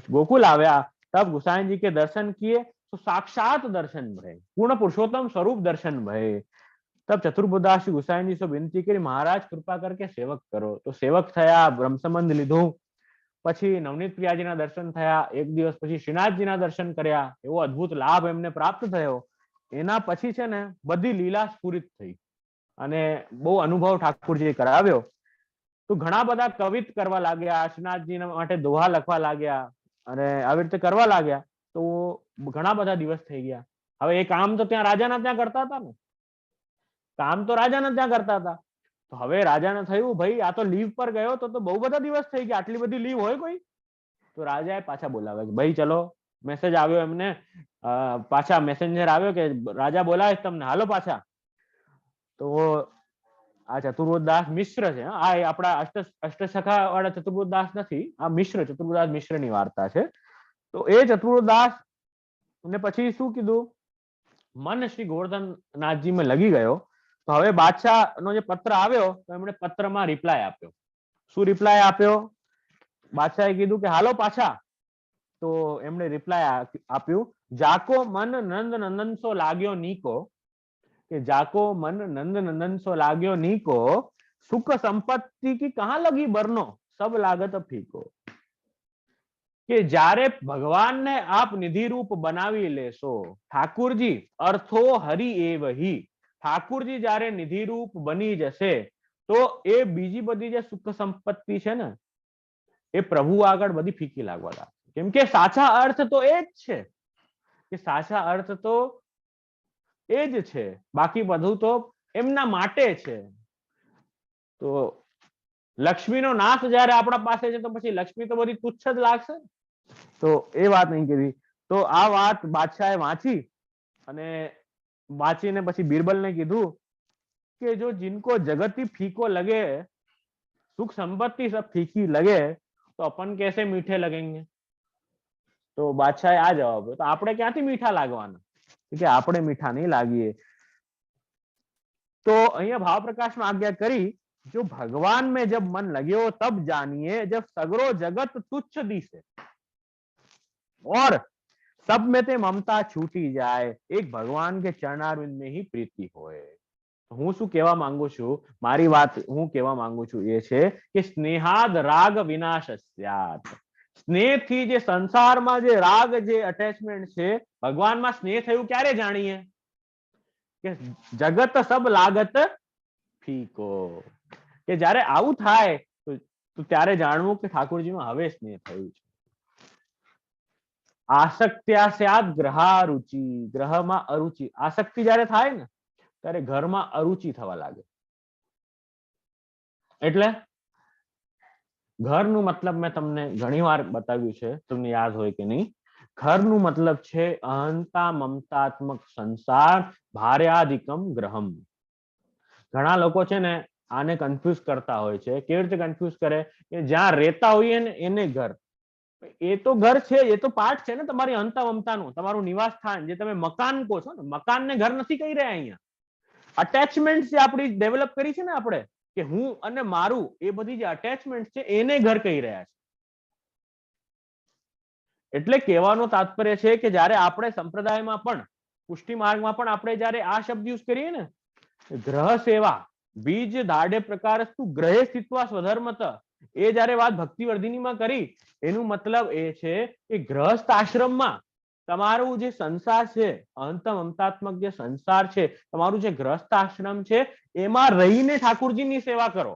Speaker 2: गोकुल आया तब गुसाईजी के दर्शन किए तो साक्षात दर्शन भये, पूर्ण पुरुषोत्तम स्वरूप दर्शन भये। तब चतुर्बुदास श्री गुसाईजी से विनती करी, महाराज कृपा करके सेवक करो। तो सेवक थया, ब्रह्म संबंध लीधो, પછી નવનીત પ્રિયાજીના દર્શન થયા, એક દિવસ પછી શ્રીનાથજીના દર્શન કર્યા, એવો અદ્ભુત લાભ એમને પ્રાપ્ત થયો। એના પછી છે ને બધી લીલા સ્ફુરિત થઈ અને બહુ અનુભવ ઠાકોરજીએ કરાવ્યો। તો ઘણા બધા કવિત કરવા લાગ્યા, શ્રીનાથજીના માટે દોહા લખવા લાગ્યા અને આવી રીતે કરવા લાગ્યા। તો ઘણા બધા દિવસ થઈ ગયા। હવે એ કામ તો ત્યાં રાજાના ત્યાં કરતા હતા ને, કામ તો રાજાના ત્યાં કરતા હતા। તો હવે રાજાને થયું ભાઈ આ તો લીવ પર ગયો તો બહુ બધા દિવસ થઈ ગયા, આટલી બધી લીવ હોય કોઈ? તો રાજાએ પાછા બોલાવ્યા કે ભાઈ ચલો, મેસેજ આવ્યો એમને, પાછા મેસેન્જર આવ્યો કે રાજા બોલાવે તમને, હાલો પાછા। તો આ ચતુર્બુદાસ મિશ્ર છે, આ આપણા અષ્ટસખા વાળા ચતુર્બુદાસ નથી, આ મિશ્ર, ચતુર્બુદાસ મિશ્રની વાર્તા છે। તો એ ચતુર્બુદાસ ને પછી શું કીધું, મન શ્રી ગોવર્ધનનાથજી માં લગી ગયો। તો હવે બાદશાહનો જે પત્ર આવ્યો તો એમણે પત્રમાં રિપ્લાય આપ્યો। શું રિપ્લાય આપ્યો? બાદશાહે કીધું કે હાલો પાછા। તો એમણે રિપ્લાય આપ્યું, જાકો મન નંદ નંદન સો લાગ્યો નીકો, કે જાકો મન નંદ નંદન સો लाग्यो नीको, सुख संपत्ति की कहां लगी बरनो, सब लागत फीको। કે જ્યારે ભગવાનને આપ નિધિ રૂપ બનાવી લેશો, ઠાકુરજી અર્થો હરિ એવહી, ઠાકુરજી જ્યારે નિધિ રૂપ બની જશે તો એ બીજી બધી જે સુખ સંપત્તિ છે ને એ પ્રભુ આગળ બધી ફીકી લાગવા લાગે। કેમ કે સાચા અર્થ તો એ જ છે, કે સાચા અર્થ તો એ જ છે, બાકી બધું તો એમના માટે છે। તો લક્ષ્મીનો નાશ જ્યારે આપણા પાસે છે તો પછી લક્ષ્મી તો બધી તુચ્છ જ લાગશે। તો એ વાત નહીં કીધી। તો આ વાત બાદશાહે વાંચી અને વાંચીને પછી બીરબલને કીધું કે જો जिनको जगत ही फीको लगे, सुख संपत्ति सब फीकी लगे, तो अपन कैसे मीठे लगेंगे। तो बादशाह आ जवाब, तो આપણે ક્યાંથી મીઠા લાગવાના, કે આપણે મીઠા નહીં લાગીએ। तो અહીંયા भाव प्रकाश में आज्ञा करी, जो भगवान में जब मन लग्यो तब जानिए, जब सगरो जगत तुच्छ दिसे और सब में ते ममता छूटी जाए, एक भगवान के चरणारविंद में ही प्रीति होए। હું શું કહેવા માંગુ છું, મારી વાત હું કહેવા માંગુ છું એ છે કે સ્નેહાદ રાગ વિનાશસ્યાત, સ્નેહથી જે સંસારમાં જે રાગ જે અટેચમેન્ટ છે, ભગવાનમાં સ્નેહ થયું ક્યારે જાણીએ, કે જગત સબ લાગત ફીકો, કે જ્યારે આવું થાય તો ત્યારે જાણવું કે ઠાકોરજીમાં હવે સ્નેહ થયું છે। આસક્ત્યા સ્યાદ ગ્રહારુચિ, ગ્રહમાં અરુચિ, આસક્તિ જ્યારે થાય ને ત્યારે ઘરમાં અરુચિ થવા લાગે। એટલે ઘરનું મતલબ મેં તમને ઘણી વાર બતાવ્યું છે, તમને યાદ હોય કે નહીં। ઘરનું મતલબ છે અહંતા મમતાત્મક સંસાર, ભાર્યાધિકમ ગ્રહમ। ઘણા લોકો છે ને આને કન્ફ્યુઝ કરતા હોય છે। કેવી રીતે કન્ફ્યુઝ કરે, કે જ્યાં રહેતા હોઈએ ને એને ઘર, એ તો ઘર છે, એ તો પાર્ટ છે ને તમારી અંતા મમતાનું, તમારું નિવાસ સ્થાન, જે તમે મકાન કહો છો ને, મકાનને ઘર નથી કહી રહ્યા। અહીંયા અટેચમેન્ટ જે આપણી ડેવલપ કરી છે ને આપણે, કે હું અને મારું, એ બધી જે અટેચમેન્ટ છે એને ઘર કહી રહ્યા છે। એટલે કહેવાનો તાત્પર્ય છે કે જ્યારે આપણે સંપ્રદાયમાં પણ, પુષ્ટિ માર્ગમાં પણ આપણે જ્યારે આ શબ્દ યુઝ કરીએ ને, ગ્રહ સેવા બીજ દાડે પ્રકારસ્તુ ગ્રહે સ્થિત્વા સ્વધર્મત, એ જ્યારે વાત ભક્તિવર્ધિનીમાં કરી, એનું મતલબ એ છે કે ગ્રહસ્થ આશ્રમમાં તમારું જે સંસાર છે, અંત મમતાત્મક જે સંસાર છે, તમારું જે ગ્રહસ્થ આશ્રમ છે, એમાં રહીને ઠાકુરજીની સેવા કરો,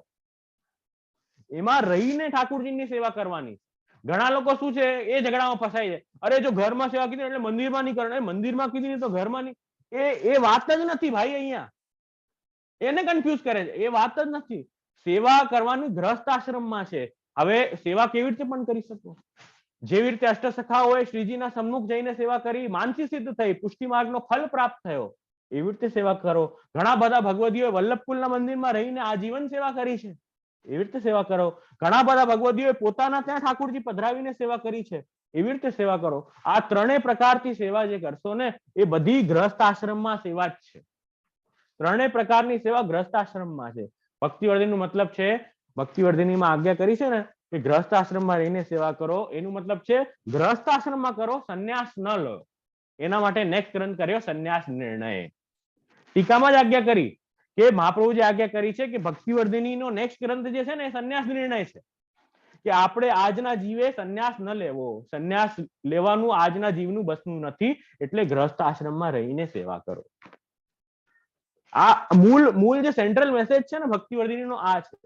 Speaker 2: એમાં રહીને ઠાકુરજીની સેવા કરવાની। ઘણા લોકો શું છે એ ઝઘડામાં ફસાય છે, અરે જો ઘરમાં સેવા કીધી એટલે મંદિરમાં નહીં કરવાની, મંદિરમાં કીધી તો ઘરમાં નહીં, એ વાત જ નથી ભાઈ। અહીંયા એને કન્ફ્યુઝ કરે છે, એ વાત જ નથી। સેવા કરવાની ગ્રહસ્થ આશ્રમમાં છે। હવે સેવા કેવી રીતે પણ કરી શકો, જેવી રીતે અષ્ટસખાઓએ શ્રીજીના સન્મુખ જઈને સેવા કરી, માનસી સિદ્ધ થઈ, પુષ્ટિ માર્ગનો ફલ પ્રાપ્ત થયો, એવી રીતે સેવા કરો. ઘણા બધા ભગવદીઓએ વલ્લભકુલના મંદિરમાં રહીને આજીવન સેવા કરી છે, એવી રીતે સેવા કરો. ઘણા બધા ભગવદીઓએ પોતાના ત્યાં ઠાકોરજી પધરાવીને સેવા કરી છે, એવી રીતે સેવા કરો. આ ત્રણેય પ્રકારથી સેવા જે કરશો ને એ બધી ગ્રસ્ત આશ્રમમાં સેવા જ છે. ત્રણેય પ્રકારની સેવા ગ્રસ્ત આશ્રમમાં છે. ભક્તિવર્ધિનીનો મતલબ છે, ભક્તિવર્ધિનીમાં આજ્ઞા કરી છે ને કે ગ્રસ્ત આશ્રમમાં રહીને સેવા કરો, એનું મતલબ છે ગ્રસ્ત આશ્રમમાં કરો, સંન્યાસ ન લો. એના માટે નેક્સ્ટ ગ્રંથ કર્યો સંન્યાસ નિર્ણય. ટીકામાં જ આજ્ઞા કરી કે મહાપ્રભુજી આજ્ઞા કરી છે કે ભક્તિવર્ધિનીનો નેક્સ્ટ ગ્રંથ જે છે ને એ સંન્યાસ નિર્ણય છે, કે આપણે આજના જીવે સંન્યાસ ન લેવો. સંન્યાસ લેવાનું આજના જીવનું બસનું નથી, એટલે ગ્રસ્ત આશ્રમમાં રહીને સેવા કરો. આ મૂળ જે સેન્ટ્રલ મેસેજ છે ને ભક્તિવર્ધિનીનો આ છે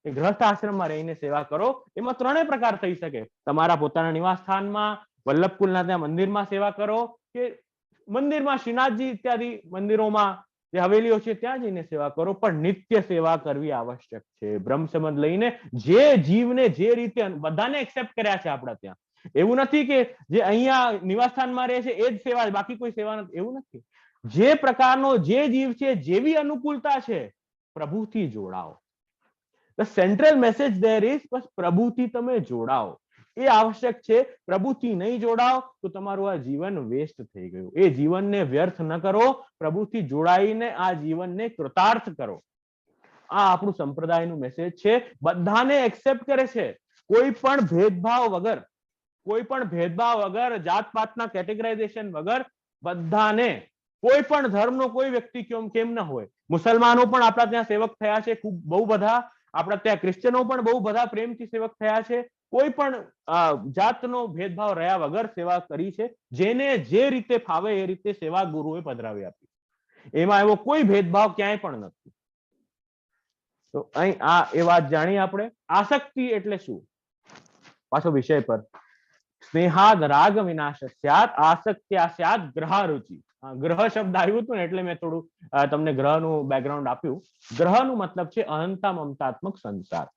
Speaker 2: કે ગ્રસ્ત આશ્રમમાં રહીને સેવા કરો. એમાં ત્રણેય પ્રકાર થઈ શકે. તમારા પોતાના નિવાસ સ્થાનમાં, વલ્લભકુલના ત્યાં મંદિરમાં સેવા કરો, કે મંદિરમાં શ્રીનાથજી ઇત્યાદિ મંદિરોમાં જે હવેલીઓ છે ત્યાં જઈને સેવા કરો. પણ નિત્ય સેવા કરવી આવશ્યક છે. બ્રહ્મ સંબંધ લઈને જે જીવને જે રીતે બધાને એક્સેપ્ટ કર્યા છે આપણા ત્યાં. એવું નથી કે જે અહીંયા નિવાસ સ્થાનમાં રહે છે એ જ સેવા, બાકી કોઈ સેવા નથી, એવું નથી. જે પ્રકારનો જે જીવ છે, જેવી અનુકૂળતા છે, પ્રભુથી જોડાઓ. The central message there is, બસ પ્રભુથી તમે જોડાઓ, એ આવશ્યક છે. પ્રભુથી નહીં જોડાઓ તો તમારું આ જીવન વેસ્ટ થઈ ગયું. એ જીવનને વ્યર્થ ન કરો, પ્રભુથી જોડાઈને આ જીવનને કૃતાર્થ કરો. આ આપણું સંપ્રદાયનું મેસેજ છે. બધાને એક્સેપ્ટ કરે છે, કોઈ પણ ભેદભાવ વગર, કોઈ પણ ભેદભાવ વગર, જાત પાતના કેટેગરાઇઝેશન વગર બધાને, કોઈ પણ ધર્મનો કોઈ વ્યક્તિ કેમ ન હોય. મુસલમાનો પણ આપણા ત્યાં સેવક થયા છે, ખૂબ બહુ બધા. આપણા ત્યાં ક્રિશ્ચનો પણ બહુ બધા પ્રેમથી સેવક થયા છે. કોઈ પણ જાતનો ભેદભાવ રહ્યા વગર સેવા કરી છે. જેને જે રીતે ફાવે એ રીતે સેવા ગુરુએ પધરાવી આપી. એમાં એવો કોઈ ભેદભાવ ક્યાંય પણ નથી. તો અહીં આ એ વાત જાણી આપણે. આસક્તિ એટલે શું? પાછો વિષય પર. સ્નેહાદ રાગ વિનાશ સ્યાત આસક્ત્યા સ્યાત ગ્રહારુચિ. ગ્રહ શબ્દ આવ્યું હતું ને એટલે મેં થોડું તમને ગ્રહનું બેકગ્રાઉન્ડ આપ્યું. ગ્રહનું મતલબ છે અહંતા મમતાત્મક સંસાર.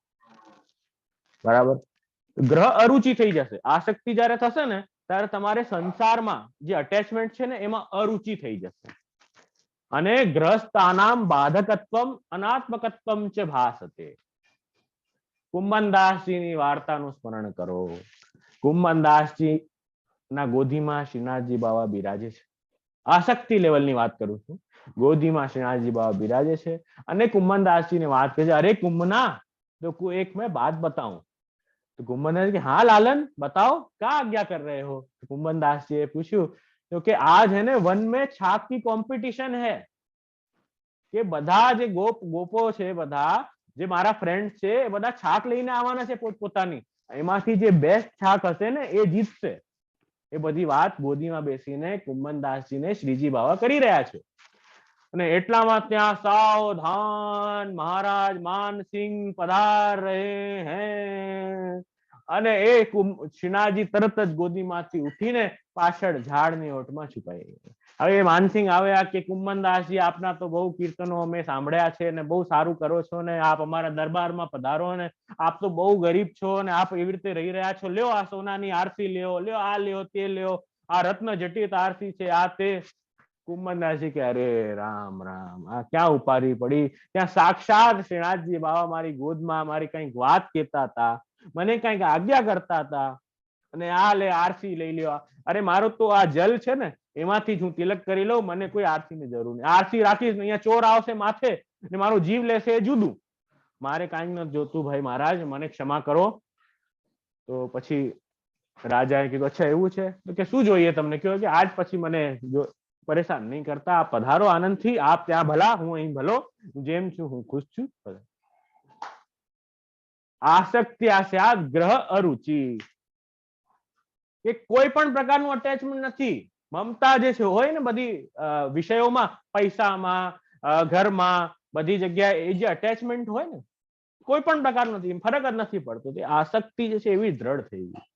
Speaker 2: બરાબર. ગ્રહ અરુચિ થઈ જશે. આસક્તિ જયારે થશે ને ત્યારે તમારે સંસારમાં જે અટેચમેન્ટ છે ને એમાં અરુચિ થઈ જશે. અને ગ્રહસ્થાનામ બાધકત્વમ અનાત્મકત્વમ ચ ભાસતે. કુંભનદાસજીની વાર્તાનું સ્મરણ કરો. કુંભનદાસજી ના ગોધીમાં શ્રીનાથજી બાવા બિરાજે છે. આસક્તિ લેવલની વાત કરું છું. ગોધીમાં શ્રીનાથજી બાવા બિરાજે છે અને કુંભનદાસજીને વાત કરે છે, અરે કુંભના, તો એક મેં बात बताऊं. तो कुंभनदास कि हाँ लालन बताओ क्या आज्ञा कर रहे हो. कुंभनदास जी पूछ्યું तो कि आज है ने वन में छाक की कॉम्पिटिशन है, કે બધા જે ગોપો છે, બધા જે મારા ફ્રેન્ડ છે એ બધા છાક લઈને આવવાના છે પોતપોતાની. એમાંથી જે બેસ્ટ છાક હશે ને એ જીતશે. એ બધી વાત ગોદીમાં બેસીને કુંભનદાસજીને શ્રીજી બાવા કરી રહ્યા છે. અને એટલામાં ત્યાં સાવધાન મહારાજ માનસિંહ પધાર રહે હૈ. અને એ શ્રીનાથજી તરત જ ગોદીમાંથી ઉઠીને પાછળ ઝાડની ઓટમાં છુપાઈ ગયા. હવે માનસિંહ આવ્યા કે કુંભનદાસજી આપના તો બહુ કીર્તનો અમે સાંભળ્યા છે ને બહુ સારું કરો છો ને આપ અમારા દરબારમાં પધારો ને આપ તો બહુ ગરીબ છો ને આપ એવી રીતે રહી રહ્યા છો. લ્યો આ સોનાની આરસી લ્યો, લ્યો આ લ્યો તે લ્યો, આ રત્ન જટિત આરસી છે, આ તે. કુંભનદાસજી કે અરે રામ રામ, આ ક્યાં ઉપાડી પડી. ત્યાં સાક્ષાત શ્રીનાથજી બાવા મારી ગોદમાં મારી કઈક વાત કહેતા હતા, મને કઈક આજ્ઞા કરતા હતા. અને આ લે આરસી લઈ લ્યો. અરે મારો તો આ જલ છે ને એમાંથી જ હું તિલક કરી લઉં, મને કોઈ આરસીની જરૂર નહીં. આરસી રાખીશ અહીંયા ચોર આવશે માથે ને મારો જીવ લેશે એ જુદું. મારે કાંઈ નથી જોતું ભાઈ મહારાજ, મને ક્ષમા કરો. તો પછી રાજાએ કીધું અચ્છા એવું છે તો કે શું જોઈએ તમને, કહ્યું કે આજ પછી મને જો પરેશાન નહીં કરતા, આપ પધારો આનંદથી, આપ ત્યાં ભલા હું અહીં ભલો, જેમ છું હું ખુશ છું. આસક્તિ આસ્યાદ ગ્રહ અરુચિ. કે કોઈ પણ પ્રકારનું અટેચમેન્ટ નથી. મમતા જે છે હોય ને બધી વિષયોમાં, પૈસામાં, ઘરમાં, બધી જગ્યાએ એ જે અટેચમેન્ટ હોય ને કોઈ પણ પ્રકારનું નથી, ફરક જ નથી પડતો. તે આસક્તિ જે છે એવી દ્રઢ થઈ ગઈ.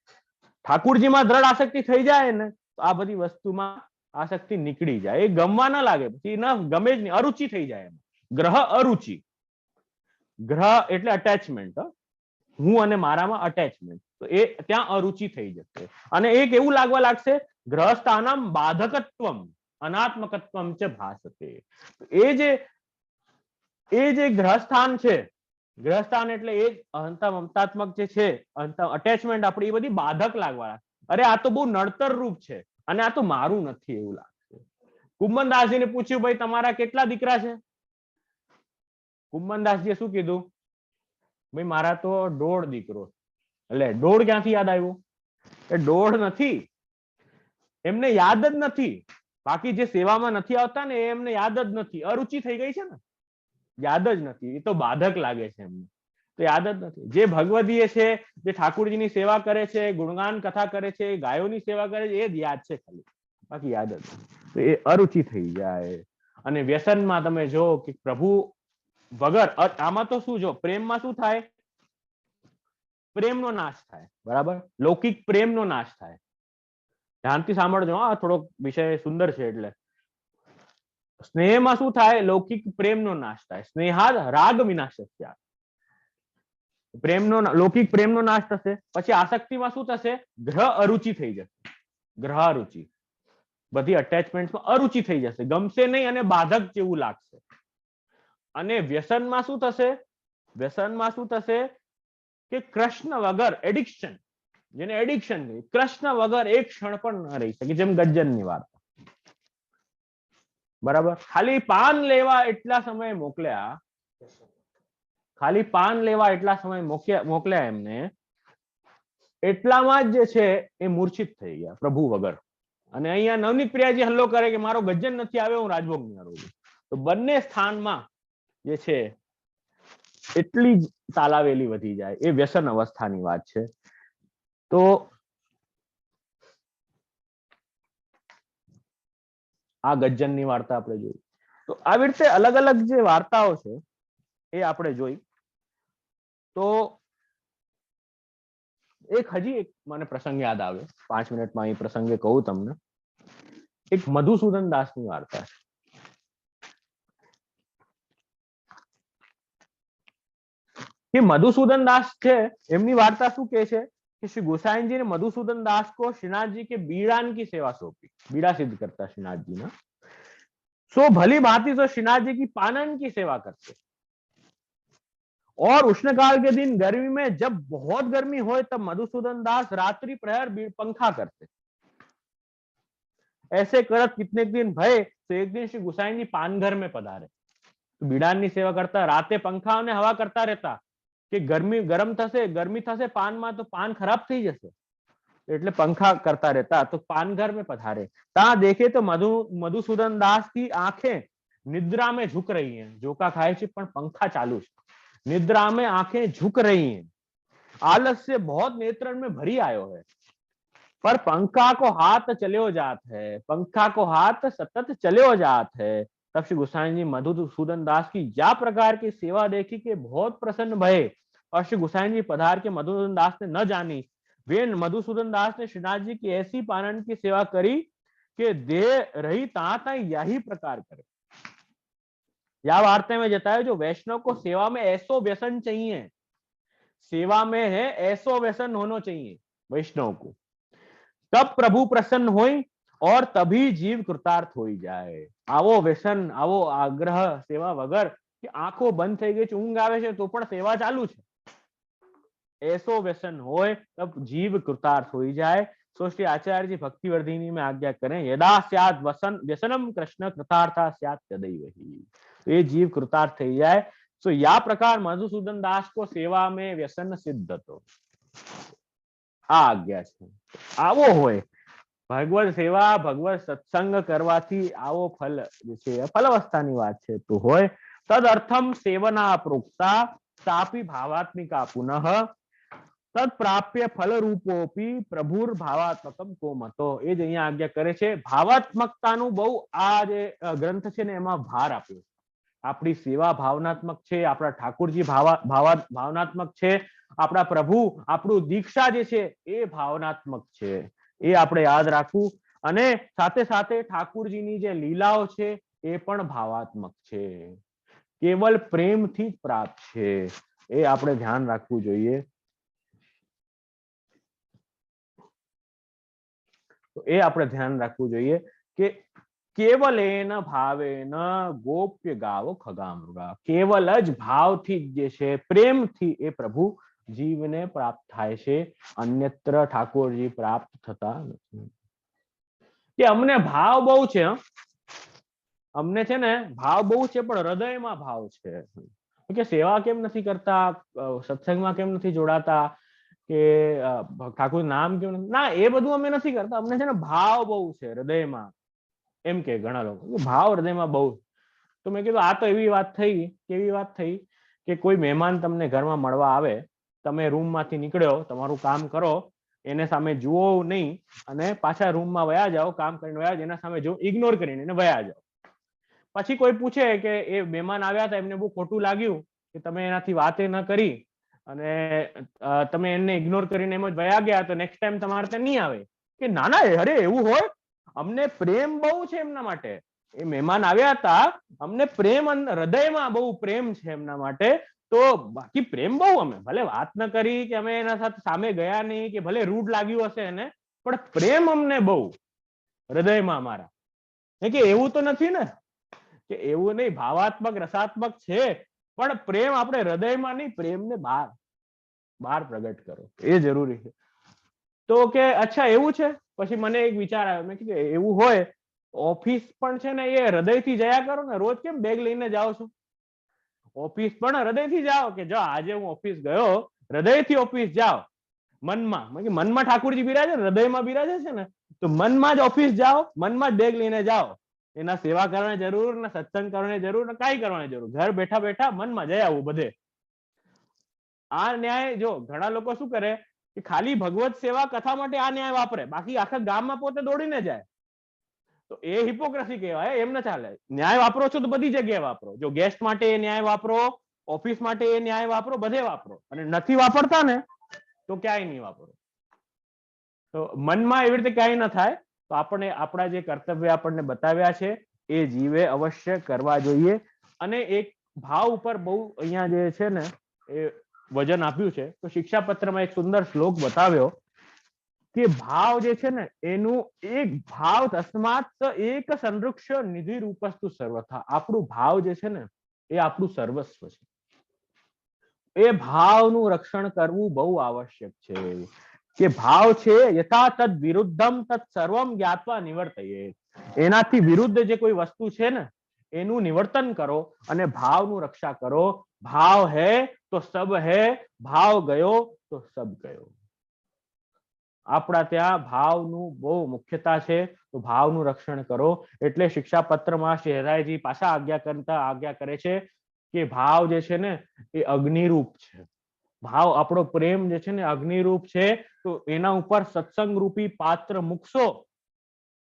Speaker 2: ઠાકુરજીમાં દ્રઢ આસક્તિ થઈ જાય ને તો આ બધી વસ્તુમાં આસક્તિ નીકળી જાય. એ ગમવા ના લાગે, પછી ન ગમે જ નહીં, અરુચિ થઈ જાય. ગ્રહ અરુચિ. ગ્રહ એટલે અટેચમેન્ટ. હું અને મારામાં અટેચમેન્ટ, તો એ ત્યાં અરુચિ થઈ જશે અને એક એવું લાગવા લાગશે ગ્રહસ્થાનમ બાધકત્વમ અનાત્મકત્વમ ચ ભાસતે. એ જે ગ્રહસ્થાન છે, ગ્રહસ્થાન એટલે એ અહંતા મમતાત્મક જે છે અટેચમેન્ટ આપણી, એ બધી બાધક લાગવા લાગશે. અરે આ તો બહુ નડતર રૂપ છે અને આ તો મારું નથી એવું લાગશે. કુંભનદાસજીને પૂછ્યું, ભાઈ તમારા કેટલા દીકરા છે? કુંભનદાસજીએ શું કીધું? ભાઈ મારા તો 1.5 દીકરો. એટલે 1.5 ક્યાંથી યાદ આવ્યું? એ 1.5 નથી, એમને યાદ જ નથી. બાકી જે સેવામાં નથી આવતા ને એમને યાદ જ નથી, અરુચિ થઈ ગઈ છે ને, યાદ જ નથી. એ તો બાધક લાગે છે એમને, તો યાદ જ નથી. જે ભગવદીય છે, જે ઠાકુરજીની સેવા કરે છે, ગુણગાન કથા કરે છે, ગાયોની સેવા કરે છે, એ જ યાદ છે ખાલી, બાકી યાદ જ નથી. તો એ અરુચિ થઈ જાય. અને વ્યસનમાં તમે જો કે પ્રભુ વગર, આમાં તો શું, જો પ્રેમમાં શું થાય? પ્રેમનો નાશ થાય, બરાબર? લૌકિક પ્રેમનો નાશ થાય. ધ્યાનથી સાંભળજો, આ થોડોક વિષય સુંદર છે. એટલે સ્નેહમાં શું થાય? લૌકિક પ્રેમનો નાશ થાય. સ્નેહાદ રાગ વિનાશસ્ય. પ્રેમનો, લૌકિક પ્રેમનો નાશ થશે. પછી આસક્તિમાં શું થશે? ગ્રહ અરુચિ થઈ જશે. ગ્રહ અરુચિ, બધી અટેચમેન્ટમાં અરુચિ થઈ જશે, ગમશે નહીં અને બાધક જેવું લાગશે. અને વ્યસનમાં શું થશે? વ્યસનમાં શું થશે કે કૃષ્ણ વગર એડિક્શન, જેને એડિક્શન કહે, કૃષ્ણ વગર એક ક્ષણ પણ ન રહી શકે. જેમ ગજ્જનની વાર્તા, બરાબર? ખાલી પાન લેવા એટલા સમય મોકલ્યા, ખાલી પાન લેવા એટલા સમય મોકલ્યા એમને, એટલામાં જ જે છે એ મૂર્છિત થઈ ગયા પ્રભુ વગર. અને અહીંયા નવનીત પ્રિયાજી હલ્લો કરે કે મારો ગજ્જન નથી આવ્યો, હું રાજભોગ ની આવું. તો બંને સ્થાનમાં જે છે એટલી જ તાલાવેલી વધી જાય. એ વ્યસન અવસ્થાની વાત છે. તો આ ગજ્જનની વાર્તા આપણે જોઈ. તો આવી રીતે અલગ અલગ જે વાર્તાઓ છે એ આપણે જોઈ. તો હજી એક મને પ્રસંગ યાદ આવે, 5 મિનિટમાં એ પ્રસંગે કહું તમને. એક મધુસૂદન દાસની વાર્તા છે. कि मधुसूदन दास છે, એમની વાર્તા શું કહે છે कि श्री गोसाई जी ने मधुसूदन दास को श्रीनाथ जी के बीड़ान की सेवा सौंपी. बीड़ा सिद्ध करता श्रीनाथ जी ना, सो भली भांति तो श्रीनाथ जी की पानन की सेवा करते. और उष्णकाल के दिन गर्मी में जब बहुत गर्मी हो तब मधुसूदन दास रात्रि प्रहर पंखा करते. ऐसे करत कितने दिन भय तो एक दिन श्री गोसाई जी पानघर में पधारे. तो बीड़ान की सेवा करता, राते पंखा ने हवा करता रहता કે ગરમી ગરમ થશે, ગરમી થશે પાનમાં તો પાન ખરાબ થઈ જશે, એટલે પંખા કરતા રહેતા. તો પાનઘર में पधारे, ता देखे तो मधुसूदन दास की आंखें निद्रा में झुक रही हैं. जोका खाए છે પણ पंखा चालू છે. निद्रा में आंखें झुक रही हैं, आलस्य बहुत नेत्रन में भरी आयो है, पर पंखा को हाथ चलो जात है, पंखा को हाथ सतत चलो जात है. तब श्री गोसाई जी मधुसूदन दास की या प्रकार की सेवा देखी कि बहुत प्रसन्न भये. और श्री गोसाई जी पधार के मधुसूदन दास ने न जानी, वे मधुसूदन दास ने श्रीनाथ जी की ऐसी पानन की सेवा करी कि देह रही ता यही प्रकार करे. या वार्ता में जताया जो वैष्णव को सेवा में ऐसो व्यसन चाहिए, सेवा में है ऐसो व्यसन होना चाहिए वैष्णव को, तब प्रभु प्रसन्न होई और तभी जीव कृतार्थ हो जाए. आवो व्यसन, आवो आग्रह सेवा वगर कि आंखों बंद થઈ ગઈ છે, ઊંઘ આવે છે તો પણ સેવા ચાલુ છે, ऐसो व्यसन होय तब जीव कृतार्थ हो जाए. सो श्री आचार्य जी भक्तिवर्धिनी में आज्ञा करें, यदा स्यात् व्यसनम कृष्ण कृतार्था स्यात् तदैव. तो ये जीव कृतार्थ થઈ જાય. सो या प्रकार मधुसूदन दास को सेवा में व्यसन सिद्ध હતો. આ આજ્ઞા છે. આવો હોય ભગવત સેવા, ભગવત સત્સંગ કરવાથી આવો ફલ જે છે ફલવસ્થાની વાત છે તો હોય. તદ અર્થમ સેવના પ્રોક્તા તાપી ભાવાત્મિકા પુનઃ તદ પ્રાપ્ય ફલ રૂપોપી પ્રભુર ભાવાત્મકમ કોમતો. એ જ અહીંયા આજ્ઞા કરે છે. ભાવાત્મકતાનું બહુ આ જે ગ્રંથ છે ને એમાં ભાર આપ્યો. આપણી સેવા ભાવનાત્મક છે, આપણા ઠાકોરજી ભાવનાત્મક છે, આપણા પ્રભુ, આપણું દીક્ષા જે છે એ ભાવનાત્મક છે. એ આપણે યાદ રાખવું. અને સાથે સાથે ઠાકુરજીની જે લીલાઓ છે એ પણ ભાવાત્મક છે, કેવલ પ્રેમથી જ પ્રાપ્ત છે. એ આપણે ધ્યાન રાખવું જોઈએ. તો એ આપણે ધ્યાન રાખવું જોઈએ કે કેવલેન ભાવેન ગોપ્ય ગાવો ખગામૃગા, કેવલ જ ભાવથી જે છે, પ્રેમથી એ પ્રભુ જીવને પ્રાપ્ત થાય છે, અન્યત્ર ઠાકોરજી પ્રાપ્ત થતા નથી. કે અમને ભાવ બહુ છે, અમને છે ને ભાવ બહુ છે, પણ હૃદયમાં ભાવ છે કે સેવા કેમ નથી કરતા, સત્સંગમાં કેમ નથી જોડાતા, કે ઠાકોર નામ કેમ નથી, ના એ બધું અમે નથી કરતા, અમને છે ને ભાવ બહુ છે હૃદયમાં, એમ કે ઘણા લોકો ભાવ હૃદયમાં બહુ. તો મેં કીધું આ તો એવી વાત થઈ, કેવી વાત થઈ કે કોઈ મહેમાન તમને ઘરમાં મળવા આવે, તમે રૂમ માંથી નીકળ્યો, તમારું કામ કરો, એને સામે જુઓ નહીં અને પાછા રૂમમાં વયા જાઓ, કામ કરીને વયા જાઓ, એના સામે જો ઇગ્નોર કરીને એને વયા જાઓ. પછી કોઈ પૂછે કે એ મહેમાન આવ્યા હતા, એમને બહુ ખોટું લાગ્યું કે તમે એનાથી વાતે ન કરી અને તમે એને ઇગ્નોર કરીને એમ જ વયા ગયા, તો નેક્સ્ટ ટાઈમ તમારે ત્યાં નહીં આવે. કે ના ના, અરે એવું હોય, અમને પ્રેમ બહુ છે એમના માટે, એ મહેમાન આવ્યા હતા, અમને પ્રેમ, હૃદયમાં બહુ પ્રેમ છે એમના માટે, તો બાકી પ્રેમ બહુ, અમે ભલે વાત ન કરી કે અમે એના સાથે સામે ગયા નહીં, કે ભલે રૂડ લાગ્યું હશે એને, પણ પ્રેમ અમને બહુ હૃદયમાં અમારા. કે એવું તો નથી ને, કે એવું નહીં, ભાવાત્મક રસાત્મક છે, પણ પ્રેમ આપણે હૃદયમાં નહીં, પ્રેમને બહાર પ્રગટ કરો, એ જરૂરી છે. તો કે અચ્છા એવું છે. પછી મને એક વિચાર આવ્યો, મેં કીધું એવું હોય ઓફિસ પણ છે ને એ હૃદયથી જયા કરો ને, રોજ કેમ બેગ લઈને જાઓ છો, ઓફિસ પણ હૃદયથી જાઓ, કે જો આજે હું ઓફિસ ગયો, હૃદયથી ઓફિસ જાઓ, મનમાં, મનમાં ઠાકોરજી બિરાજે, હૃદયમાં બિરાજે છે ને, તો મનમાં જ ઓફિસ જાઓ, મનમાં જ બેગ લઈને જાઓ, એના સેવા કરવાની જરૂર ને, સત્સંગ કરવાની જરૂર ને, કાંઈ કરવાની જરૂર, ઘર બેઠા બેઠા મનમાં જઈ આવું બધે. આ ન્યાય જો ઘણા લોકો શું કરે કે ખાલી ભગવત સેવા કથા માટે આ ન્યાય વાપરે, બાકી આખા ગામમાં પોતે દોડીને જાય, તો એ હિપોક્રેસી કહેવાય, એમ ન ચાલે. ન્યાય વાપરો છો તો બધી જગ્યાએ વાપરો, જો ગેસ્ટ માટે એ ન્યાય વાપરો, ઓફિસ માટે એ ન્યાય વાપરો, બધે વાપરો, અને નથી વાપરતા ને તો ક્યાંય નહીં વાપરો. તો મનમાં એવી રીતે ક્યાંય ન થાય, તો આપણે આપણા જે કર્તવ્ય આપણને બતાવ્યા છે એ જીવે અવશ્ય કરવા જોઈએ. અને એક ભાવ ઉપર બહુ અહીંયા જે છે ને એ વજન આપ્યું છે, તો શિક્ષાપત્રમાં એક સુંદર શ્લોક બતાવ્યો કે ભાવ જે છે ને એનું એક ભાવ તસ્માત એક સંરક્ષ નિધિ રૂપસ્તુ સર્વથા, આપણું ભાવ જે છે ને એ આપણું સર્વસ્વ છે, એ ભાવનું રક્ષણ કરવું બહુ આવશ્યક છે. કે ભાવ છે યથા તદ વિરુદ્ધમ તત્ સર્વમ જ્ઞાત્વા નિવર્તયે, એનાથી વિરુદ્ધ જે કોઈ વસ્તુ છે ને એનું નિવર્તન કરો અને ભાવનું રક્ષા કરો. ભાવ હૈ તો સબ હૈ, ભાવ ગયો તો સબ ગયો. આપણા ત્યાં ભાવનું બહુ મુખ્યતા છે, તો ભાવનું રક્ષણ કરો. એટલે શિક્ષાપત્રમાં શ્રી હરાયજી પાછા આજ્ઞા કરે છે કે ભાવ જે છે ને એ અગ્નિરૂપ છે, ભાવ આપણો પ્રેમ જે છે ને અગ્નિરૂપ છે, તો એના ઉપર સત્સંગ રૂપી પાત્ર મૂકશો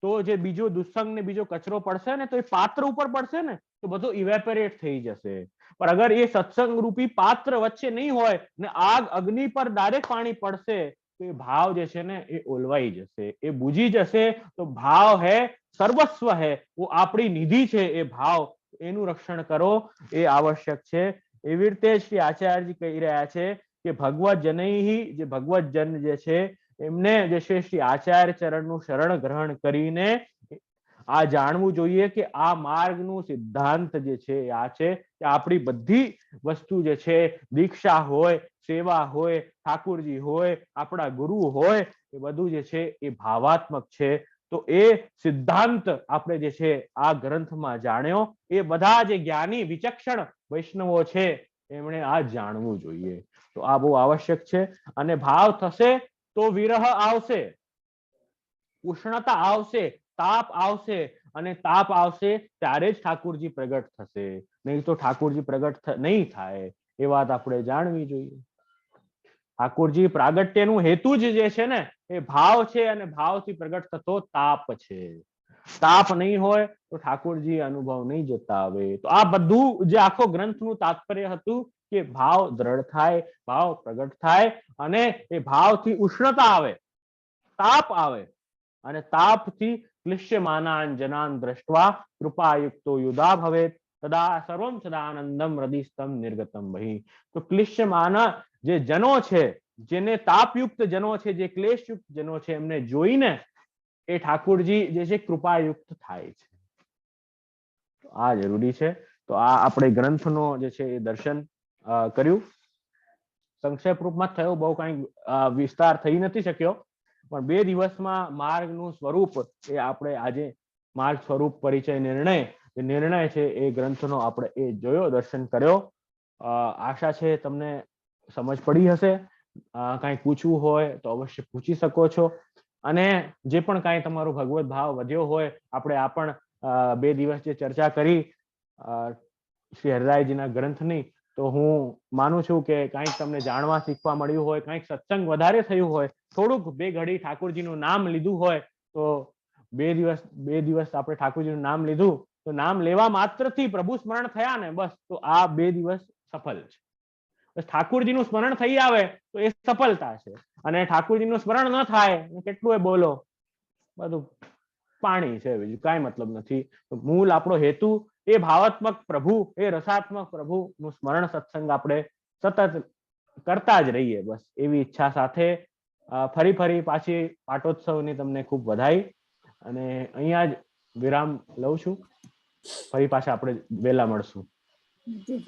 Speaker 2: તો જે બીજો દુસ્સંગ ને બીજો કચરો પડશે ને તો એ પાત્ર ઉપર પડશે ને તો બધું ઇવેપોરેટ થઈ જશે. પણ અગર એ સત્સંગ રૂપી પાત્ર વચ્ચે નહીં હોય ને આગ અગ્નિ પર ડાયરેક્ટ પાણી પડશે તો એ ભાવ જે છે ને એ ઓલવાઈ જશે, એ બુજી જશે. તો ભાવ હે સર્વસ્વ હે, वो આપણી નિધિ છે, એ ભાવ, એનું રક્ષણ કરો એ આવશ્યક છે. એવી રીતે શ્રી આચાર્યજી કહી રહ્યા છે કે ભગવત જનૈહિ, જે ભગવત જન જે છે એમને જે છે શ્રી આચાર્ય ચરણનું શરણ ગ્રહણ કરીને આ જાણવું જોઈએ કે આ માર્ગનું સિદ્ધાંત જે છે આ છે કે આપણી બધી વસ્તુ જે છે, દીક્ષા હોય, સેવા હોય, ઠાકોરજી હોય, આપણા ગુરુ હોય, એ બધું જે છે એ ભાવાત્મક છે. તો એ સિદ્ધાંત આપણે જે છે આ ગ્રંથમાં જાણ્યો, એ બધા જે જ્ઞાની વિચક્ષણ વૈષ્ણવો છે એમણે આ જાણવું જોઈએ. તો આ બહુ આવશ્યક છે. અને ભાવ થશે તો વિરહ આવશે, ઉષ્ણતા આવશે, તાપ આવશે, અને તાપ આવશે ત્યારે જ ઠાકોરજી પ્રગટ થશે, નહીં તો ઠાકોરજી પ્રગટ નહીં થાય. એ વાત આપણે જાણવી જોઈએ. ઠાકોરજી પ્રાગટ્યનું હેતુ જ જે છે ને એ ભાવ છે, અને ભાવથી પ્રગટ થતો તાપ છે. તાપ નહીં હોય તો ઠાકોરજી અનુભવ નહીં જતા આવે. તો આ બધું જે આખો ગ્રંથનું તાત્પર્ય હતું કે ભાવ દ્રઢ થાય, ભાવ પ્રગટ થાય, અને એ ભાવથી ઉષ્ણતા આવે, તાપ આવે, અને તાપથી ક્લિશ્યમાનાન જનાન દ્રષ્ટવા કૃપાયુક્તો યુધા ભવેત તદા સર્વમ સદાનંદમ હૃદયસ્તમ નિર્ગતમ બહિ. તો ક્લિશ્યમાન જે જનો છે, જેને તાપયુક્ત જનો છે, જે ક્લેશયુક્ત જનો છે, એમને જોઈને એ ઠાકુરજી જે છે કૃપાયુક્ત થાય છે. આ જરૂરી છે. તો આ આપણે ગ્રંથનો જે છે એ દર્શન કર્યું. સંક્ષેપ રૂપમાં થયો, બહુ કઈ વિસ્તાર થઈ નથી શક્યો, પણ 2 દિવસમાં માર્ગનું સ્વરૂપ એ આપણે આજે માર્ગ સ્વરૂપ પરિચય નિર્ણય છે એ ગ્રંથનો આપણે એ જોયો, દર્શન કર્યો. આશા છે તમને સમજ પડી હશે. કઈ પૂછવું હોય તો અવશ્ય પૂછી શકો છો. અને જે પણ કાંઈ તમારો ભગવત ભાવ વધ્યો હોય, આપણે આ પણ 2 દિવસ જે ચર્ચા કરી શ્રી હરિરાયજીના ગ્રંથની, તો હું માનું છું કે કંઈક તમને જાણવા શીખવા મળ્યું હોય, કંઈક સત્સંગ વધારે થયું હોય, થોડુંક 2 ઘડી ઠાકોરજીનું નામ લીધું હોય, તો 2 દિવસ આપણે ઠાકોરજીનું નામ લીધું, તો નામ લેવા માત્રથી પ્રભુ સ્મરણ થયા ને, બસ તો આ 2 દિવસ સફળ છે. બસ ઠાકોરજીનું સ્મરણ થઈ આવે તો એ સફળતા છે. અને ઠાકોરજીનું સ્મરણ ન થાય, કેટલું એ બોલો, બધું પાણી છે, બીજું કાંઈ મતલબ નથી. મૂળ આપણો હેતુ એ ભાવાત્મક પ્રભુ, એ રસાત્મક પ્રભુનું સ્મરણ સત્સંગ આપણે સતત કરતા જ રહીએ, બસ એવી ઈચ્છા સાથે ફરી પાછી પાટોત્સવની તમને ખૂબ વધાઈ. અને અહીંયા જ વિરામ લઉં છું. ફરી પાછા આપણે વહેલા મળશું.
Speaker 1: જી.